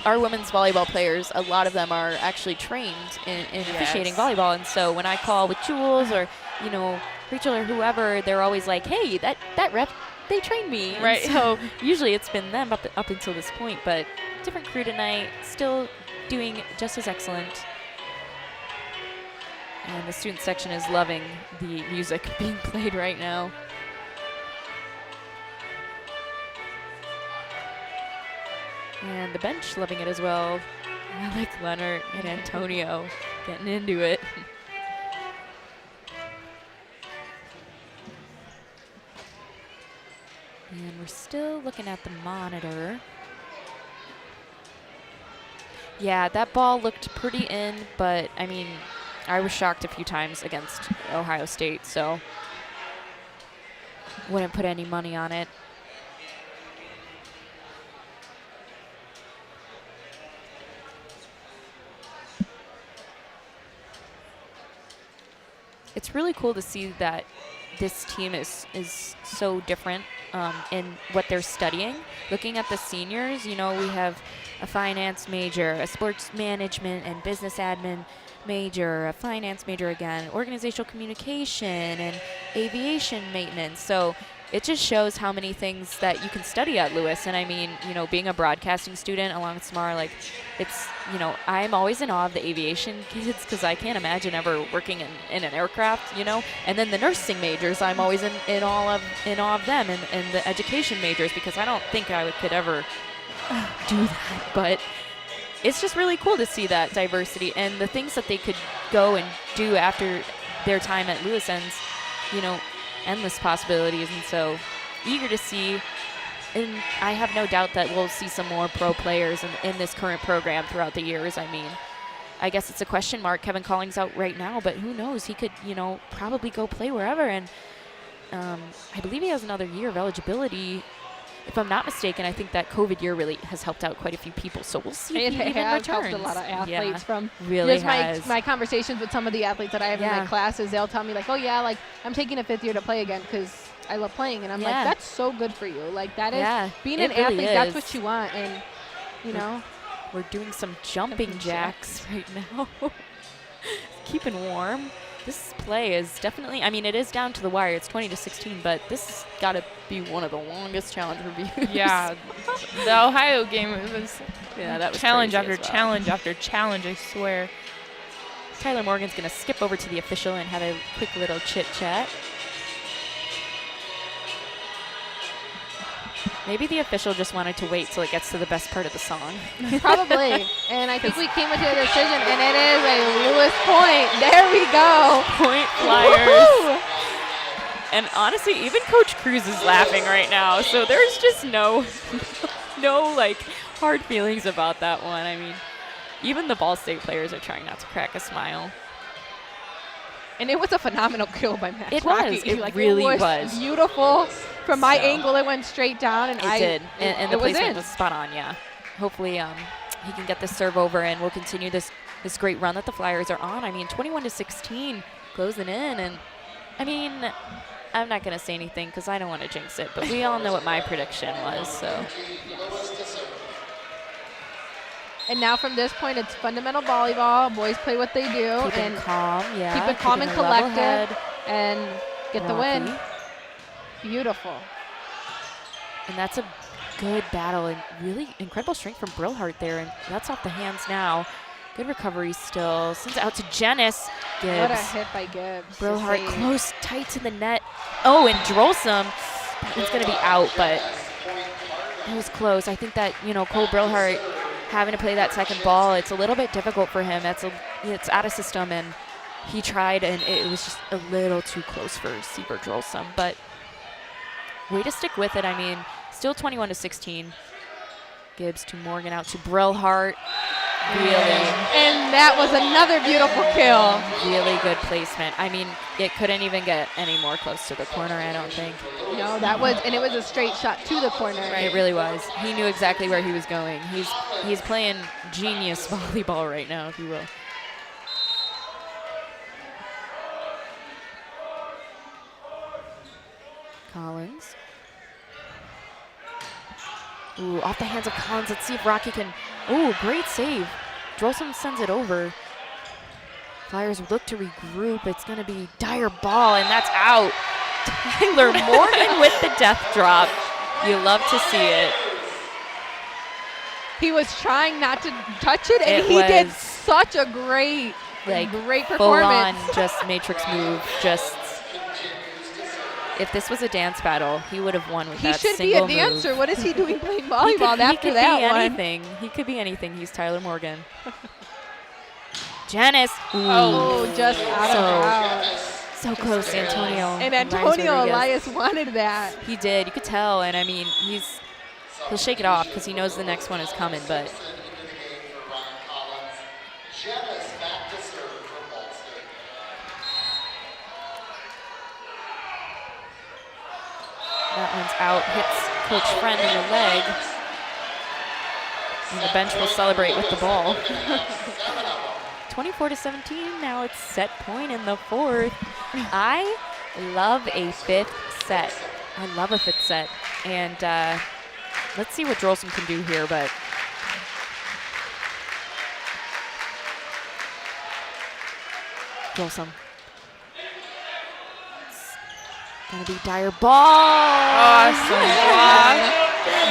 Our women's volleyball players, a lot of them are actually trained in officiating volleyball, and so when I call with Jules or, you know, Rachel or whoever, they're always like, hey, that rep, they trained me. And Right. so usually it's been them up until this point, but different crew tonight, still doing just as excellent. And the student section is loving the music being played right now. And the bench loving it as well. I like Leonard and Antonio getting into it. And we're still looking at the monitor. Yeah, that ball looked pretty in, but I mean, I was shocked a few times against Ohio State, so wouldn't put any money on it. It's really cool to see that this team is so different in what they're studying. Looking at the seniors, you know, we have a finance major, a sports management and business admin major, a finance major again, organizational communication and aviation maintenance. So it just shows how many things that you can study at Lewis. And I mean, you know, being a broadcasting student along with Samara, like, it's, you know, I'm always in awe of the aviation kids because I can't imagine ever working in an aircraft, you know. And then the nursing majors, I'm always in awe of them, and the education majors, because I don't think I could ever do that. But it's just really cool to see that diversity and the things that they could go and do after their time at Lewis ends, you know, endless possibilities. And so eager to see, and I have no doubt that we'll see some more pro players in this current program throughout the years. I mean, I guess it's a question mark. Kevin Collings out right now, but who knows? He could, you know, probably go play wherever. And I believe he has another year of eligibility. If I'm not mistaken, I think that COVID year really has helped out quite a few people. So we'll see if he even has returns. helped a lot of athletes from really just my conversations with some of the athletes that I have in my classes. They'll tell me like, oh yeah, like I'm taking a 5th year to play again because I love playing. And I'm like, that's so good for you. Like that is being an athlete. That's what you want. And you know, we're doing some jumping jacks right now. Keeping warm. This play is definitely, I mean, it is down to the wire. It's 20-16, but this has got to be one of the longest challenge reviews. Yeah, the Ohio game, it was that was challenge crazy after as well. challenge after challenge, I swear. Tyler Morgan's going to skip over to the official and have a quick little chit-chat. Maybe the official just wanted to wait till it gets to the best part of the song. Probably. And I think we came into a decision, and it is a Lewis point. There we go. Point Flyers. And honestly, even Coach Cruz is laughing right now. So there's just no like hard feelings about that one. I mean, even the Ball State players are trying not to crack a smile. And it was a phenomenal kill by Max It Rocky. was. It like, really it was. Beautiful. From my angle, it went straight down. And It did. And the placement in. was spot on, yeah. Hopefully he can get this serve over and we'll continue this great run that the Flyers are on. I mean, 21-16 closing in. And I mean, I'm not going to say anything because I don't want to jinx it, but we all know what my prediction was, so. And now from this point, it's fundamental volleyball. Boys play what they do. Keep it calm, yeah. Keep it calm and keeping a level collected head. and get the win. Rocky. Beautiful. And that's a good battle and really incredible strength from Brillhart there. And that's off the hands now. Good recovery still. Sends it out to Janice. Gibbs. What a hit by Gibbs. Brillhart close, tight to the net. Oh, and Drolsom. It's going to be out, but it was close. I think that, you know, Cole Brillhart having to play that second ball, it's a little bit difficult for him. It's out of system, and he tried, and it was just a little too close for Sieber Drolsom. But way to stick with it. I mean, still 21-16. Gibbs to Morgan, out to Brillhart. Really. And that was another beautiful kill. Really good placement. I mean, it couldn't even get any more close to the corner, I don't think. No, that was, and it was a straight shot to the corner. Right, it really was. He knew exactly where he was going. He's playing genius volleyball right now, if you will. Collins. Ooh, off the hands of Collins. Let's see if Rocky can. Ooh, great save. Drolsom sends it over. Flyers look to regroup. It's going to be Dyer ball, and that's out. Tyler Morgan with the death drop. You love to see it. He was trying not to touch it, and he did such a great performance. Full-on just matrix move. Just, if this was a dance battle, he would have won with that single move. He should be a dancer. What is he doing playing volleyball after that one? He could be anything. He could be anything. He's Tyler Morgan. Janice. Ooh. Oh, just out of bounds. So close, Antonio. And Antonio Elias wanted that. He did. You could tell. And I mean, he'll shake it off because he knows the next one is coming. But that one's out. Hits Coach Friend in the leg. And the bench will celebrate with the ball. 24-17. Now it's set point in the fourth. I love a fifth set. I love a fifth set. And let's see what Drolsom can do here. But Drolsom. It's gonna be Dyer ball. Awesome block.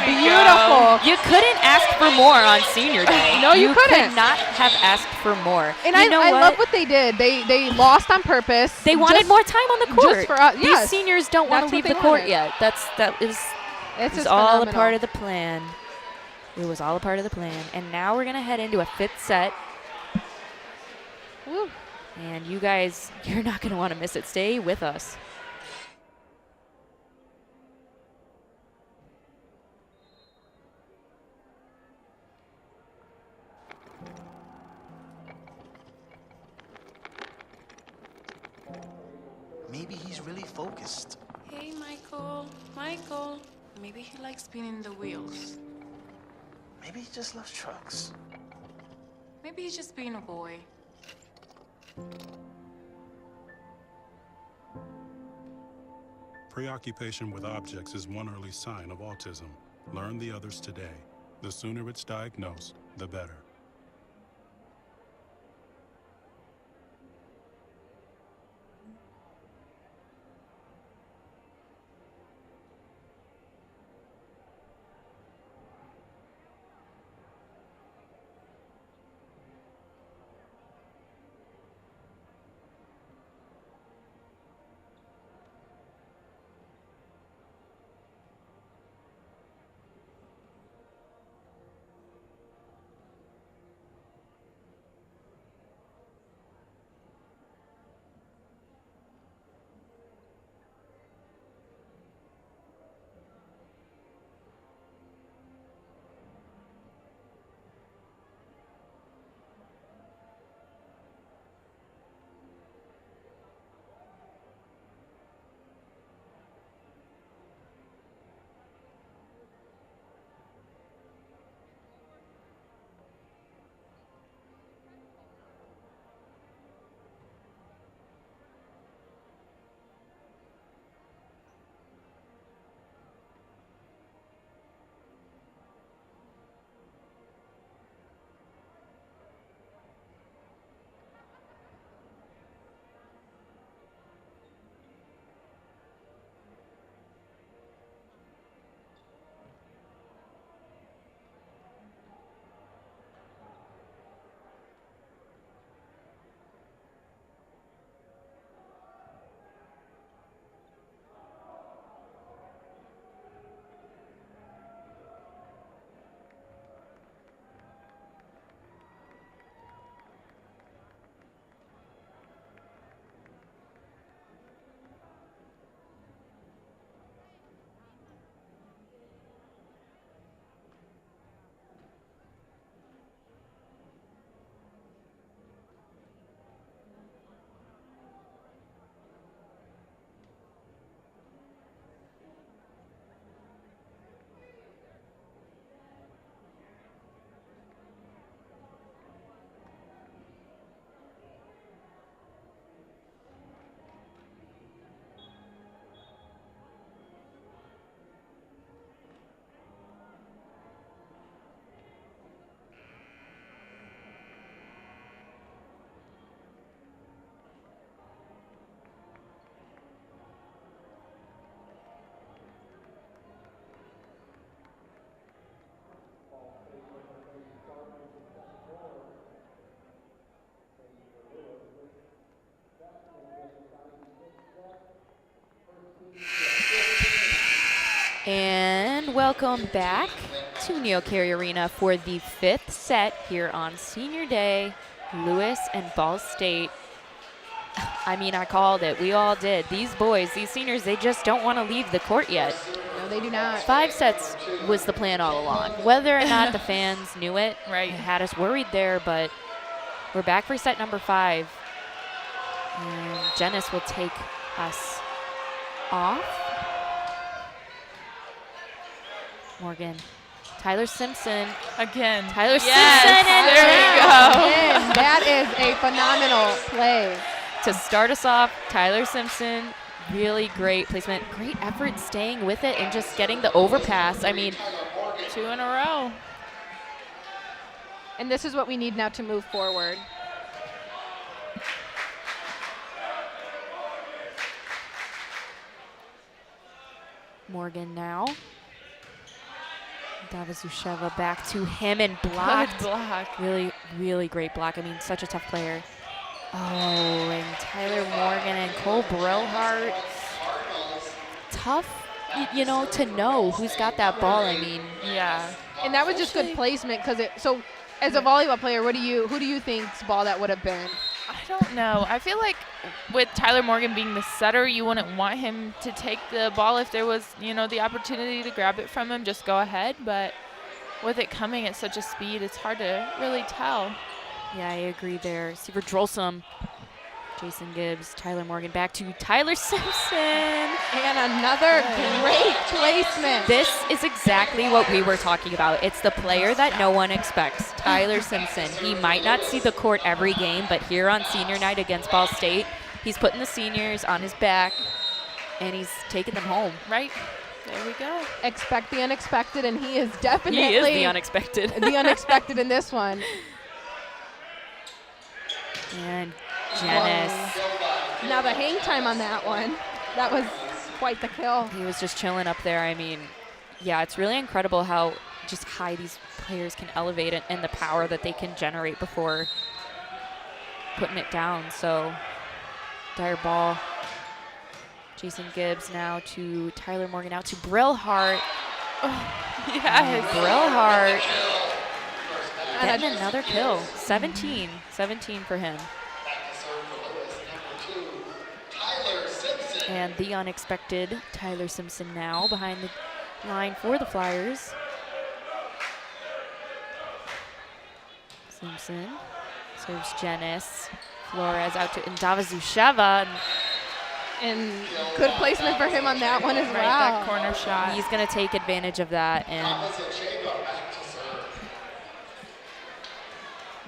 Beautiful. You couldn't ask for more on senior day. No, you couldn't. You could not have asked for more. And you know I what? love what they did. They lost on purpose. They wanted more time on the court. Just for us, yes. These seniors don't want to leave the court yet. That is all a part of the plan. It was all a part of the plan. And now we're gonna head into a fifth set. Woo. And you guys, you're not gonna want to miss it. Stay with us. Maybe he's really focused. Hey, Michael. Michael. Maybe he likes spinning the wheels. Maybe he just loves trucks. Maybe he's just being a boy. Preoccupation with objects is one early sign of autism. Learn the others today. The sooner it's diagnosed, the better. And welcome back to Neil Carey Arena for the 5th set here on Senior Day. Lewis and Ball State. I mean, I called it. We all did. These boys, these seniors, they just don't want to leave the court yet. No, they do not. 5 sets was the plan all along. Whether or not the fans knew it, right, it had us worried there, but we're back for set number 5. And Janice will take us off. Morgan. Tyler Simpson. Again. Tyler Yes, Simpson. And there we go. Again, that is a phenomenal play. To start us off, Tyler Simpson, really great placement. Great effort staying with it and just getting the overpass. I mean, 2 in a row. And this is what we need now to move forward. Morgan now. Davazusheva back to him and blocked. Good block. Really, really great block. I mean, such a tough player. Oh, and Tyler Morgan and Cole Brillhart. Tough, you know, to know who's got that ball. I mean, yeah. And that was just good placement because it. So, as a volleyball player, who do you think's ball that would have been? I don't know. I feel like with Tyler Morgan being the setter, you wouldn't want him to take the ball if there was, you know, the opportunity to grab it from him. Just go ahead. But with it coming at such a speed, it's hard to really tell. Yeah, I agree there. Seaver Drolsum, Jason Gibbs, Tyler Morgan back to Tyler Simpson. And another great placement. This is exactly what we were talking about. It's the player that no one expects, Tyler Simpson. He might not see the court every game, but here on senior night against Ball State, he's putting the seniors on his back, and he's taking them home. Right. There we go. Expect the unexpected, and he is definitely He is the unexpected. the unexpected in this one. And Janice. Whoa. Now the hang time on that one, that was quite the kill. He was just chilling up there. I mean, yeah, it's really incredible how just high these players can elevate it and the power that they can generate before putting it down. So, dire ball. Jason Gibbs now to Tyler Morgan, out to Brillhart. Oh, yes. Brillhart getting another kill. 17 for him. And the unexpected Tyler Simpson now behind the line for the Flyers. Simpson serves Janice. Flores out to Davazusheva. And good placement for him on that one as right, well. That corner shot. He's going to take advantage of that. And,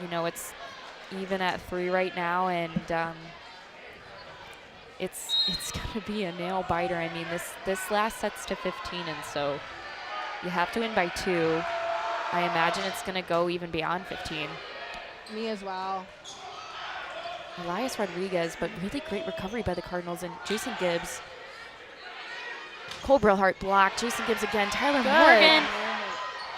you know, it's even at 3 right now. And it's going to be a nail biter. I mean, this last set's to 15. And so you have to win by 2. I imagine it's going to go even beyond 15. Me as well. Elias Rodriguez, but really great recovery by the Cardinals, and Jason Gibbs. Cole Brillhart blocked. Jason Gibbs again. Tyler Morgan.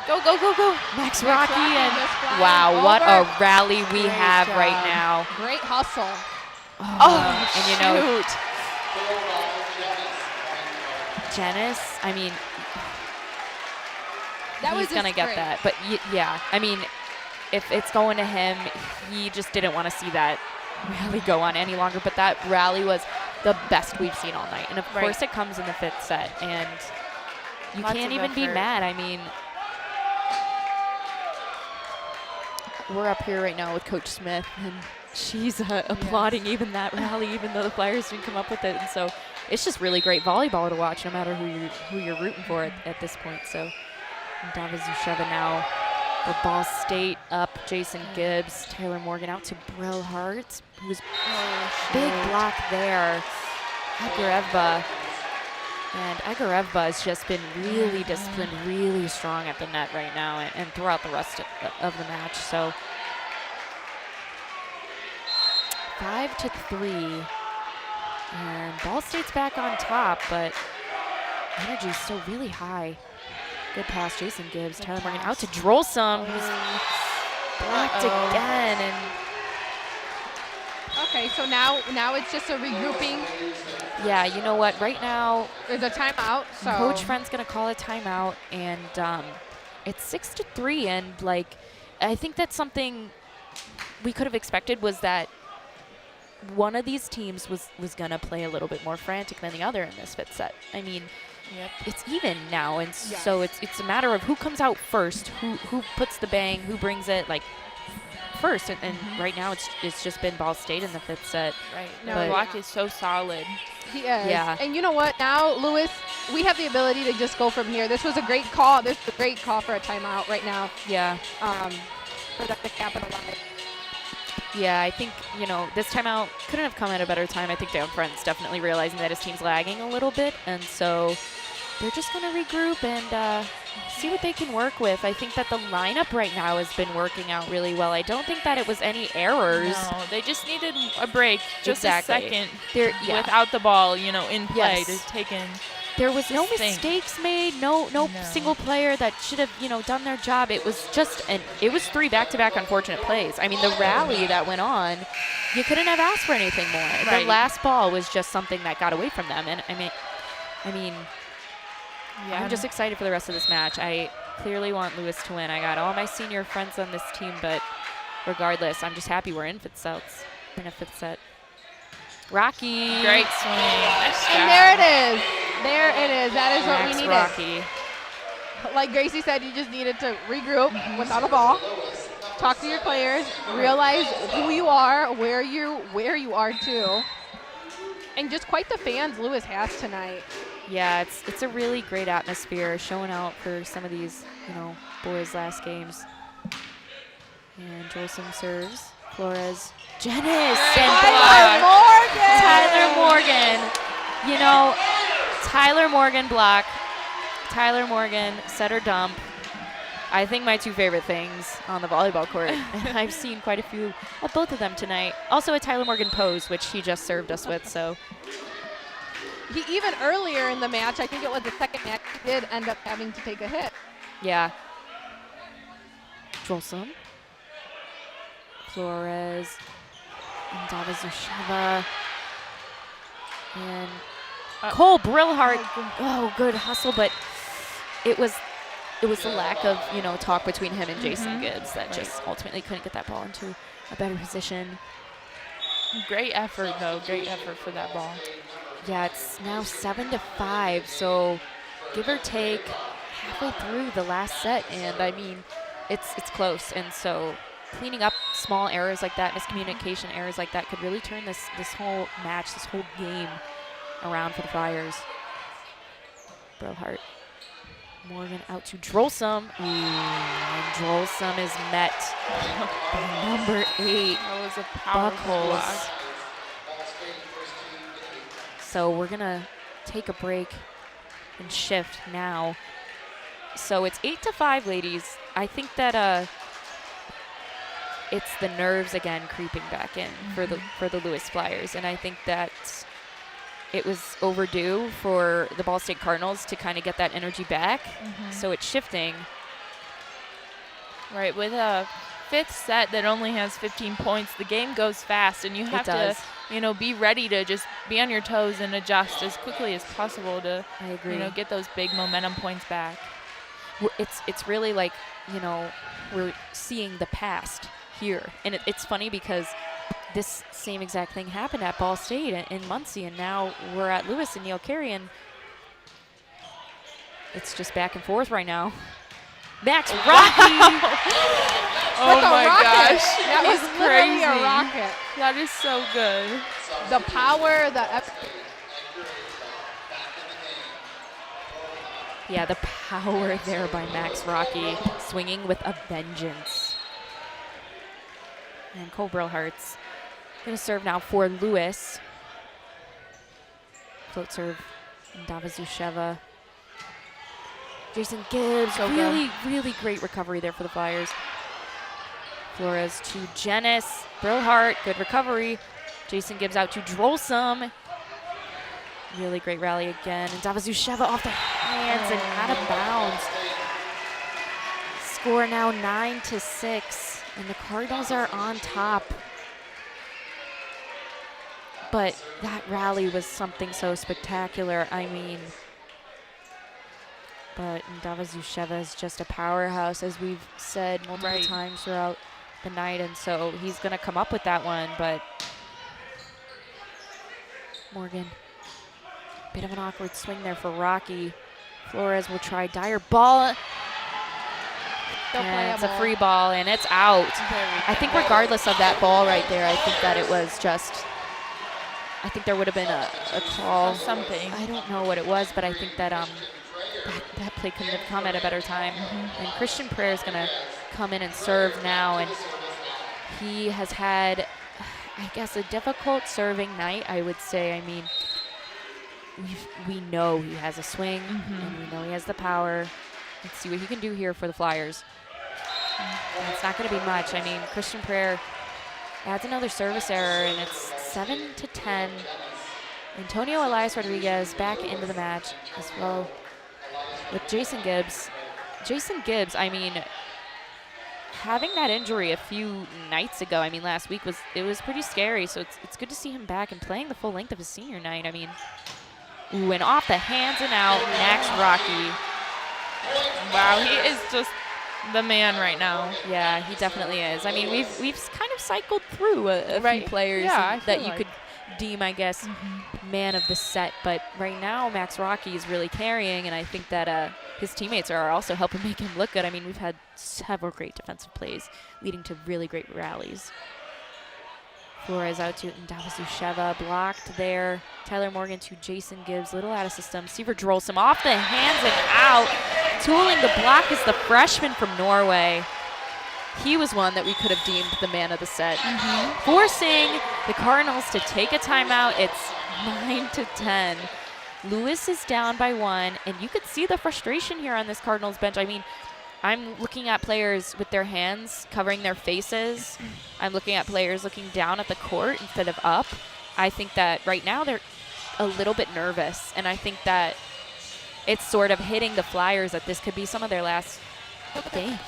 Go, go, go, go. Max Rocky. And wow, what a rally we have right now. Great hustle. Oh, and you know, Janice, I mean, he's going to get that. But yeah, I mean, if it's going to him, he just didn't want to see that rally go on any longer, but that rally was the best we've seen all night. And of course it comes in the 5th set, and you can't even be mad. I mean, we're up here right now with Coach Smith, and she's applauding even that rally, even though the Flyers didn't come up with it. And so it's just really great volleyball to watch, no matter who you're rooting for at this point. So Davazusheva now for Ball State up. Jason Gibbs, Tyler Morgan out to Brillhart, who's big block there. Igoreva. And Igoreva has just been really disciplined, really strong at the net right now and throughout the rest of the match. So 5-3. And Ball State's back on top, but energy's still really high. Good pass, Jason Gibbs. Tyler Morgan out to Drolsum, who's blocked again. And Okay, so now it's just a regrouping. Yeah, you know what? Right now, there's a timeout. So Coach Friend's gonna call a timeout, and it's 6-3, and like, I think that's something we could have expected, was that one of these teams was gonna play a little bit more frantic than the other in this fifth set. I mean, it's even now, and so it's a matter of who comes out first, who puts the bang, who brings it like first, and right now it's just been Ball State in the fifth set. Right. No, Block is so solid. He is. Yeah. And you know what? Now, Lewis, we have the ability to just go from here. This was a great call. This is a great call for a timeout right now. Yeah. For them to capitalize. Yeah, I think, you know, this timeout couldn't have come at a better time. I think Down Friend's definitely realizing that his team's lagging a little bit, and so they're just going to regroup and see what they can work with. I think that the lineup right now has been working out really well. I don't think that it was any errors. No, they just needed a break, just exactly. a second without the ball, you know, in play to take in. There was no mistakes made, no single player that should have, you know, done their job. It was just it was 3 back-to-back unfortunate plays. I mean, the rally that went on, you couldn't have asked for anything more. Right. The last ball was just something that got away from them, and I mean, yeah. I'm just excited for the rest of this match. I clearly want Lewis to win. I got all my senior friends on this team, but regardless, I'm just happy we're in fifth sets. In a fifth set. Rocky. Great swing. Nice job. And there it is. There it is. That is what we needed. Rocky. Like Gracie said, you just needed to regroup without a ball. Talk to your players. Realize who you are, where you are too. And just quite the fans Lewis has tonight. Yeah, it's a really great atmosphere showing out for some of these, you know, boys' last games. And Jolson serves. Flores. Janice and Tyler Morgan. You know, Tyler Morgan block. Tyler Morgan set or dump. I think my 2 favorite things on the volleyball court. And I've seen quite a few of both of them tonight. Also a Tyler Morgan pose, which he just served us with, so. He even earlier in the match, I think it was the second match, he did end up having to take a hit. Yeah. Jolson. Flores. And Davazusheva. And Cole Brillhart. Oh, good hustle, but it was the lack of, you know, talk between him and Jason Gibbs that just ultimately couldn't get that ball into a better position. Great effort, though. Great effort for that ball. Yeah, it's now 7-5, so give or take halfway through the last set, and I mean, it's close, and so cleaning up small errors like that, miscommunication errors like that, could really turn this whole match, this whole game around for the Friars. Brillhart. Morgan out to Drolsum. Ooh, and Drolsum is met by number 8. That was a powerful block. So we're going to take a break and shift now. So it's 8-5, ladies. I think that it's the nerves again creeping back in for the Lewis Flyers, and I think that it was overdue for the Ball State Cardinals to kind of get that energy back. So it's shifting. Right, with a fifth set that only has 15 points, the game goes fast, and you have to, you know, be ready to just be on your toes and adjust as quickly as possible to, you know, get those big momentum points back. It's really like, you know, we're seeing the past here, and it's funny because this same exact thing happened at Ball State in Muncie, and now we're at Lewis and Neil Carey, and it's just back and forth right now. Max Rocky! Oh my gosh. That was literally a rocket. That is so good. The power, the effort. Yeah, the power there by Max Rocky, swinging with a vengeance. And Cole Brillhart's going to serve now for Lewis. Float serve, Davazusheva. Jason Gibbs, really great recovery there for the Flyers. Flores to Janice. Brillhart, good recovery. Jason Gibbs out to Drolsum. Really great rally again. And Davazusheva off the hands and out of bounds. Score now 9-6, and the Cardinals are on top. But that rally was something so spectacular. I mean, but Ndavazusheva is just a powerhouse, as we've said multiple times throughout the night, and so he's going to come up with that one. But Morgan, bit of an awkward swing there for Rocky. Flores will try Dyer ball. And it's a free ball, and it's out. I think regardless of that ball right there, I think that it was just, I think there would have been a call. Something. I don't know what it was, but I think that that play couldn't have come at a better time. And Christian Prayer is going to come in and serve now, and he has had, I guess, a difficult serving night, I would say. I mean, we know he has a swing, and we know he has the power. Let's see what he can do here for the Flyers. And it's not going to be much. I mean, Christian Prayer adds another service error, and it's 7-10. Antonio Elias Rodriguez back into the match as well with Jason Gibbs. Jason Gibbs, I mean, having that injury a few nights ago, I mean, last week was pretty scary. So it's good to see him back and playing the full length of his senior night. I mean, ooh, and off the hands and out, Max Rocky. Wow, he is just the man right now. Yeah, he definitely is. I mean, we've kind of cycled through a few players that you could deem, I guess, man of the set. But right now, Max Rocky is really carrying, and I think that his teammates are also helping make him look good. I mean, we've had several great defensive plays leading to really great rallies. Flores out to Ndavazusheva, blocked there. Tyler Morgan to Jason Gibbs, little out of system. Sivert Drolsum off the hands and out. Tooling the block is the freshman from Norway. He was one that we could have deemed the man of the set. Forcing the Cardinals to take a timeout. It's 9-10. Lewis is down by 1, and you could see the frustration here on this Cardinals bench. I mean, I'm looking at players with their hands covering their faces. I'm looking at players looking down at the court instead of up. I think that right now they're a little bit nervous, and I think that it's sort of hitting the Flyers that this could be some of their last games.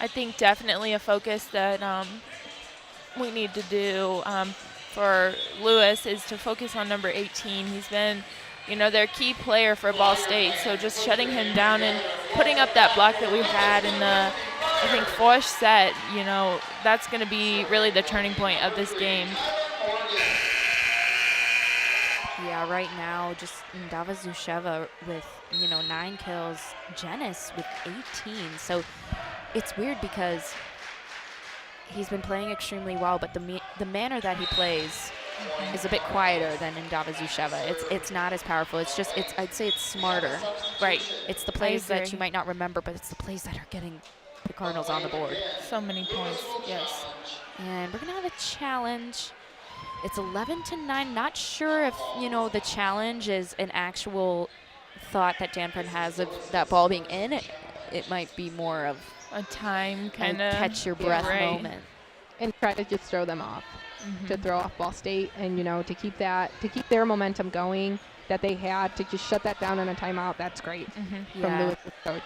I think definitely a focus that we need to do for Lewis is to focus on number 18. He's been, you know, their key player for Ball State, so just shutting him down and putting up that block that we had in the, I think, fourth set, you know, that's going to be really the turning point of this game. Yeah, right now, just Ndavazusheva with, 9 kills, Jenis with 18. So it's weird because he's been playing extremely well, but the manner that he plays is a bit quieter than in Ndavazusheva. It's not as powerful. I'd say it's smarter. Right. It's the plays that you might not remember, but it's the plays that are getting the Cardinals on the board. So many points, yes. And we're going to have a challenge. It's 11-9. Not sure if, the challenge is an actual thought that Dan Friend has of that ball being in. It might be more of a time kind of catch your breath moment. And try to just throw them off, to throw off Ball State, and to keep their momentum going that they had, to just shut that down in a timeout. That's great from Lewis' coach.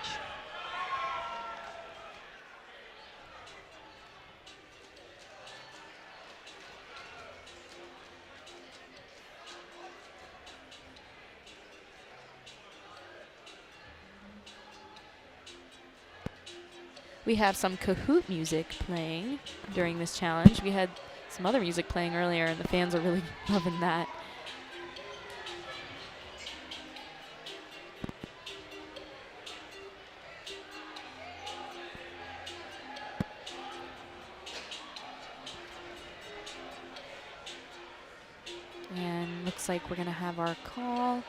We have some Kahoot music playing during this challenge. We had some other music playing earlier, and the fans are really loving that. And looks like we're going to have our call.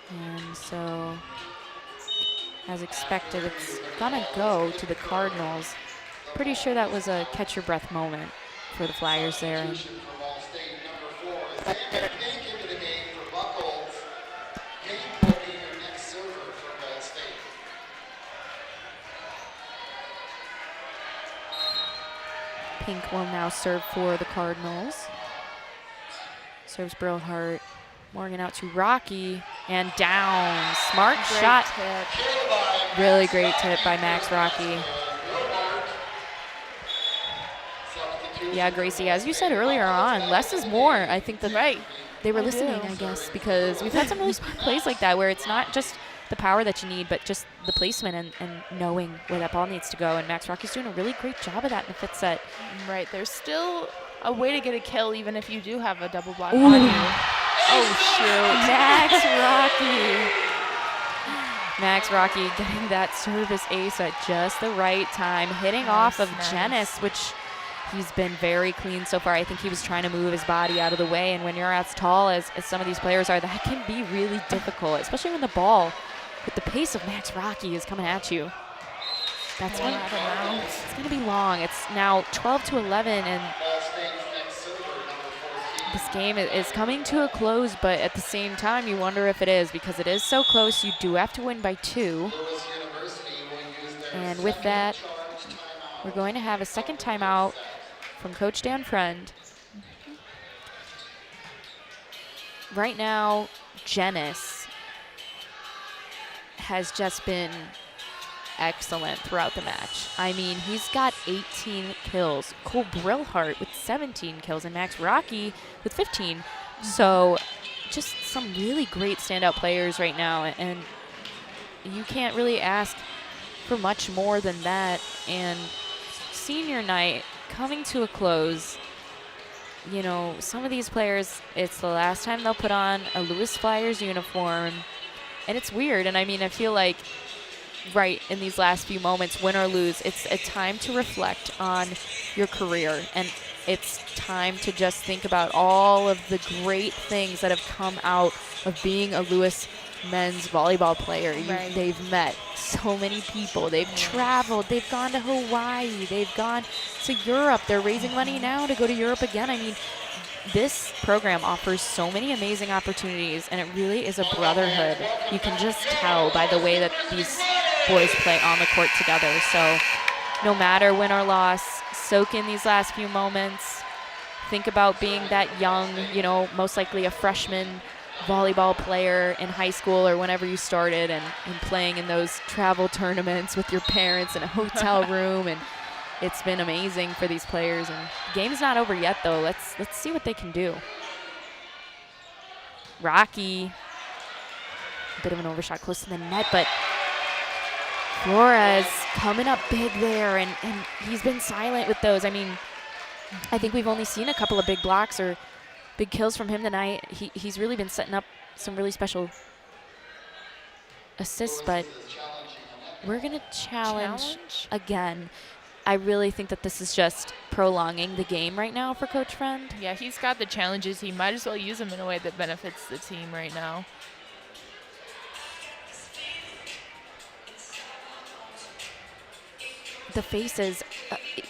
And so, as expected, it's gonna go to the Cardinals. Pretty sure that was a catch your breath moment for the Flyers there. will now serve for the Cardinals. Serves Brillhart. Morgan out to Rocky and down. Smart Great shot. tip. Really great tip by Max Rocky. Yeah, Gracie, as you said earlier on, less is more. I think that they were listening, I guess, because we've had some really smart plays like that where it's not just the power that you need, but just the placement and knowing where that ball needs to go. And Max Rocky's doing a really great job of that in the fifth set. Right, there's still a way to get a kill even if you do have a double block on you. Oh, shoot. Max Rocky. Max Rocky getting that service ace at just the right time, hitting off of Janice, which he's been very clean so far. I think he was trying to move his body out of the way, and when you're as tall as some of these players are, that can be really difficult, especially when the ball, with the pace of Max Rocky, is coming at you. That's one. It's going to be long. It's now 12-11, and this game is coming to a close, but at the same time, you wonder if it is, because it is so close. You do have to win by 2. And with that, we're going to have a second timeout from Coach Dan Friend. Right now, Janice has just been excellent throughout the match. I mean, he's got 18 kills. Cole Brillhart with 17 kills and Max Rocky with 15. So just some really great standout players right now, and you can't really ask for much more than that. And senior night coming to a close, you know, some of these players, it's the last time they'll put on a Lewis Flyers uniform, and it's weird. And I mean, I feel like right in these last few moments, win or lose, it's a time to reflect on your career, and it's time to just think about all of the great things that have come out of being a Lewis men's volleyball player. They've met so many people. They've traveled. They've gone to Hawaii. They've gone to Europe. They're raising money now to go to Europe again. I mean, this program offers so many amazing opportunities, and it really is a brotherhood. You can just tell by the way that these boys play on the court together. So no matter win or loss, soak in these last few moments. Think about being that young, you know, most likely a freshman volleyball player in high school or whenever you started, and playing in those travel tournaments with your parents in a hotel room. And it's been amazing for these players. And the game's not over yet, though. Let's see what they can do. Rocky, a bit of an overshot close to the net, but Flores coming up big there, and he's been silent with those. I mean, I think we've only seen a couple of big blocks or big kills from him tonight. He's really been setting up some really special assists, but we're going to challenge again. I really think that this is just prolonging the game right now for Coach Friend. Yeah, he's got the challenges. He might as well use them in a way that benefits the team right now. The faces,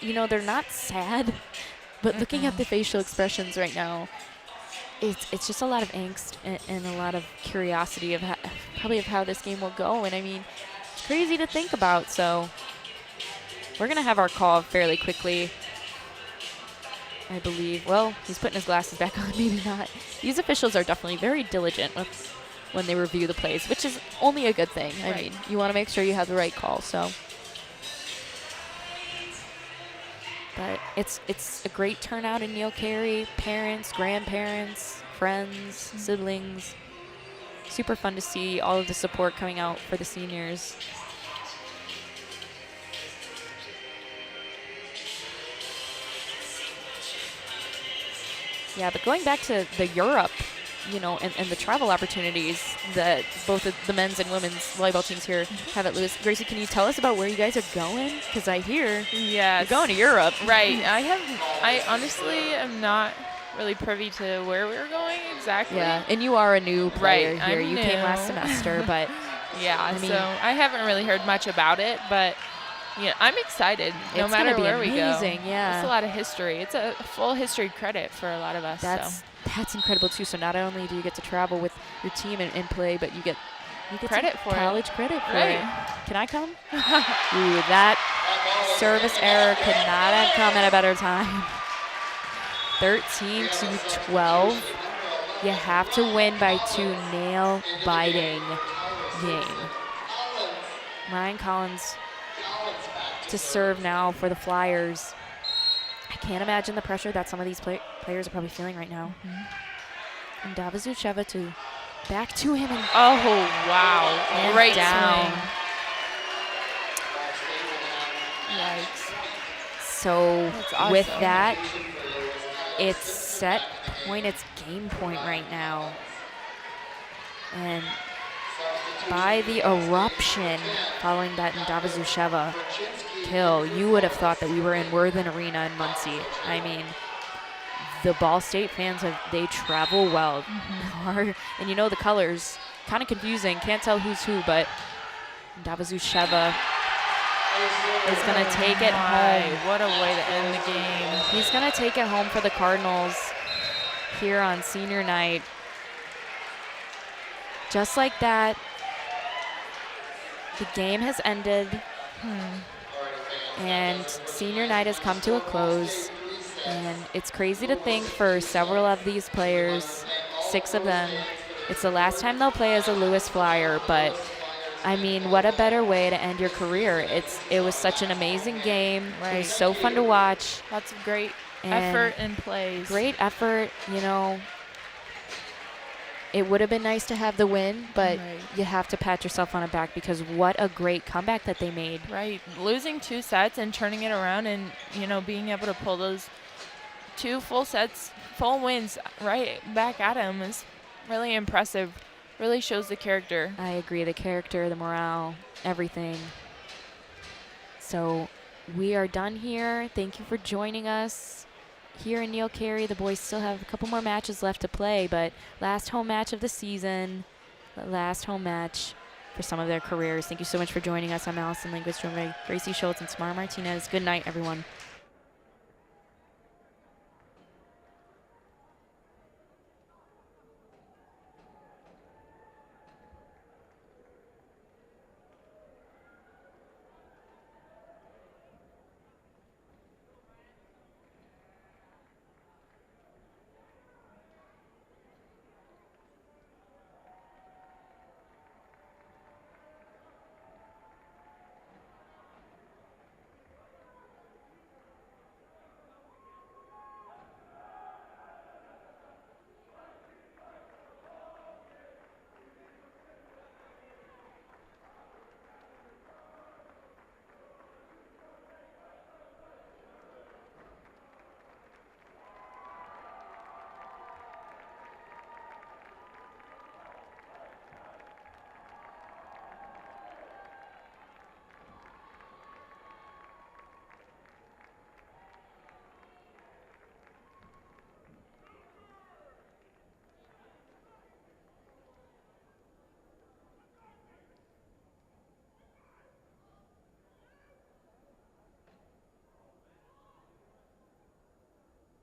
you know, they're not sad, but looking at the facial expressions right now, it's just a lot of angst and a lot of curiosity of probably of how this game will go. And I mean, it's crazy to think about. So we're going to have our call fairly quickly, I believe. Well, he's putting his glasses back on, maybe not. These officials are definitely very diligent when they review the plays, which is only a good thing. I mean, you want to make sure you have the right call. So, but it's a great turnout in Neil Carey. Parents, grandparents, friends, siblings. Super fun to see all of the support coming out for the seniors. Yeah, but going back to the Europe, you know, and the travel opportunities that both of the men's and women's volleyball teams here have at Lewis. Gracie, can you tell us about where you guys are going? Because I hear you're going to Europe. Right. I honestly am not really privy to where we're going exactly. Yeah, and you are a new player here. I'm you new. came last semester, but yeah, I mean, so I haven't really heard much about it, but yeah, I'm excited no matter where we go. Yeah, it's a lot of history. It's a full history credit for a lot of us. That's incredible too. So not only do you get to travel with your team and play, but you get credit for college it. credit for right. it. Can I come? Ooh, that service error could not have come at a better time. 13-12. You have to win by 2 nail-biting game. Ryan Collins to serve now for the Flyers. I can't imagine the pressure that some of these players are probably feeling right now. And Davazucheva to back to him. And oh, wow. And Great down. swing. Yikes. So awesome. with that, it's set point, it's game point right now. And by the eruption following that Davazucheva kill, you would have thought that we were in Worthen Arena in Muncie. I mean, the Ball State fans, they travel well. And you know the colors, kind of confusing, can't tell who's who, but Davazucheva is going to take it home. What a way to end the game. He's going to take it home for the Cardinals here on senior night. Just like that, the game has ended. And senior night has come to a close. And it's crazy to think for several of these players, 6 of them, it's the last time they'll play as a Lewis Flyer, but I mean, what a better way to end your career. It was such an amazing game. Right. It was so fun to watch. Lots of great effort and plays. Great effort, you know. It would have been nice to have the win, but you have to pat yourself on the back because what a great comeback that they made. Right. Losing 2 sets and turning it around and, you know, being able to pull those 2 full sets, full wins right back at them is really impressive. Really shows the character. I agree. The character, the morale, everything. So we are done here. Thank you for joining us here in Neil Carey. The boys still have a couple more matches left to play, but last home match of the season, last home match for some of their careers. Thank you so much for joining us. I'm Allison Linguist, joined by Gracie Schultz and Samara Martinez. Good night, everyone.